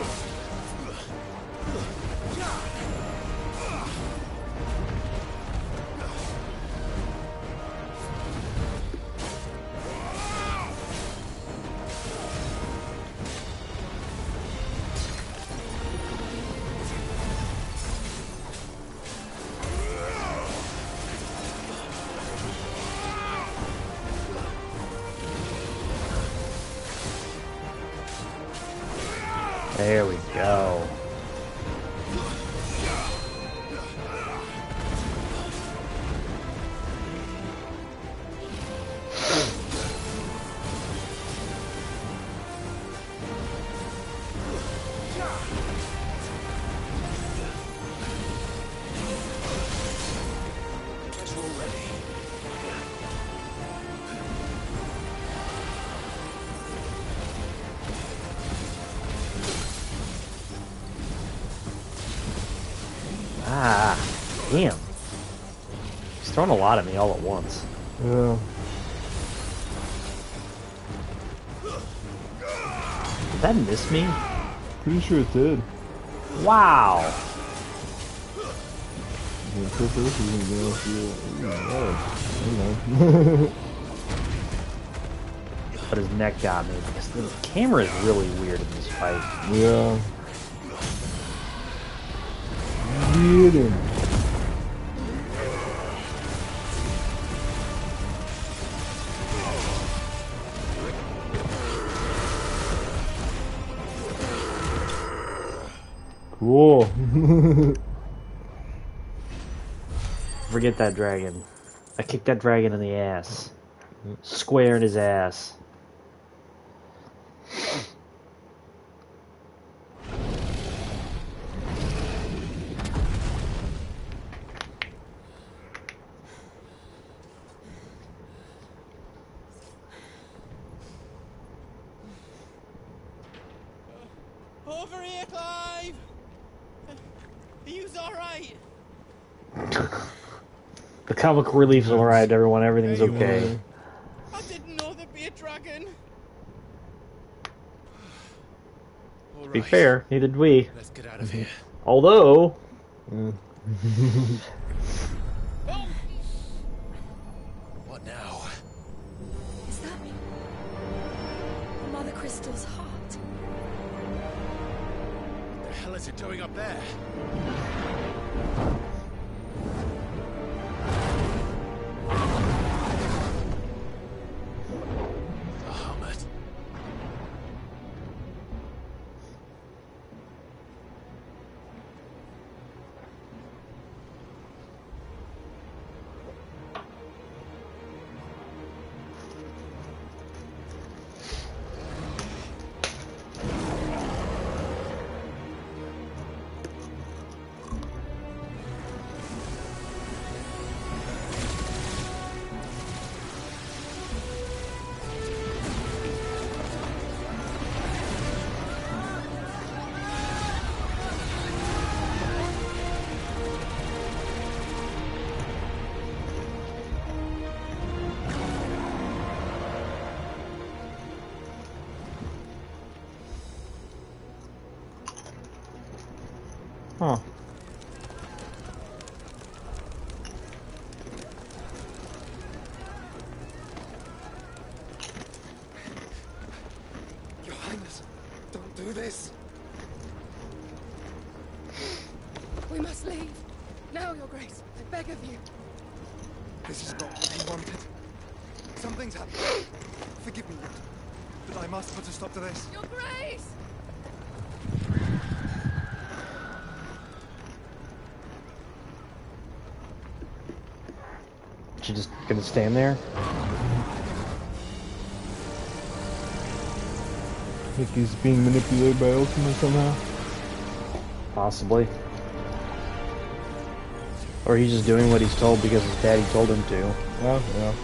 There we go. Ah, damn. He's throwing a lot at me all at once. Yeah. Did that miss me? Pretty sure it did. Wow. But his neck got me because the camera is really weird in this fight. Yeah. Get him. Cool. Forget that dragon. I kicked that dragon in the ass. Square in his ass. Over here, Clive! Are you alright? The comic relief's alright, everyone. Everything's okay. I didn't know there'd be a dragon. To be fair, neither did we. Let's get out of here. Although... What now? Is that Mother Crystal's heart? What the hell is it doing up there? Bahamut. Huh. Your Highness, don't do this. We must leave. Now, Your Grace. I beg of you. This is not what he wanted. Something's happened. Forgive me, Lord, but I must put a stop to this. Your Grace! She just gonna stand there? Think he's being manipulated by Ultima somehow? Possibly. Or he's just doing what he's told because his daddy told him to. Oh, yeah.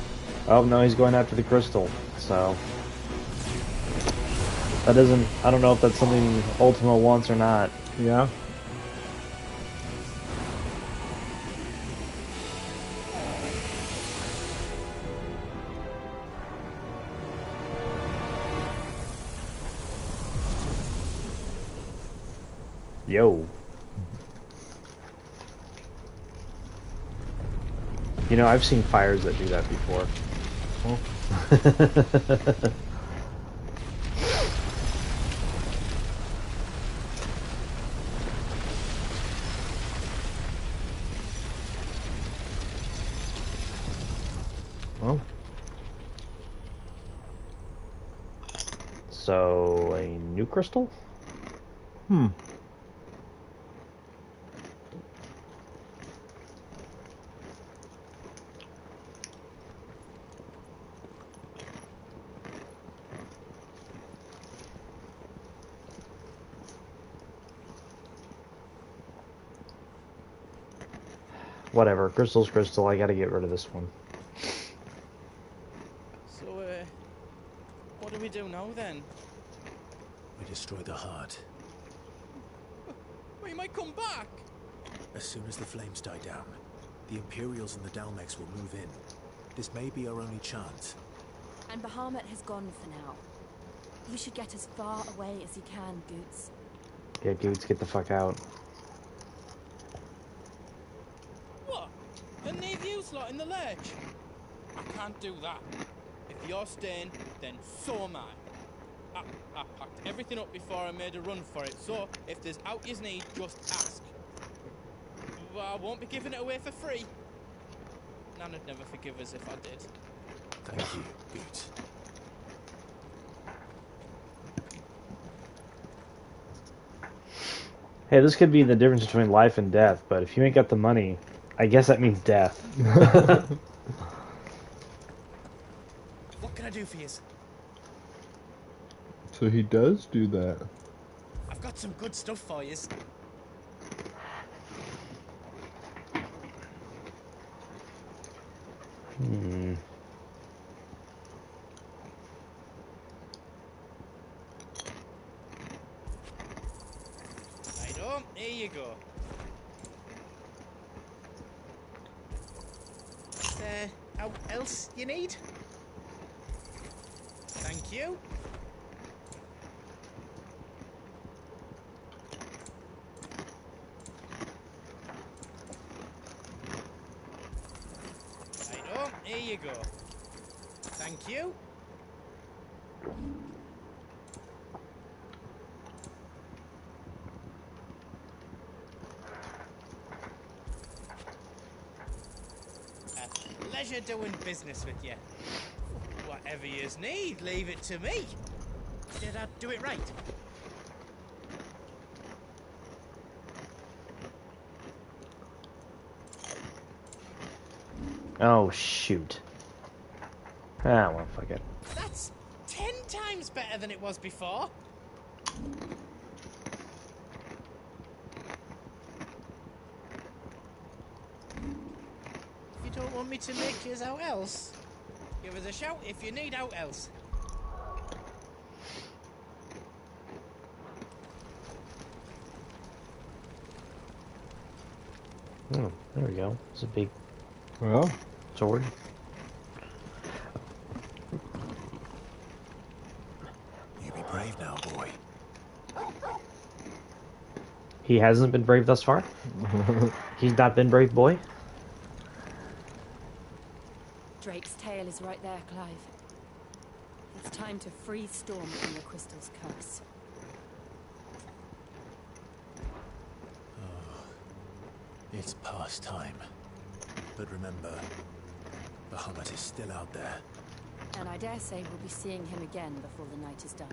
Oh, no, he's going after the crystal, so... That doesn't... I don't know if that's something Ultima wants or not. Yeah. Yo. You know, I've seen fires that do that before. Oh. Well. So, a new crystal? Hmm. Whatever, crystal's crystal, I gotta get rid of this one. So, what do we do now then? We destroy the heart. We might come back! As soon as the flames die down, the Imperials and the Dalmex will move in. This may be our only chance. And Bahamut has gone for now. You should get as far away as you can, Goots. Yeah, Goots, get the fuck out. What? Then leave you slot in the ledge? I can't do that. If you're staying, then so am I. I packed everything up before I made a run for it, so if there's out you need, just ask. But I won't be giving it away for free. Nana'd never forgive us if I did. Thank you, Goots. Hey, this could be the difference between life and death, but if you ain't got the money, I guess that means death. What can I do for you? So he does do that. I've got some good stuff for you. Hmm. Right on, here you go. How else you need? Thank you. Right on, here you go. Thank you. A pleasure doing business with you. Whatever yous need, leave it to me. Did I do it right? Oh, shoot. Ah, well, fuck it. That's 10 times better than it was before. If you don't want me to make yours out else, give us a shout if you need out else. Oh, there we go. It's a big sword. You be brave now, boy. He hasn't been brave thus far? He's not been brave, boy? Drake's tail is right there, Clive. It's time to free Storm from the crystal's curse. It's past time. But remember, Bahamut is still out there. And I dare say we'll be seeing him again before the night is done.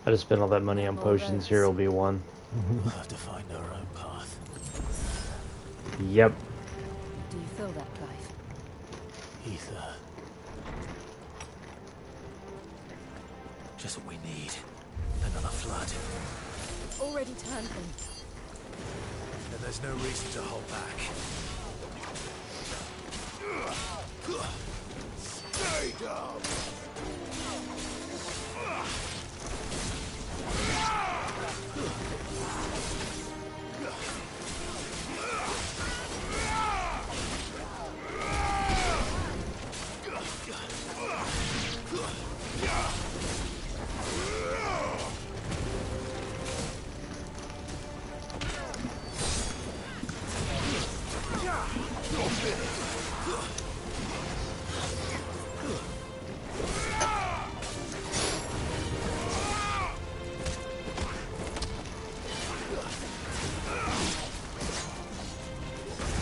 I just spent all that money on potions. Here will be one. We'll have to find our own path. Yep. Do you feel that, Clive? Ether. Just what we need. Another flood. Already turned them. Then there's no reason to hold back. Stay down!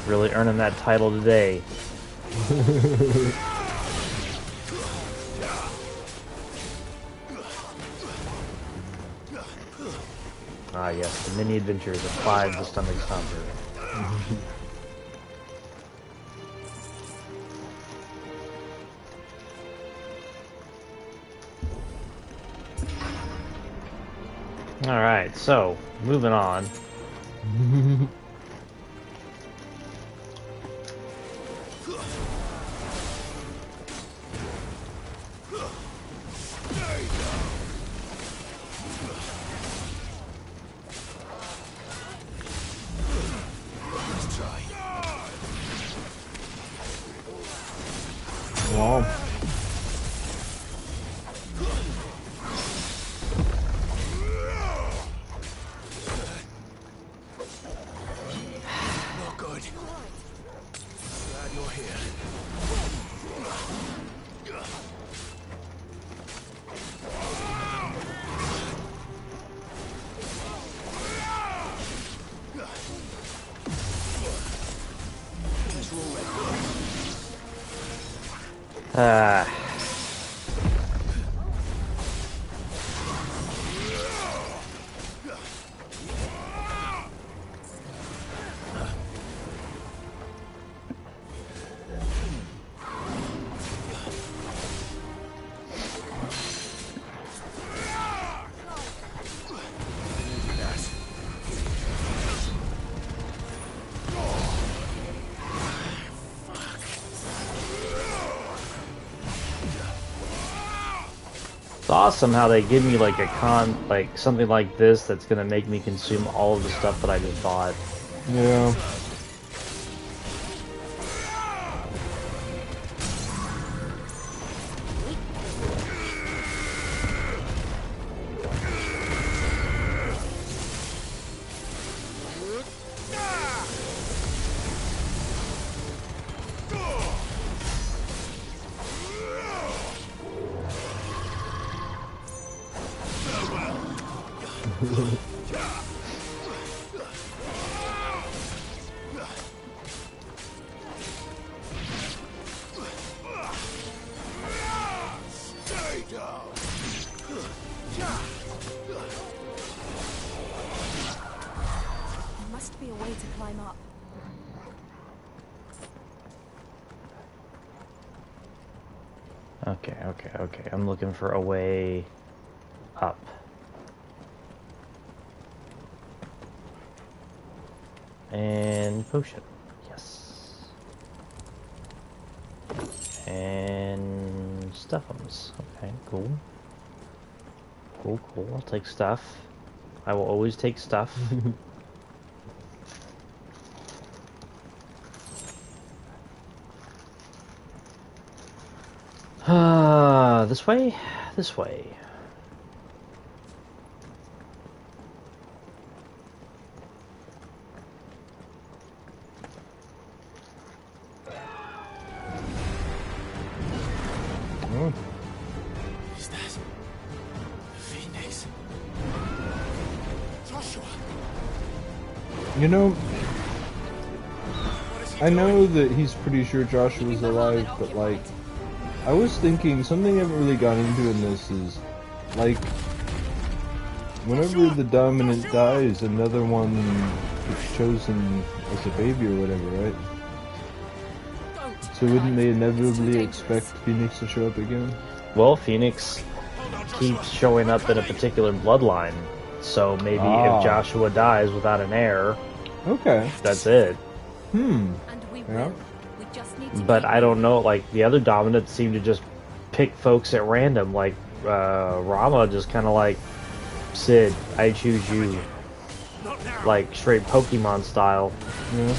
Really earning that title today. Ah yes, the mini adventures of Clive the Stomach Stomper. Alright, so, moving on. Wow. Not good. Glad you're here. Ah. It's awesome how they give me like like something like this that's gonna make me consume all of the stuff that I just bought. Yeah. There must be a way to climb up. Okay. I'm looking for a way up. And potion. Yes. And stuffums. Okay, cool. Cool. I'll take stuff. I will always take stuff. This way? This way. Oh. Is that Phoenix? Joshua! You know, I know that he's pretty sure Joshua's alive, but like, I was thinking something I haven't really got into in this is, like, whenever the dominant dies, another one gets chosen as a baby or whatever, right? So wouldn't they inevitably expect Phoenix to show up again? Well, Phoenix keeps showing up in a particular bloodline, so maybe if Joshua dies without an heir, okay, that's it. Yeah. But I don't know, like, the other dominants seem to just pick folks at random, like, Rama just kind of like, Sid, I choose you. Like, straight Pokemon style. Yeah.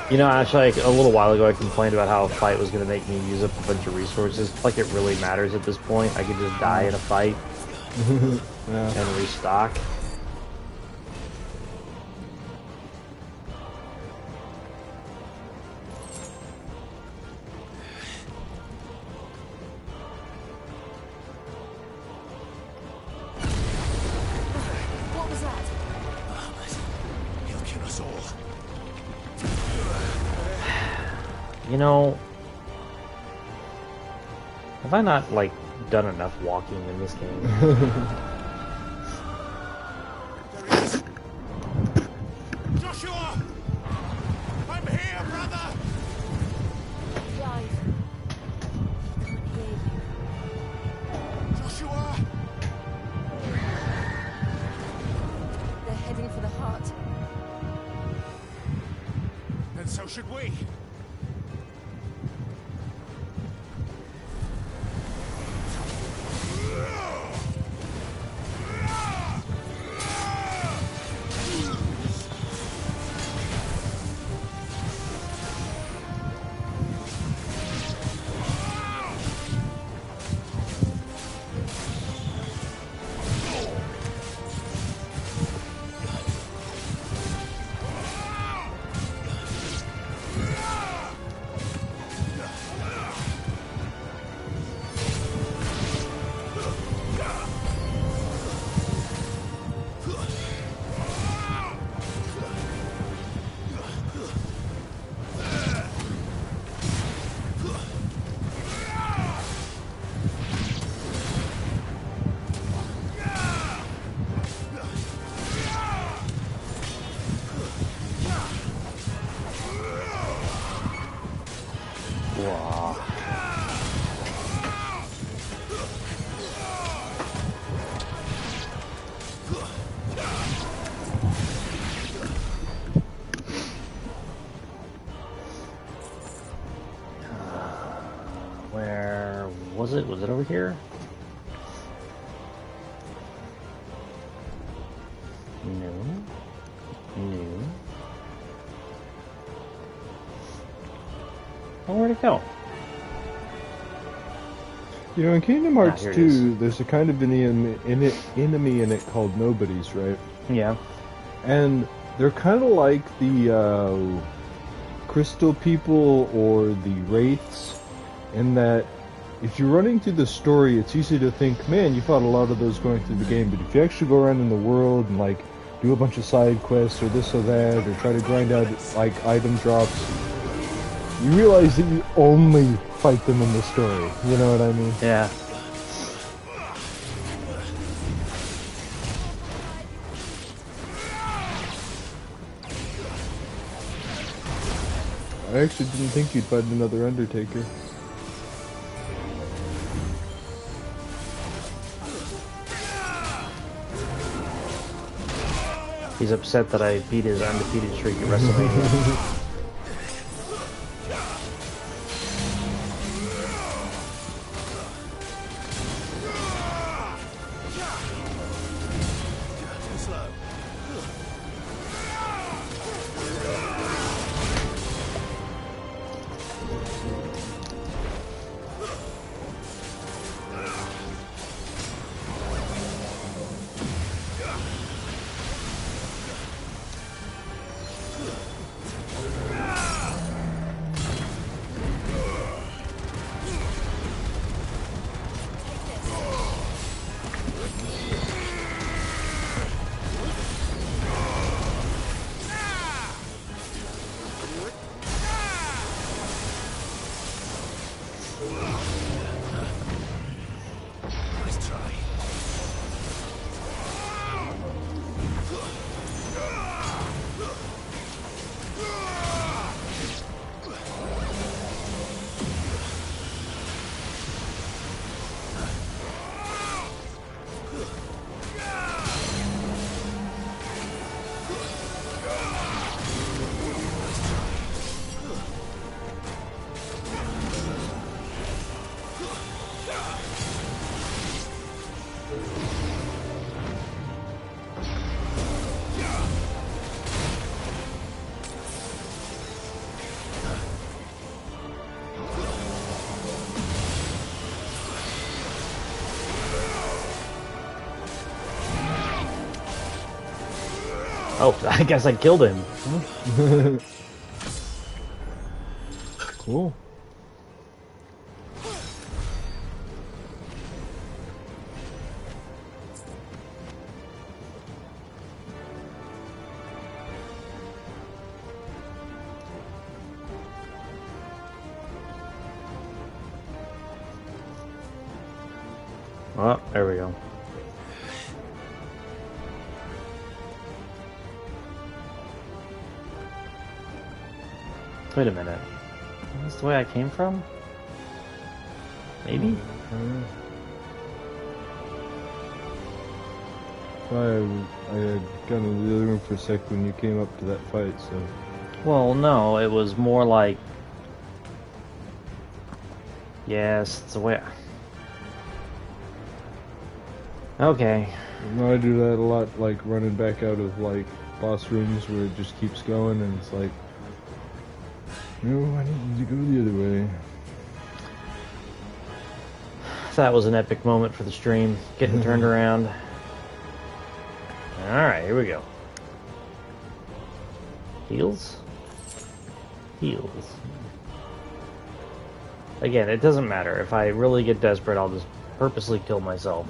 You know, actually, like, a little while ago I complained about how a fight was going to make me use up a bunch of resources. Like, it really matters at this point. I could just die in a fight and restock. What was that? He'll kill us all. You know, have I not, like, done enough walking in this game? Joshua! I'm here, brother! Clive. I can't hear you. Joshua! They're heading for the heart. And so should we. Where was it? Was it over here? No. No. Oh, where'd it go? You know, in Kingdom Hearts here it is. 2, there's a kind of enemy in it called Nobodies, right? Yeah. And they're kind of like the crystal people or the wraiths, in that if you're running through the story, it's easy to think, man, you fought a lot of those going through the game, but if you actually go around in the world and, like, do a bunch of side quests or this or that, or try to grind out, like, item drops, you realize that you only fight them in the story. You know what I mean? Yeah. I actually didn't think you'd fight another Undertaker. He's upset that I beat his undefeated streak at WrestleMania. Oh, I guess I killed him. Cool. Oh, there we go. Wait a minute. Is this the way I came from? Maybe? I had gone into the other room for a sec when you came up to that fight, so... Well, no, it was more like... Yes, it's the way... Okay. No, I do that a lot, like running back out of like boss rooms where it just keeps going, and it's like, no, I need to go the other way. That was an epic moment for the stream, getting turned around. Alright, here we go. Heals? Heals. Again, it doesn't matter. If I really get desperate, I'll just purposely kill myself.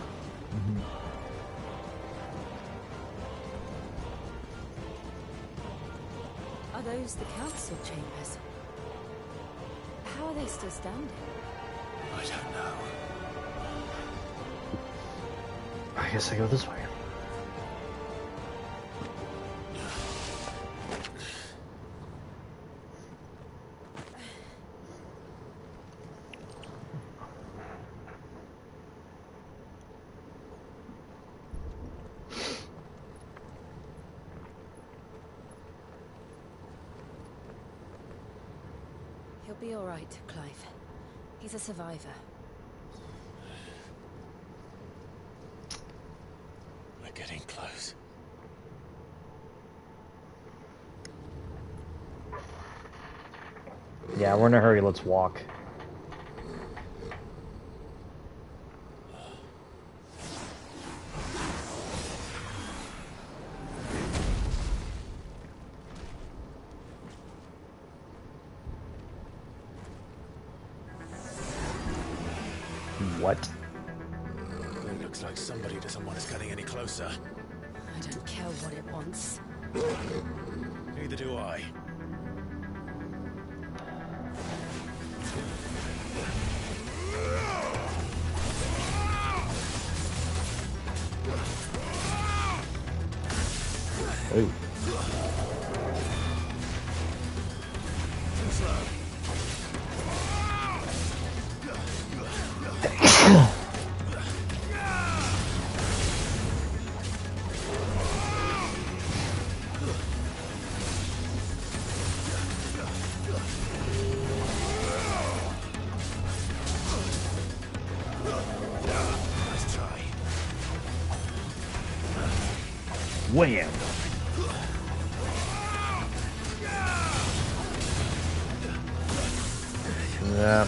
Are those the council chambers? How are they still standing? I don't know. I guess I go this way. He'll be all right, Clive. He's a survivor. We're getting close. Yeah, we're in a hurry. Let's walk. What? It looks like somebody doesn't want us getting any closer. I don't care what it wants. Neither do I. Hey. Wham! Yeah.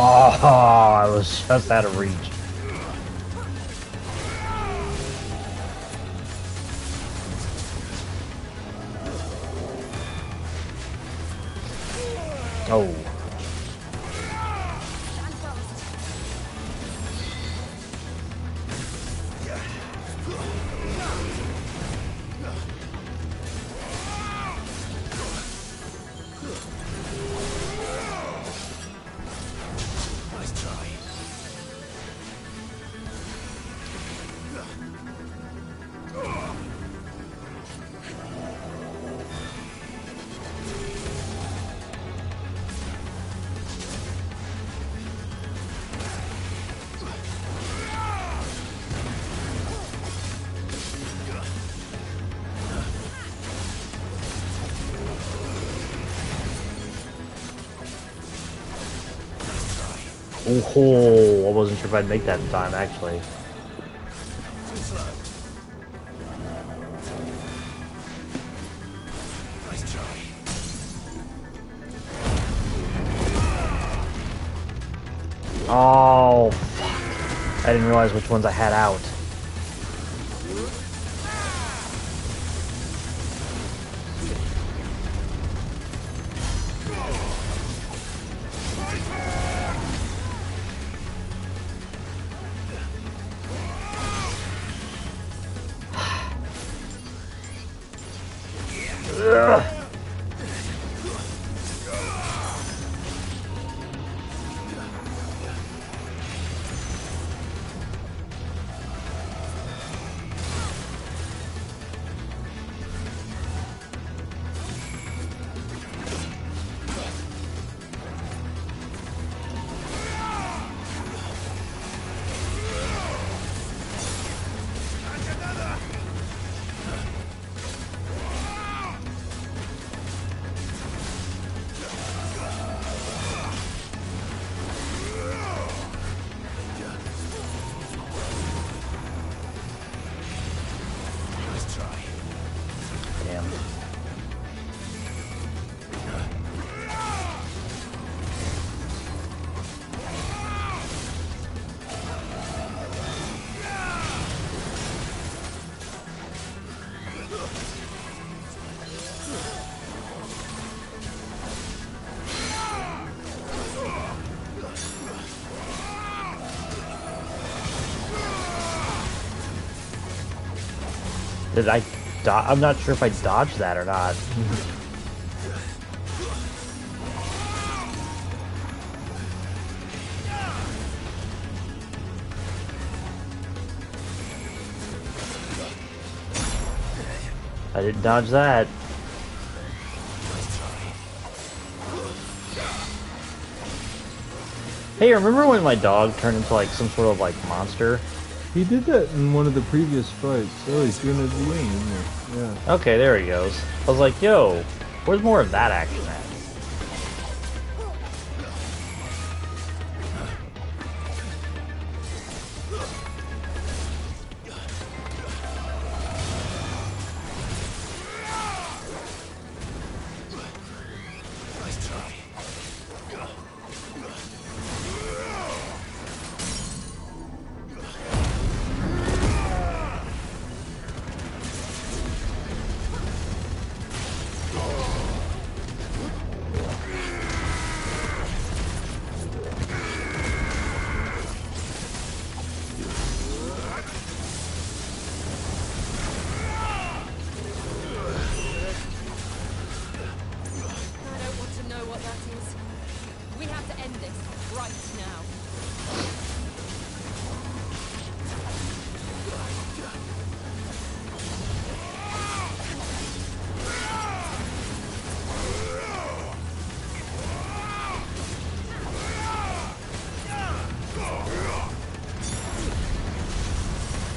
Oh, I was just out of reach. Oh. Oh, I wasn't sure if I'd make that in time, actually. Oh, fuck. I didn't realize which ones I had out. Ugh. Did I I'm not sure if I dodged that or not. I didn't dodge that. Hey, remember when my dog turned into like some sort of like monster? He did that in one of the previous fights. Oh, he's doing it again, isn't he? Yeah. Okay, there he goes. I was like, yo, where's more of that action at?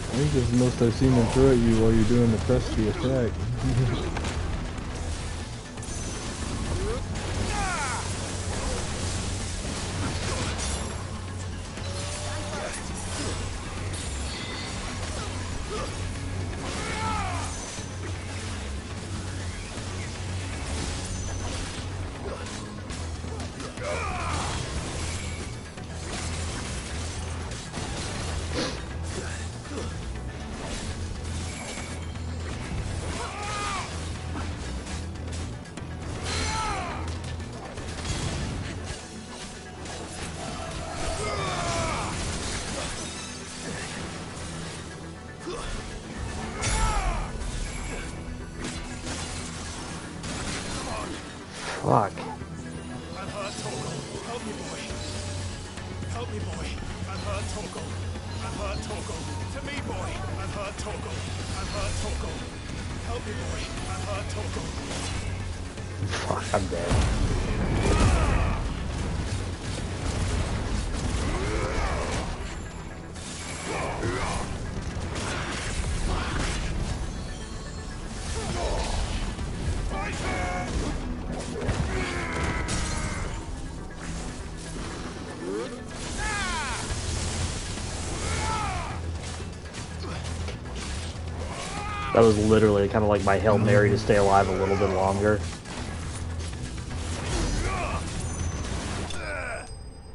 I think this is the most I've seen him throw at you while you're doing the press the attack. Fuck. I'm hurt, Torgal. Help me, boy. Help me, boy. I'm hurt, Torgal. I'm hurt, Torgal. To me, boy. I'm hurt, Torgal. I'm hurt, Torgal. Help me, boy. I'm hurt, Torgal. Fuck, I'm dead. That was literally kind of like my Hail Mary to stay alive a little bit longer.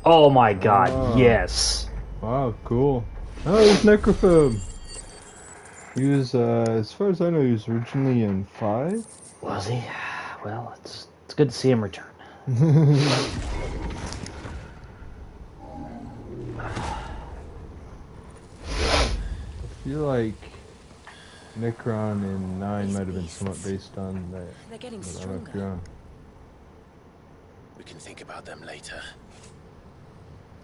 Oh my god, yes! Wow, cool. Oh, there's Necrophobe! He was, as far as I know, he was originally in 5? Was he? Well, it's good to see him return. I feel like Necron in 9 might have been somewhat based on that. They're getting stronger. We can think about them later.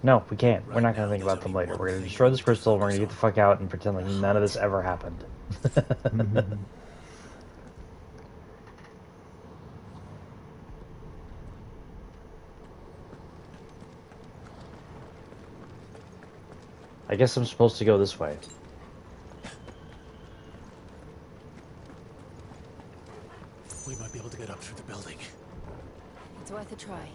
No, we can't. We're not going to think about them later. We're going to destroy this crystal, and we're going to get the fuck out and pretend like none of this ever happened. I guess I'm supposed to go this way. We might be able to get up through the building. It's worth a try.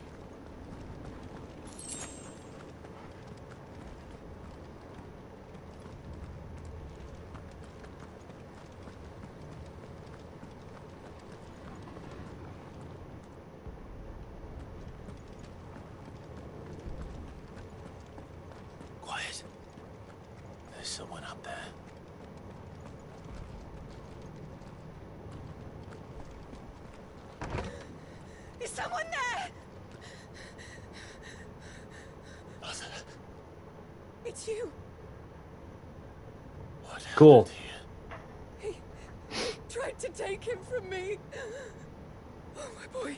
Quiet. There's someone up there. Is someone there? Mother. It's you. What Cool. He tried to take him from me. Oh, my boy.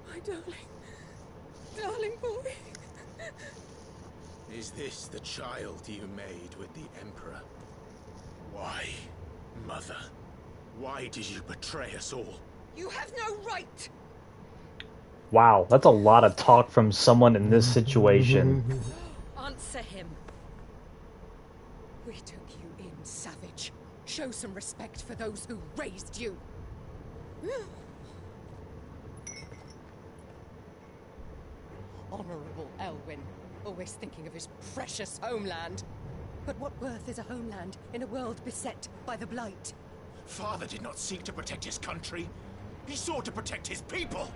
My darling. Darling boy. Is this the child you made with the Emperor? Why, Mother? Why did you betray us all? You have no right. Wow, that's a lot of talk from someone in this situation. Answer him. We took you in, savage. Show some respect for those who raised you. Honorable Elwyn, always thinking of his precious homeland. But what worth is a homeland in a world beset by the Blight? Father did not seek to protect his country. He sought to protect his people.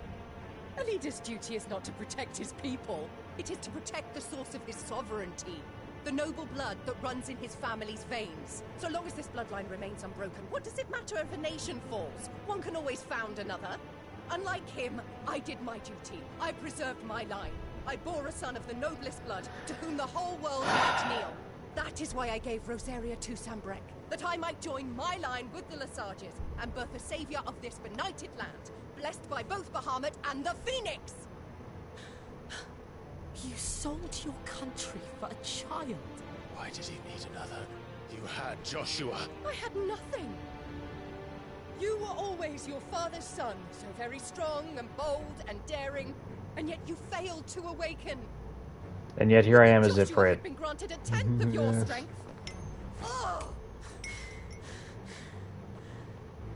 A leader's duty is not to protect his people. It is to protect the source of his sovereignty. The noble blood that runs in his family's veins. So long as this bloodline remains unbroken, what does it matter if a nation falls? One can always found another. Unlike him, I did my duty. I preserved my line. I bore a son of the noblest blood, to whom the whole world might kneel. That is why I gave Rosaria to Sambrek, that I might join my line with the Lesages and birth a savior of this benighted land, blessed by both Bahamut and the Phoenix! You sold your country for a child. Why did he need another? You had Joshua. I had nothing. You were always your father's son, so very strong and bold and daring, and yet you failed to awaken. And yet here I am as Joshua Ifrit. had been granted a tenth of your strength. Oh!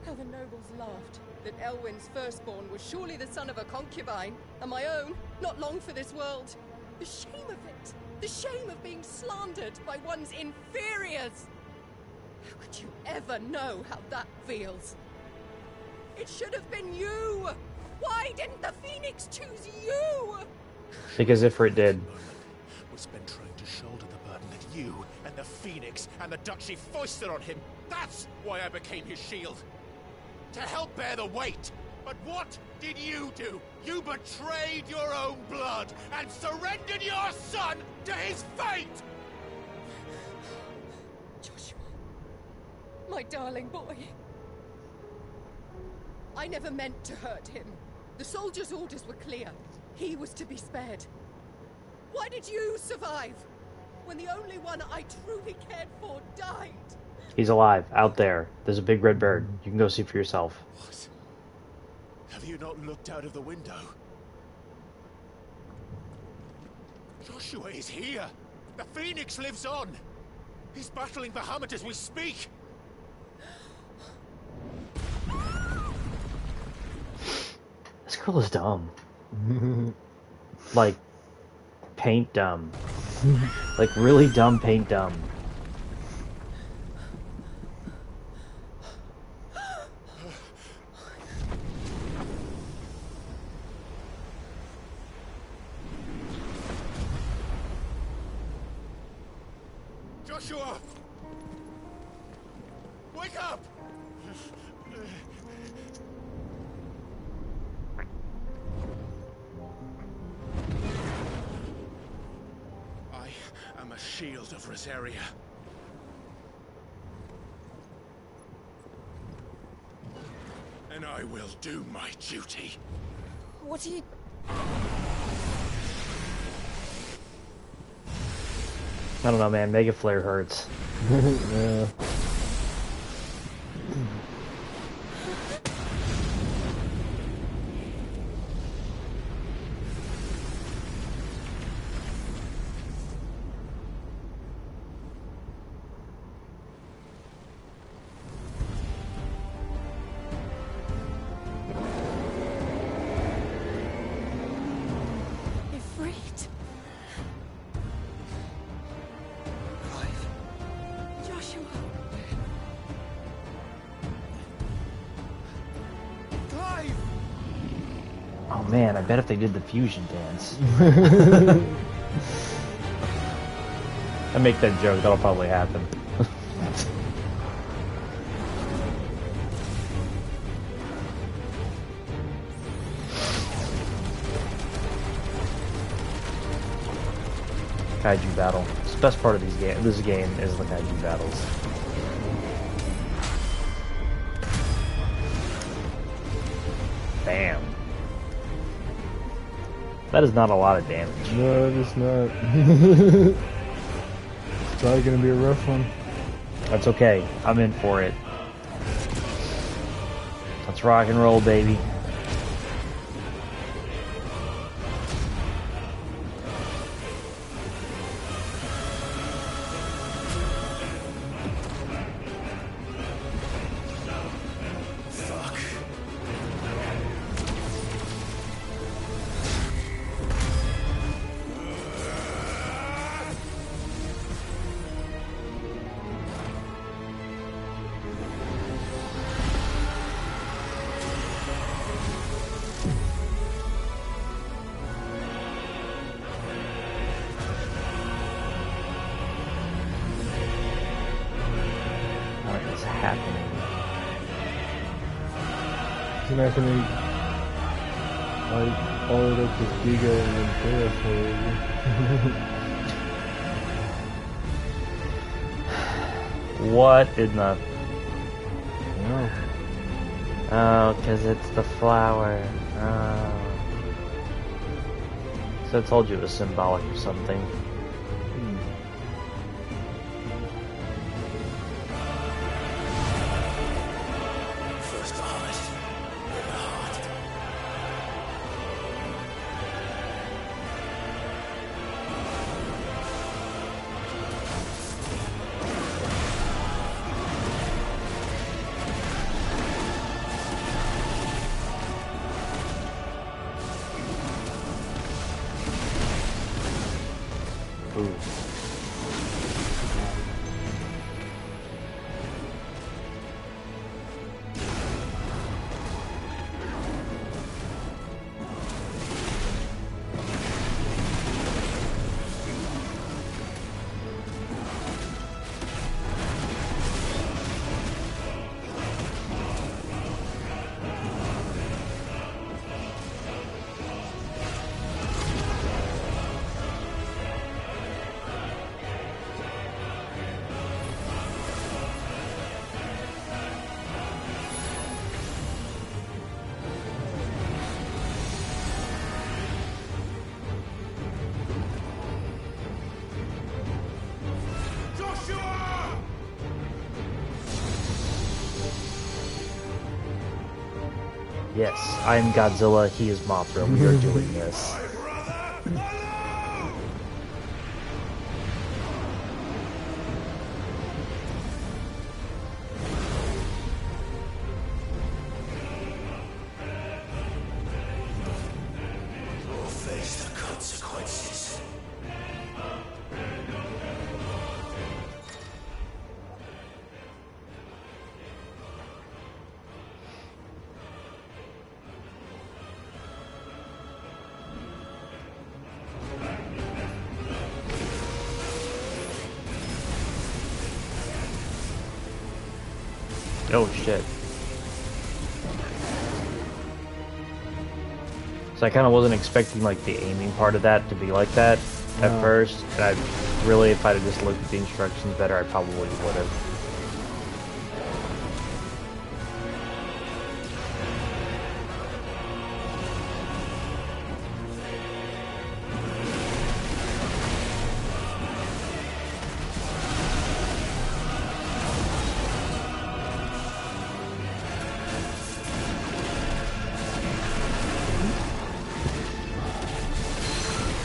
How the nobles laughed that Elwyn's firstborn was surely the son of a concubine, and my own, not long for this world. The shame of it! The shame of being slandered by one's inferiors! How could you ever know how that feels? It should have been you! Why didn't the Phoenix choose you? Because Ifrit did. Was been trying to shoulder the burden that you and the Phoenix and the Duchy foisted on him. That's why I became his shield. To help bear the weight. But what did you do? You betrayed your own blood and surrendered your son to his fate! Joshua, my darling boy. I never meant to hurt him. The soldiers' orders were clear. He was to be spared. Why did you survive? When the only one I truly cared for died. He's alive, out there. There's a big red bird. You can go see for yourself. What? Have you not looked out of the window? Joshua is here! The Phoenix lives on! He's battling Bahamut as we speak! This girl is dumb. Like, paint dumb. Like, really dumb paint dumb. Joshua! Wake up! I am a shield of Rosaria. And I will do my duty. What are you... I don't know, man. Mega Flare hurts. Yeah. Ifrit? Joshua? Clive! Oh man, I bet if they did the fusion dance. I make that joke, that'll probably happen. Kaiju battle. It's the best part of these games. This game is the kaiju battles. Bam. That is not a lot of damage. No, it is not. It's probably gonna be a rough one. That's okay. I'm in for it. Let's rock and roll, baby. Isn't that gonna like follow it up with Giga and then Thea? What in the... No. Oh, because it's the flower. Oh. So I told you it was symbolic or something. First Bahamut. Then the heart. Ooh. Yes, I am Godzilla, he is Mothra, we are doing this. You'll face the consequences. Oh shit. So I kind of wasn't expecting like the aiming part of that to be like that at No. first, and I really, if I'd have just looked at the instructions better, I probably would have.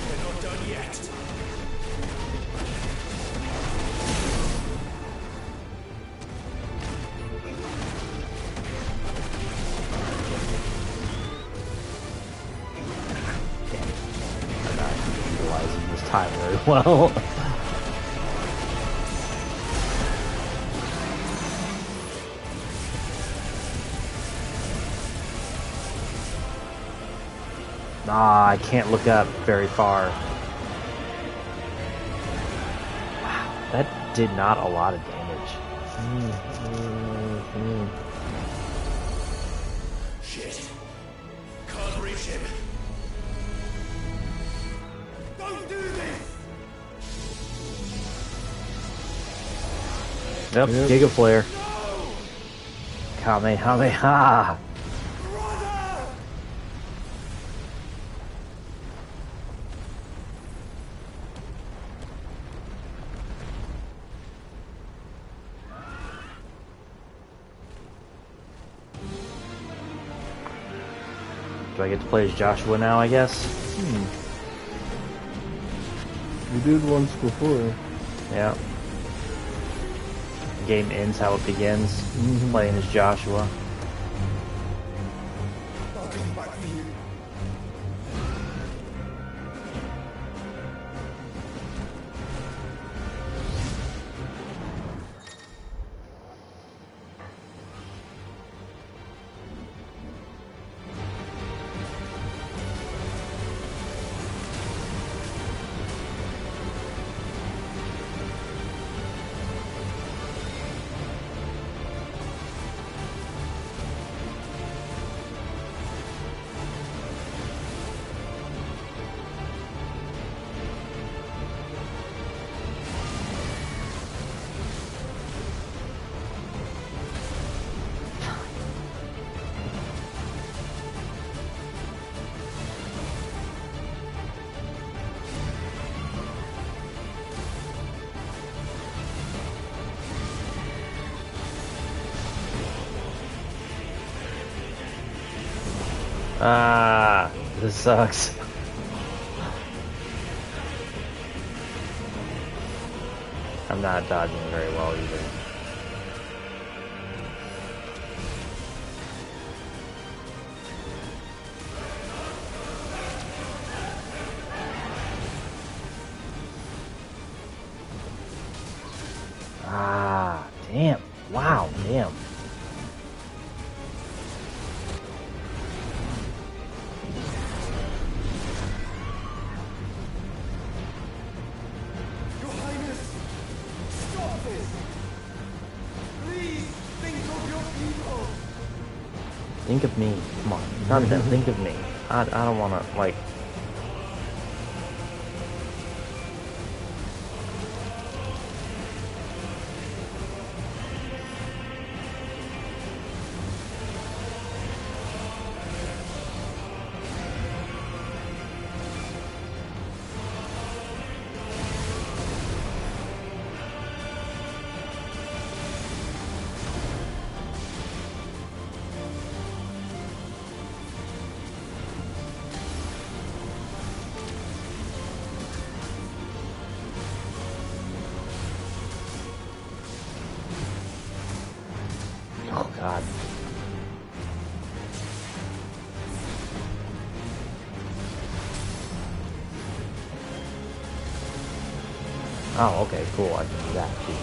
We're not done yet. I'm not utilizing this time very well. Ah, I can't look up very far. Wow, that did not a lot of damage. Shit. Can't reach him. Don't do this! Yep, Giga Flare. Kamehameha! Do I get to play as Joshua now, I guess? You did once before. Yeah. The game ends how it begins, playing as Joshua. I'll come back for you. Ah, this sucks. I'm not dodging very well either. Ah, damn. Wow, damn. Your Highness, stop this! Please think of your people! Think of me. Come on. Not them. Think of me. I don't want to, like... Oh, okay, cool. I can do that too.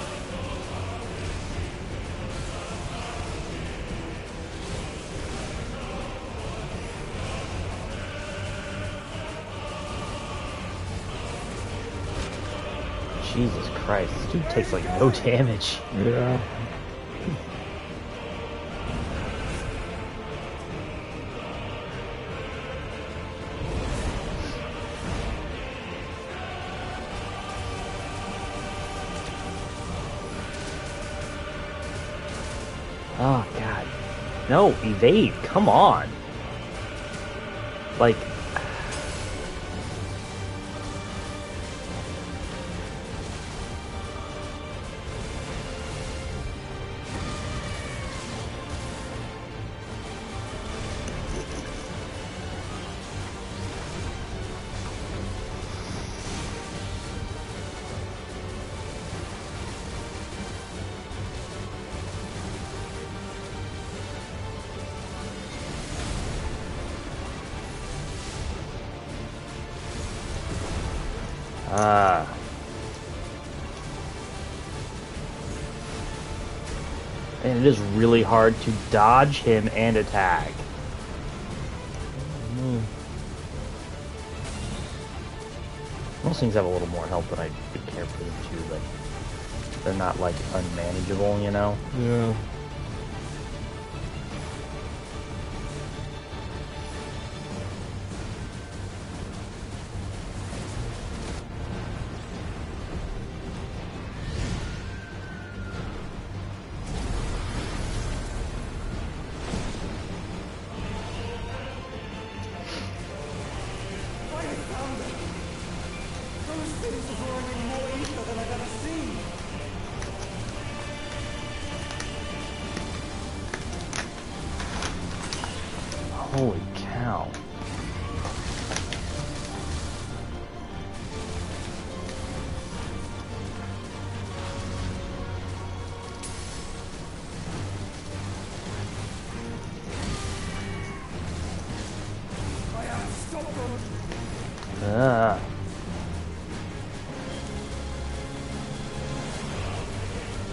Jesus Christ, this dude takes like no damage. Yeah. Oh god. No, evade, come on. Like and it is really hard to dodge him and attack. Most things have a little more health than I could care for them too, but they're not like unmanageable, you know? Yeah. Holy cow.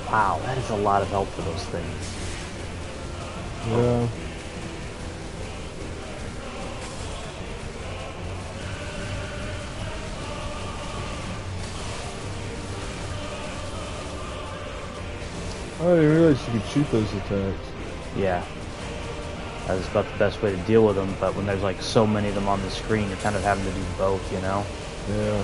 Wow, that is a lot of help for those things. Yeah. I didn't realize you could shoot those attacks. Yeah. That's about the best way to deal with them, but when there's like so many of them on the screen, you're kind of having to do both, you know? Yeah.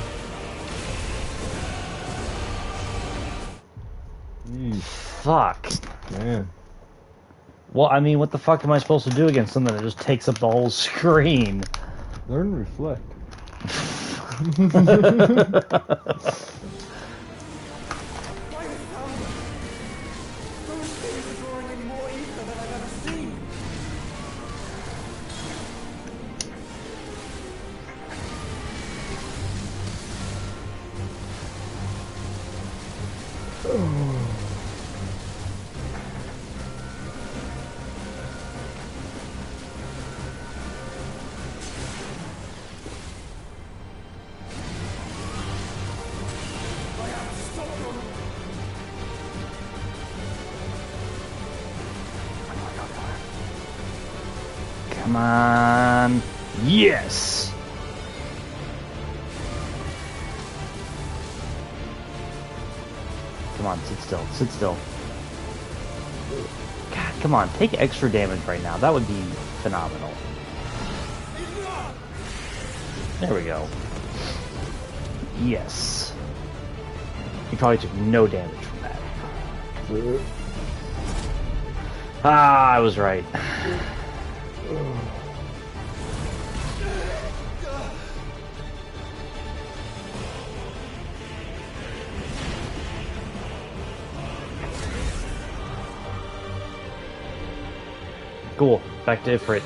Fuck. Man. Well, I mean, what the fuck am I supposed to do against something that just takes up the whole screen? Learn to reflect. Come on. Yes! Come on, sit still. Sit still. God, come on. Take extra damage right now. That would be phenomenal. There we go. Yes. He probably took no damage from that. Ah, I was right. Cool. Back to Ifrit.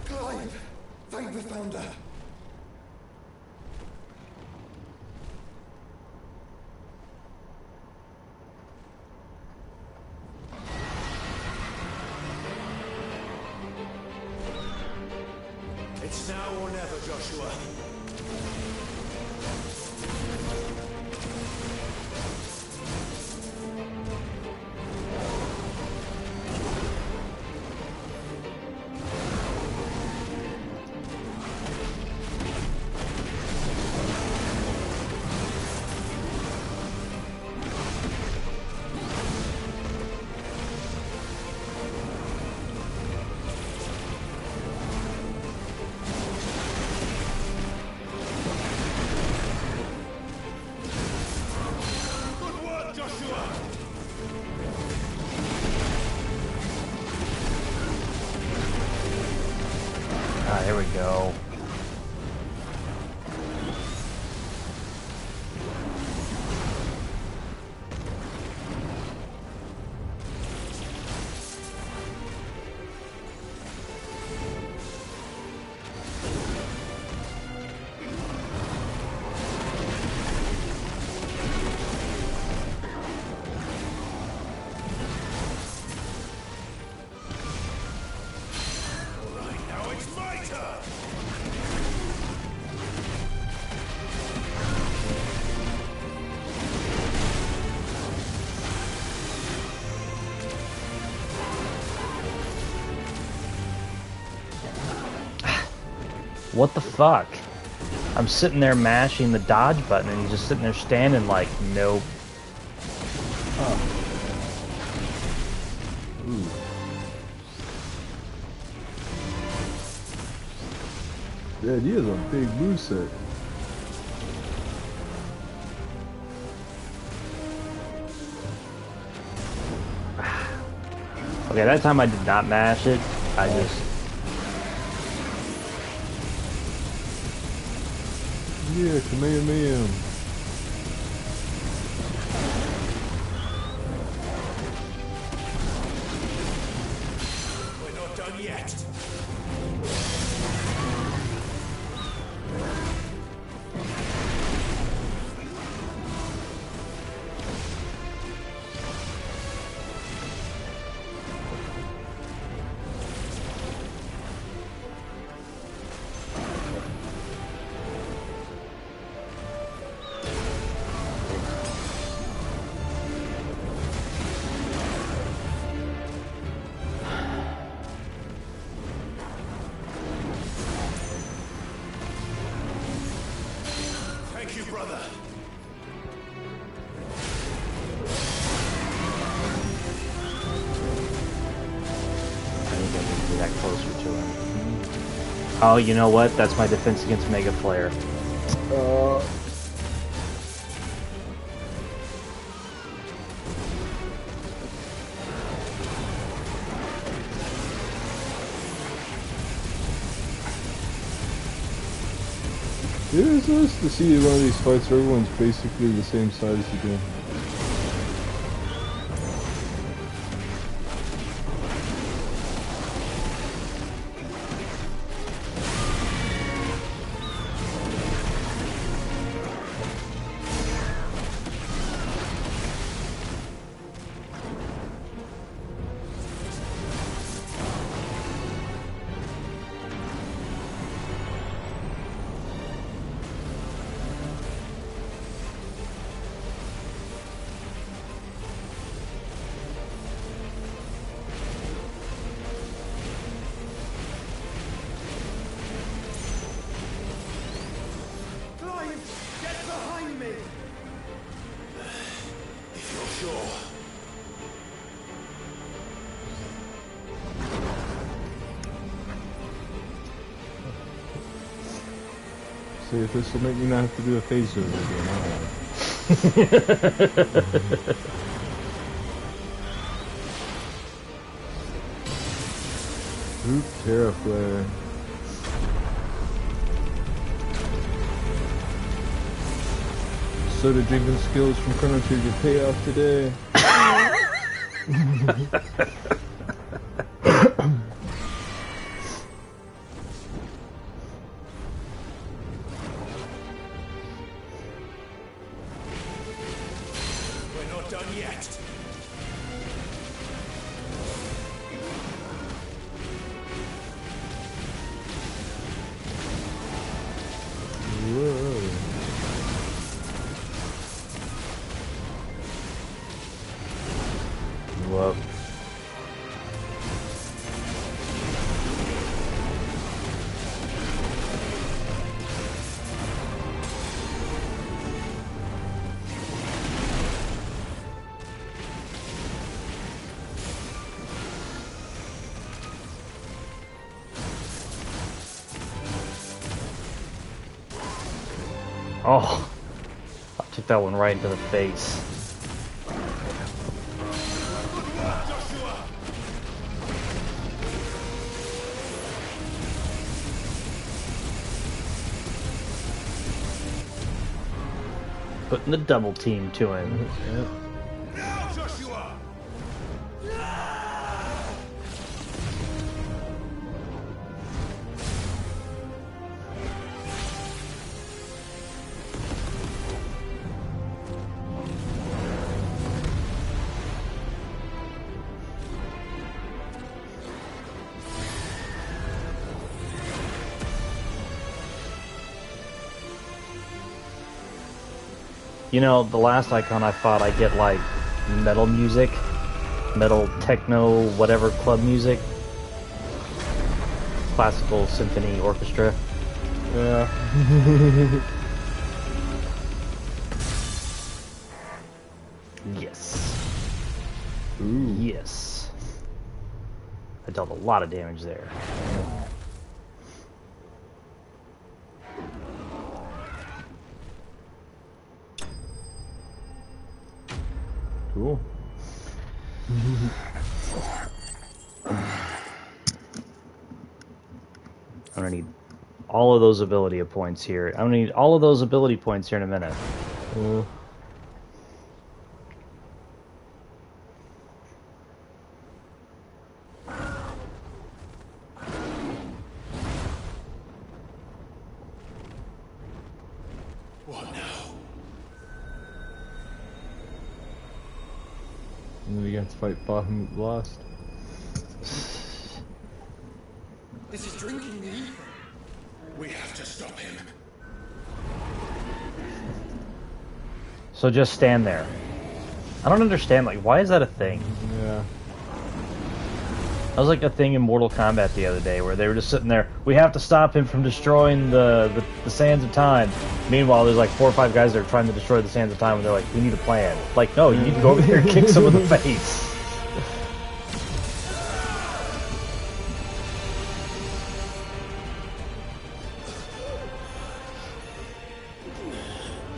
Clive! Thank the Founder! It's now or never, Joshua. Ah, here we go. Now it's my turn! What the fuck? I'm sitting there mashing the dodge button and he's just sitting there standing like, nope. Ooh. Yeah, he has a big moveset. Okay, that time I did not mash it. I just... Yeah, Kamehameha. We're not done yet. Thank you, brother. I think I need to be that closer to him. Oh, you know what? That's my defense against Mega Flare. It is nice to see one of these fights where everyone's basically the same size again. Get behind me! If you're sure. See if this will make me not have to do a phaser again. Oop, Terra Flare. Soda drinking skills from Chrono Trigger pay off today. We're not done yet. Oh, I took that one right into the face. Putting the double team to him. Yep. Now, Joshua! You know, the last icon I fought, I get like metal music, metal techno, whatever club music, classical symphony orchestra. Yeah. Yes. Ooh. Yes. I dealt a lot of damage there. Cool. I'm gonna need all of those ability points here. I'm gonna need all of those ability points here in a minute. What now? And then we got to fight Bahamut last. This is drinking me. We have to stop him. So just stand there. I don't understand, like, why is that a thing? Yeah. That was like a thing in Mortal Kombat the other day, where they were just sitting there, we have to stop him from destroying the Sands of Time. Meanwhile, there's like 4 or 5 guys that are trying to destroy the Sands of Time, and they're like, we need a plan. Like, no, you need to go over there and kick someone in the face.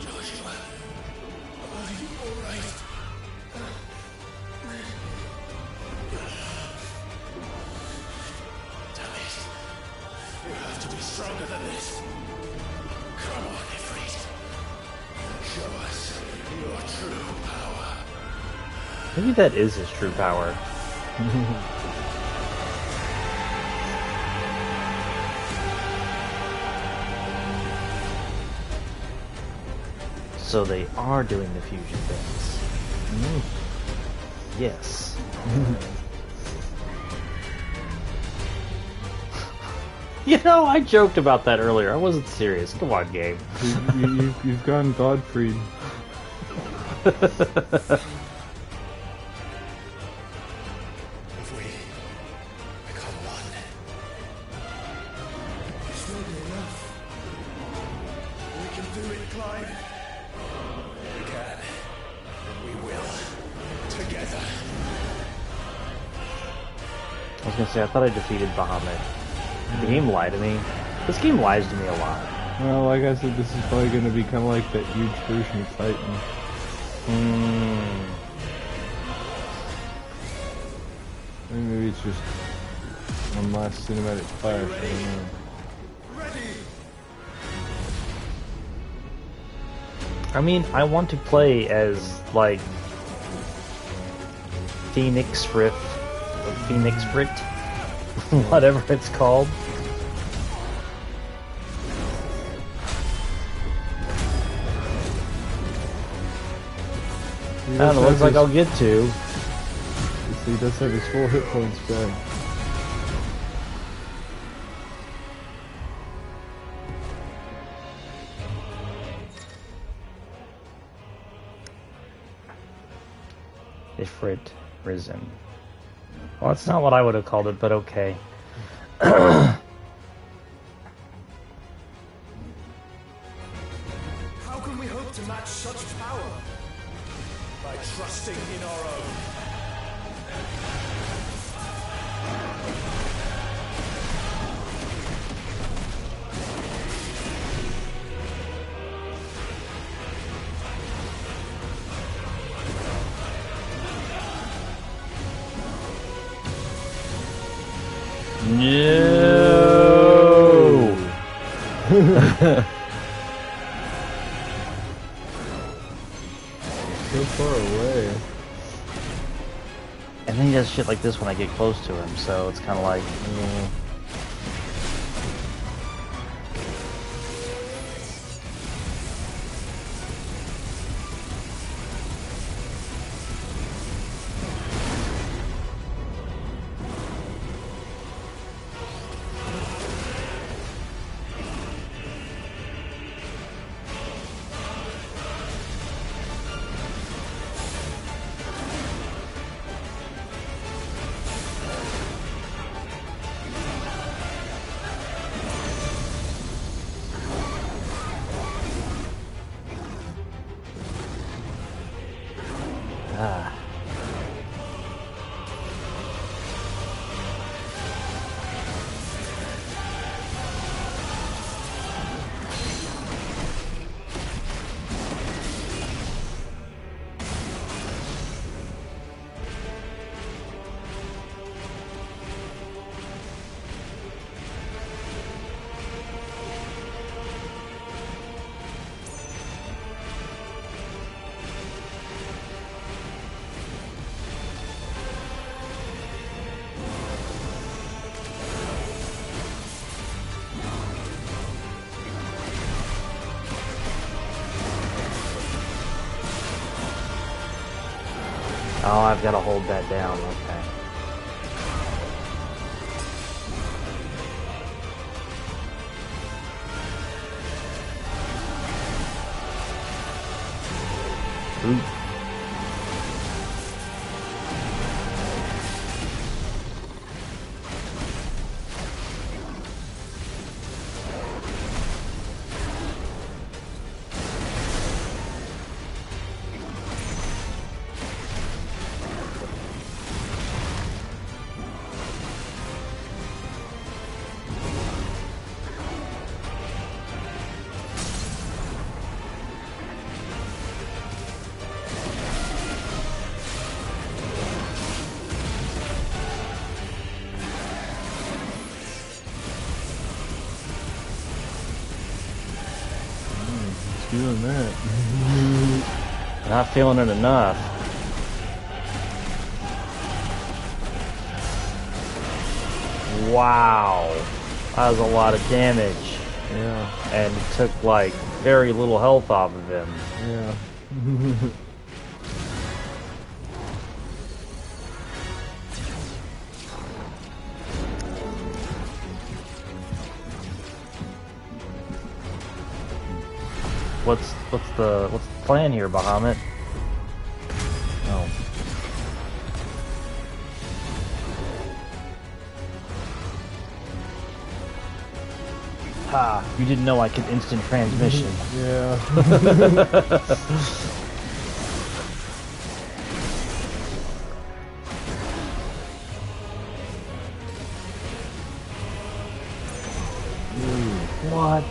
Joshua, are you alright? Damn it. You have to be stronger than this. Come on, Ifrit. Show us your true power. Maybe that is his true power. So they are doing the fusion things. Yes. You know, I joked about that earlier. I wasn't serious. Come on, game. You've gone Godfrey. If we become one, this will be enough. We can do it, Clive. We can. We will. Together. I was gonna say, I thought I defeated Bahamut. The game lied to me. This game lies to me a lot. Well, like I said, this is probably going to be kind of like that huge version of Titan. I mean, maybe it's just one last cinematic flash, I don't know. I mean, I want to play as, like, Phoenix Frit, whatever it's called. I don't know, looks like I'll get to. He does have his full hit points back. Ifrit Risen. Well, that's not what I would have called it, but okay. How can we hope to match such power? By trusting in our own. No! So far away. And then he does shit like this when I get close to him, so it's kind of like... Ah. Oh, I've got to hold that down, okay. Ooh. Doing that. Not feeling it enough. Wow. That was a lot of damage. Yeah. And took like very little health off of him. Yeah. What's the plan here, Bahamut? Oh. Ha! You didn't know I could instant transmission. Yeah. What?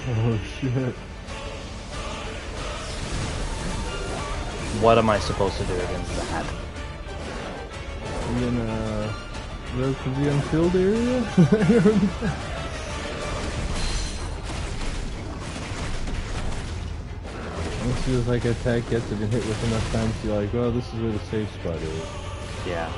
Oh shit. What am I supposed to do against that? You gonna go to the unfilled area? As soon as like an attack gets it and hit with enough times, you're like, well, this is where the safe spot is. Yeah.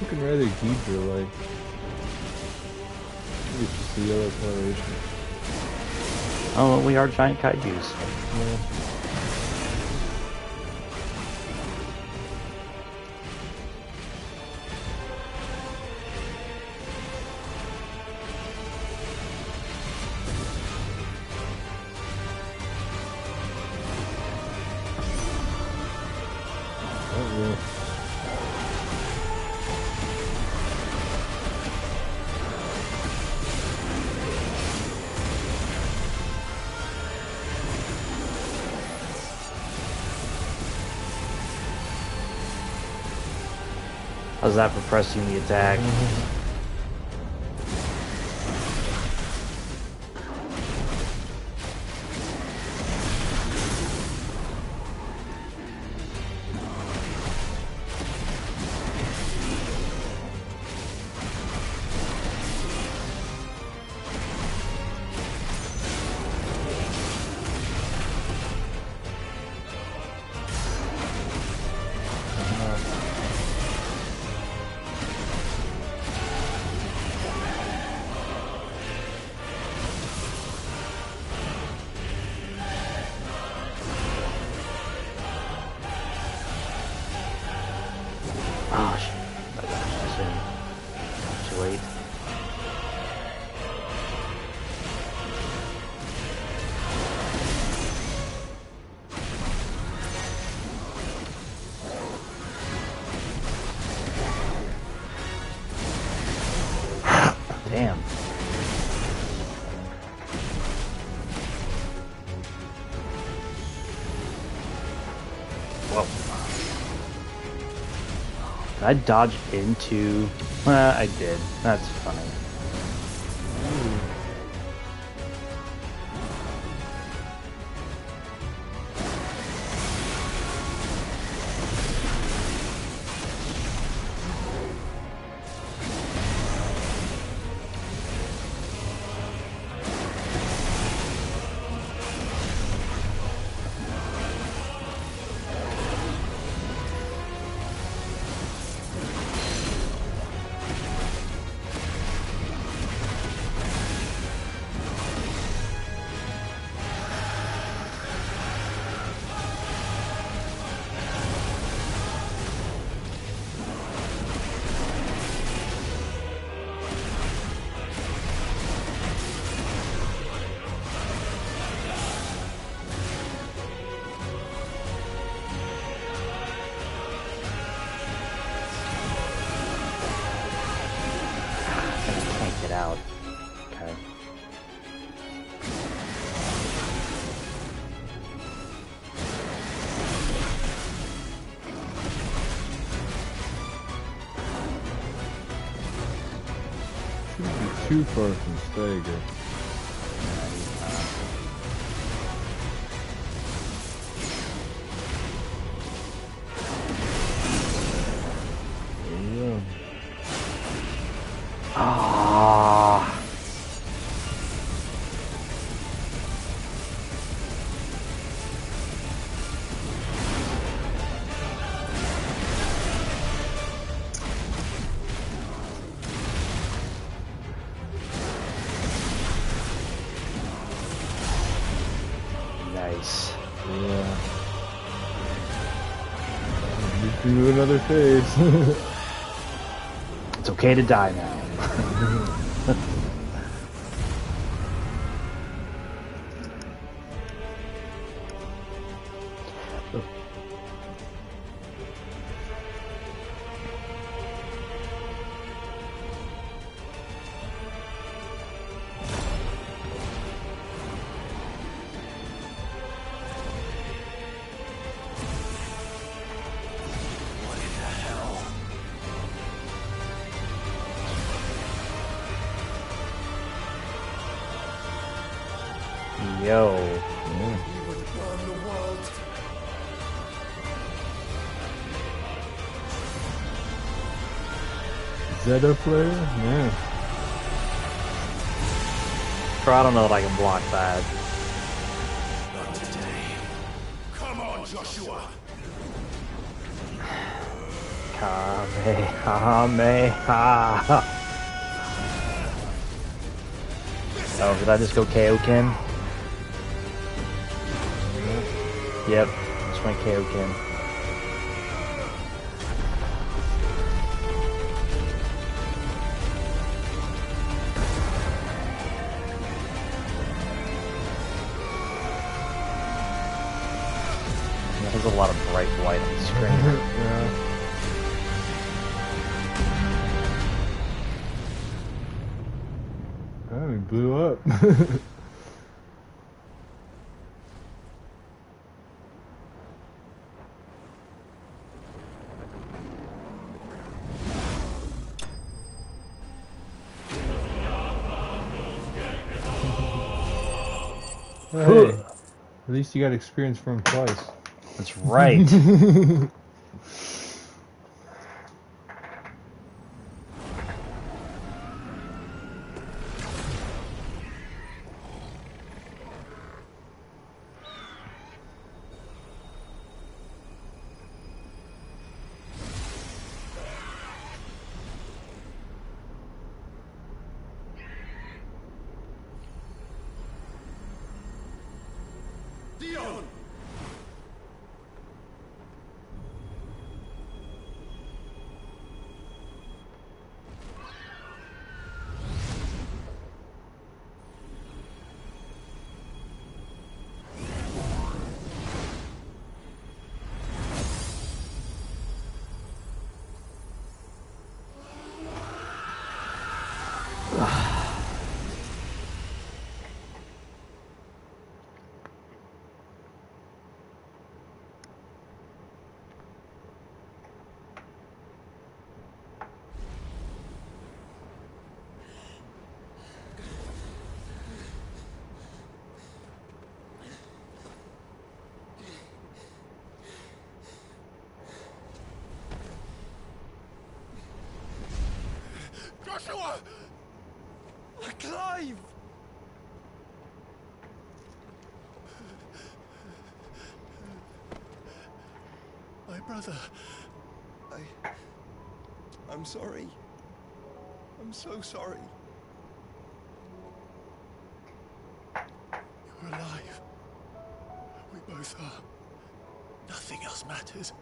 Looking rather Ghidra-like. Maybe it's just the yellow coloration. Oh, well, we are giant kaijus. Yeah. How's that for pressing the attack? Oh shit. Too late. Damn. Whoa. Did I dodge into... I did. That's funny. Out. Okay. Shouldn't be too far from Steiger. Yeah. Ah. Nice. Yeah. You do another phase. It's okay to die now. Yo. Yeah. We would burn the world. Zeta player? Yeah. Or I don't know that I can block that. Not today. Come on, Joshua. Kamehameha. Oh, did I just go Kaioken? Yep, just went Kaioken. There's a lot of bright white on the screen. Yeah. Oh, he blew up. Hey, at least you got experience from him twice. That's right. Dion! Joshua! Clive! My brother. I'm sorry. I'm so sorry. You're alive. We both are. Nothing else matters.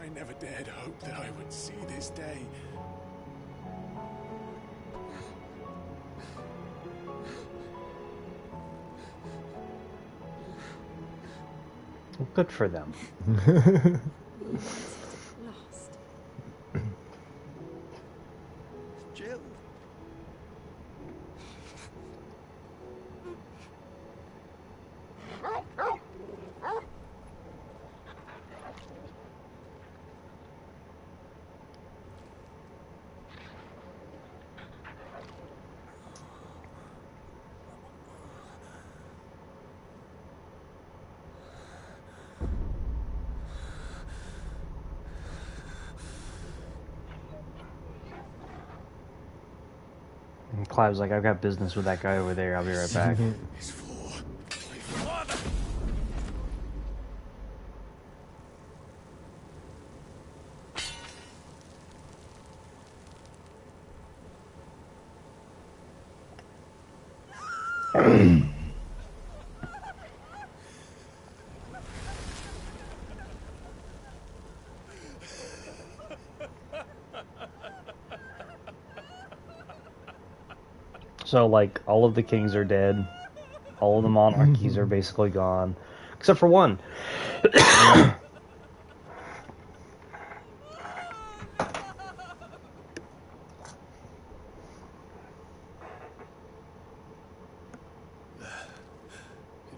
I never dared hope that I would see this day. Well, good for them. Lost. Jill. And Clive's like, I've got business with that guy over there. I'll be right back. So, like, all of the kings are dead. All of the monarchies are basically gone. Except for one. It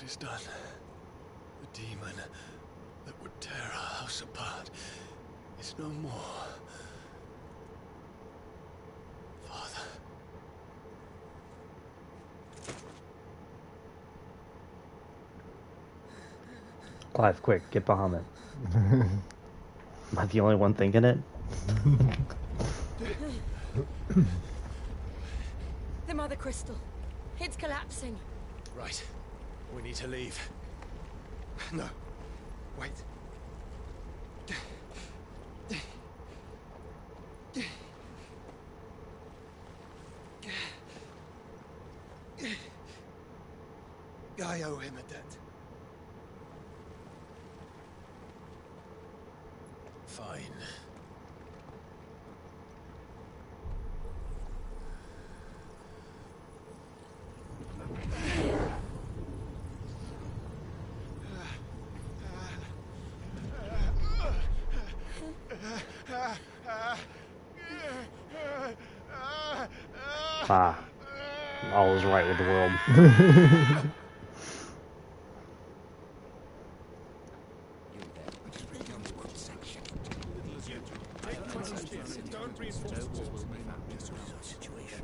is done. The demon that would tear our house apart is no more. Father. Clive, quick, get Bahamut. Am I the only one thinking it? The Mother Crystal. It's collapsing. Right. We need to leave. No. Wait. I owe him a debt. Fine. Ah, all is right with the world.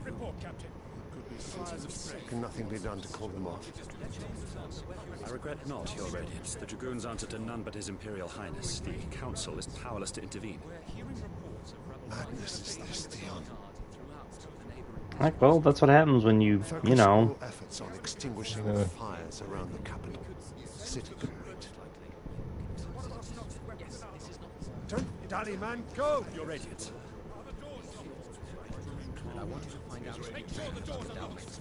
Report, Captain. Can nothing be done to call them off? I regret not, Your Radiance. The Dragoons answer to none but His Imperial Highness. The Council is powerless to intervene. Madness is this, Dion. Like, well, that's what happens when you know. Efforts on extinguishing the fires around the capital. City can wait. Don't dally, man. Go! Your Radiance. I wanted to find out Make sure the doors are locked.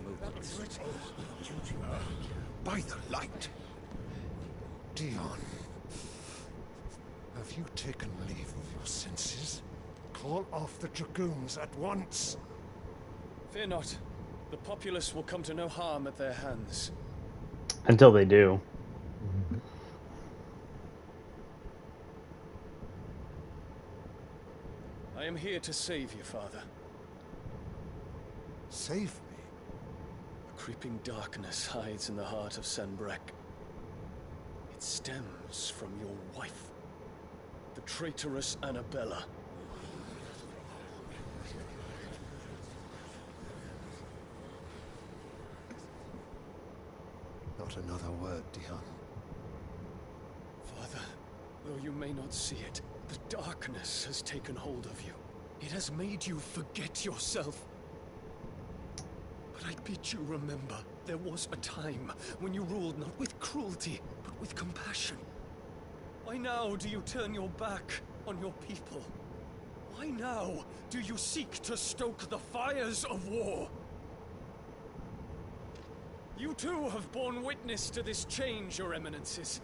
By the light. Dion. Have you taken leave of your senses? Call off the Dragoons at once. Fear not. The populace will come to no harm at their hands. Until they do. I am here to save you, Father. Save me? A creeping darkness hides in the heart of Sanbreque. It stems from your wife, the traitorous Annabella. Not another word, Dion. Father, though you may not see it, the darkness has taken hold of you. It has made you forget yourself. But I bid you remember, there was a time when you ruled not with cruelty, but with compassion. Why now do you turn your back on your people? Why now do you seek to stoke the fires of war? You too have borne witness to this change, Your Eminences.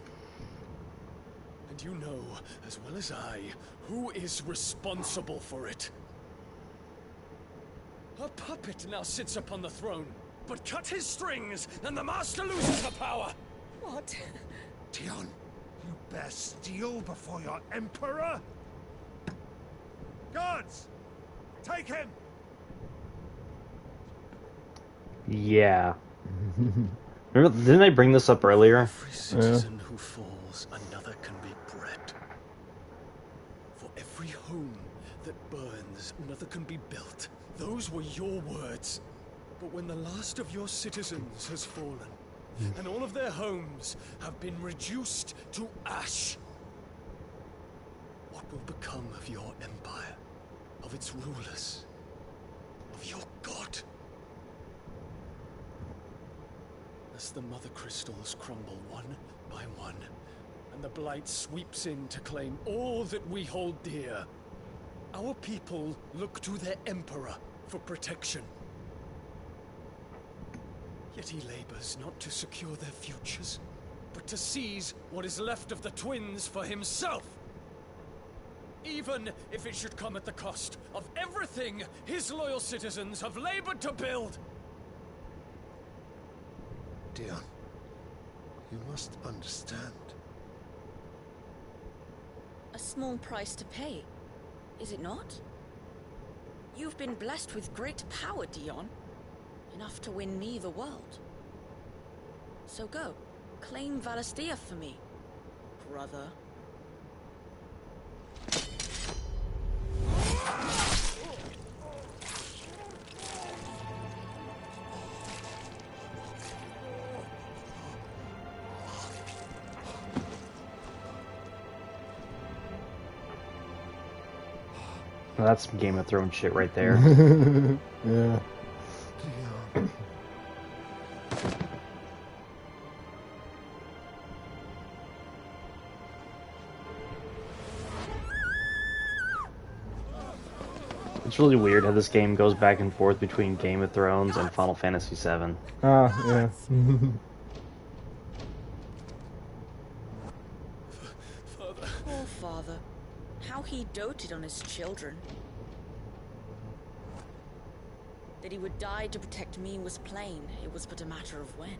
And you know, as well as I, who is responsible for it. A puppet now sits upon the throne, but cut his strings, and the master loses the power! What? Dion, you bear steel before your Emperor? Guards! Take him! Yeah. Remember, didn't I bring this up earlier? Every citizen who falls, another can be bred. For every home that burns, another can be built. Those were your words. But when the last of your citizens has fallen, and all of their homes have been reduced to ash, what will become of your empire, of its rulers, of your god? As the Mother Crystals crumble one by one, and the Blight sweeps in to claim all that we hold dear, our people look to their Emperor for protection. Yet he labors not to secure their futures, but to seize what is left of the twins for himself. Even if it should come at the cost of everything his loyal citizens have labored to build. Dion, you must understand. A small price to pay, is it not? You've been blessed with great power, Dion. Enough to win me the world. So go, claim Valisthea for me, brother. Well, that's some Game of Thrones shit right there. Yeah. It's really weird how this game goes back and forth between Game of Thrones and Final Fantasy VII. Ah, yeah. Poor father. How he doted on his children. That he would die to protect me was plain. It was but a matter of when.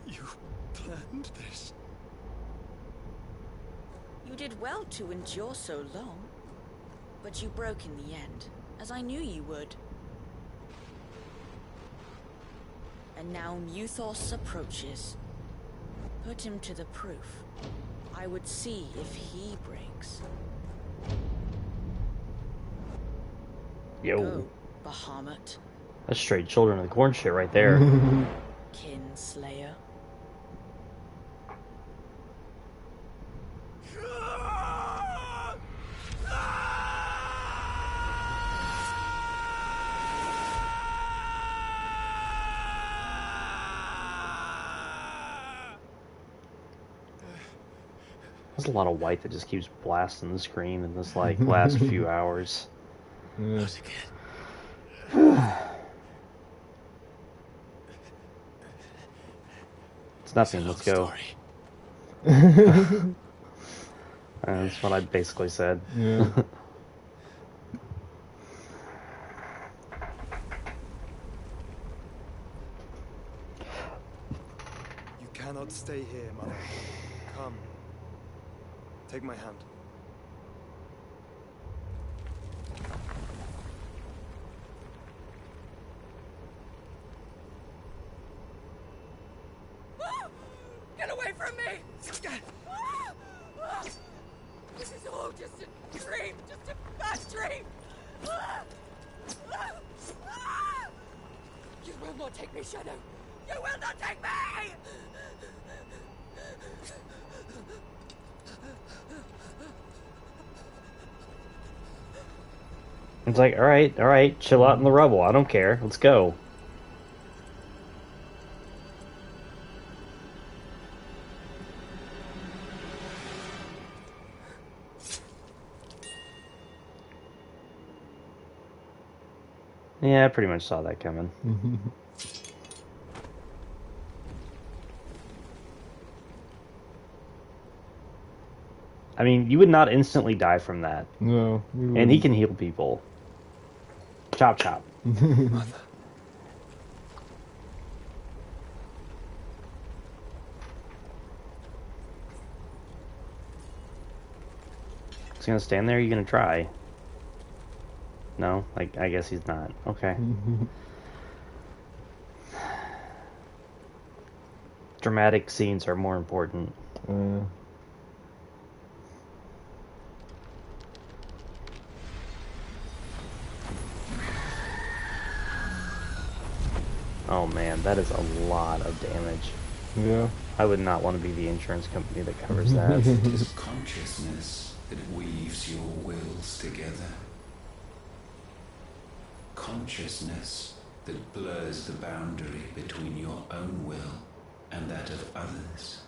You planned this? You did well to endure so long. But you broke in the end, as I knew you would. And now Muthos approaches. Put him to the proof. I would see if he breaks. Yo. Go, Bahamut. That's straight Children of the Corn shit right there. Kinslayer. There's a lot of white that just keeps blasting the screen in this like last few hours. Yeah. It's nothing. Let's go. That's what I basically said. Yeah. You cannot stay here, mother. Come. Take my hand. Get away from me! This is all just a dream, just a bad dream! You will not take me, Shadow! You will not take me! It's like, all right, chill out in the rubble. I don't care. Let's go. Yeah, I pretty much saw that coming. I mean, you would not instantly die from that. No. And he can heal people. Chop chop. Mother. He's gonna stand there? Or are you gonna try? No? I guess he's not. Okay. Dramatic scenes are more important. Oh man, that is a lot of damage. Yeah. I would not want to be the insurance company that covers that. It is consciousness that weaves your wills together. Consciousness that blurs the boundary between your own will and that of others.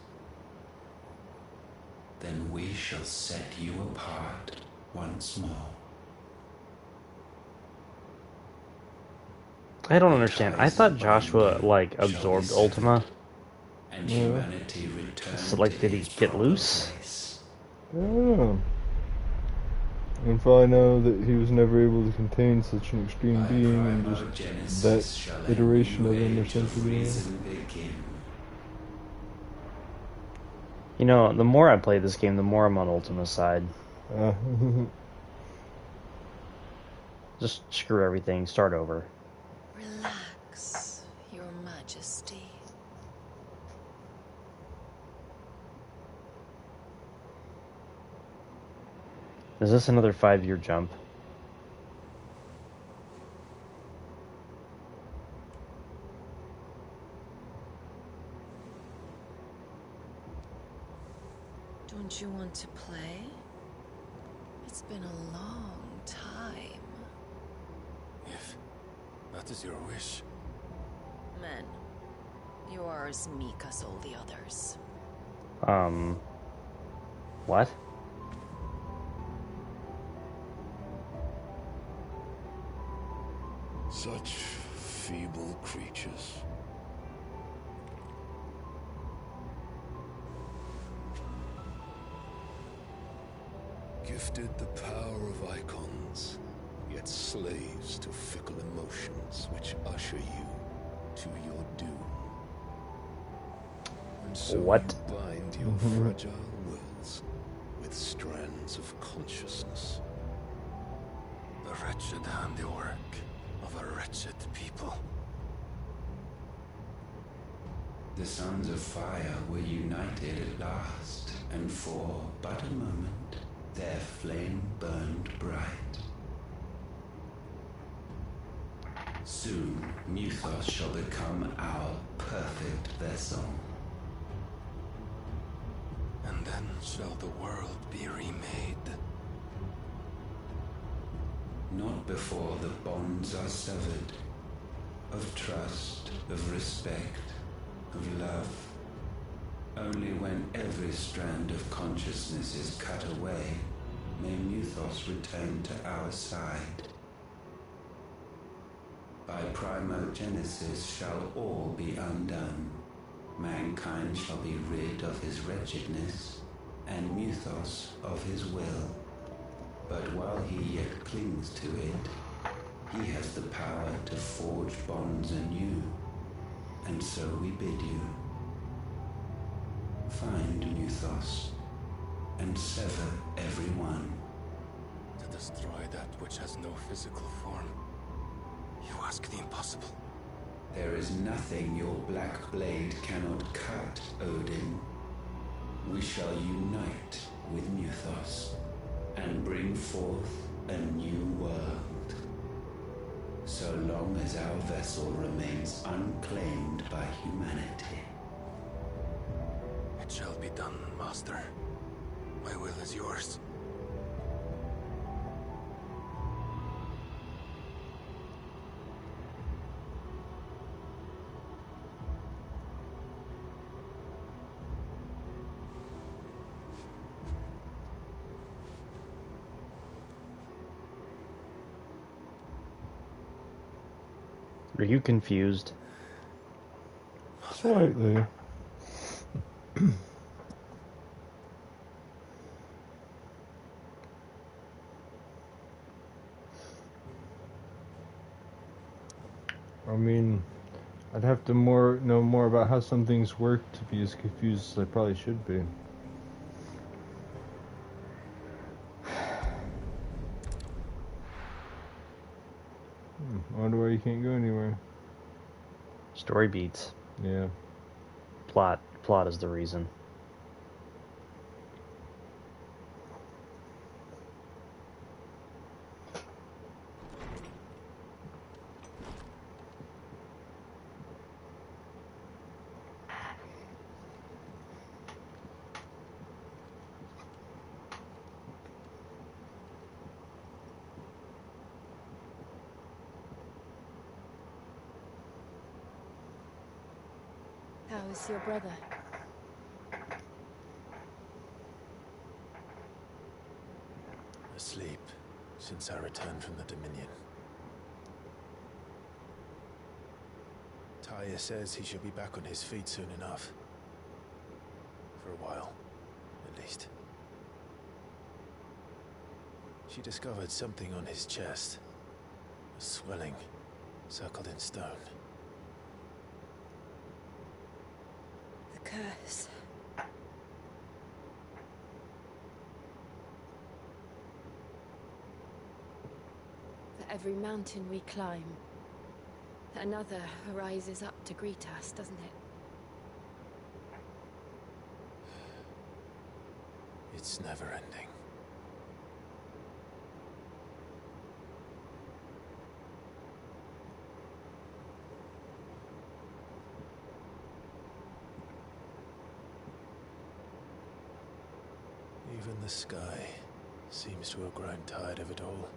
Then we shall set you apart once more. I don't understand. I thought Joshua, like, absorbed Ultima. And humanity returns. So, like, did he get loose? I don't know. And for all I know that he was never able to contain such an extreme being, and just that iteration of him or something. You know, the more I play this game, the more I'm on Ultima's side. Just screw everything, start over. Relax, Your Majesty. Is this another 5-year jump? Don't you want to play? been a long time. If that is your wish. Men, you are as meek as all the others. What? Such feeble creatures. Gifted the power of icons, yet slaves to fickle emotions which usher you to your doom. And so What? you bind your fragile wills with strands of consciousness. The wretched handiwork of a wretched people. The sons of fire were united at last, and for but a moment their flame burned bright. Soon Muthos shall become our perfect vessel. And then shall the world be remade. Not before the bonds are severed, of trust, of respect, of love. Only when every strand of consciousness is cut away, may Muthos return to our side. By primogenesis shall all be undone. Mankind shall be rid of his wretchedness, and Muthos of his will. But while he yet clings to it, he has the power to forge bonds anew. And so we bid you, find Muthos, and sever every one. To destroy that which has no physical form. You ask the impossible. There is nothing your black blade cannot cut, Odin. We shall unite with Muthos, and bring forth a new world. So long as our vessel remains unclaimed by humanity. It shall be done, Master. My will is yours. Are you confused? Slightly. I mean, I'd have to know more about how some things work to be as confused as I probably should be. I wonder why you can't go anywhere. Story beats. Yeah. Plot is the reason. How is your brother? Asleep since I returned from the Dominion. Taya says he should be back on his feet soon enough. For a while, at least. She discovered something on his chest. A swelling, circled in stone. The curse. For every mountain we climb, another rises up to greet us, doesn't it? It's never ending. Even the sky Seems to have grown tired of it all.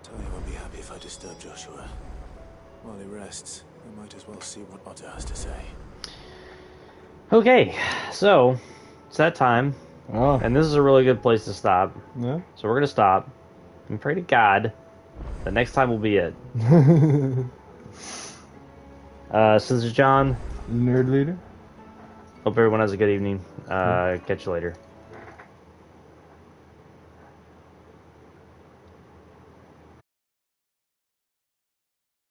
Tony won't be happy if I disturb Joshua. While he rests, I might as well see what Otto has to say. Okay, so it's that time. Oh. And this is a really good place to stop. Yeah. So we're going to stop. And pray to God the next time will be it. So this is John. Nerd Leader. Hope everyone has a good evening. Catch you later.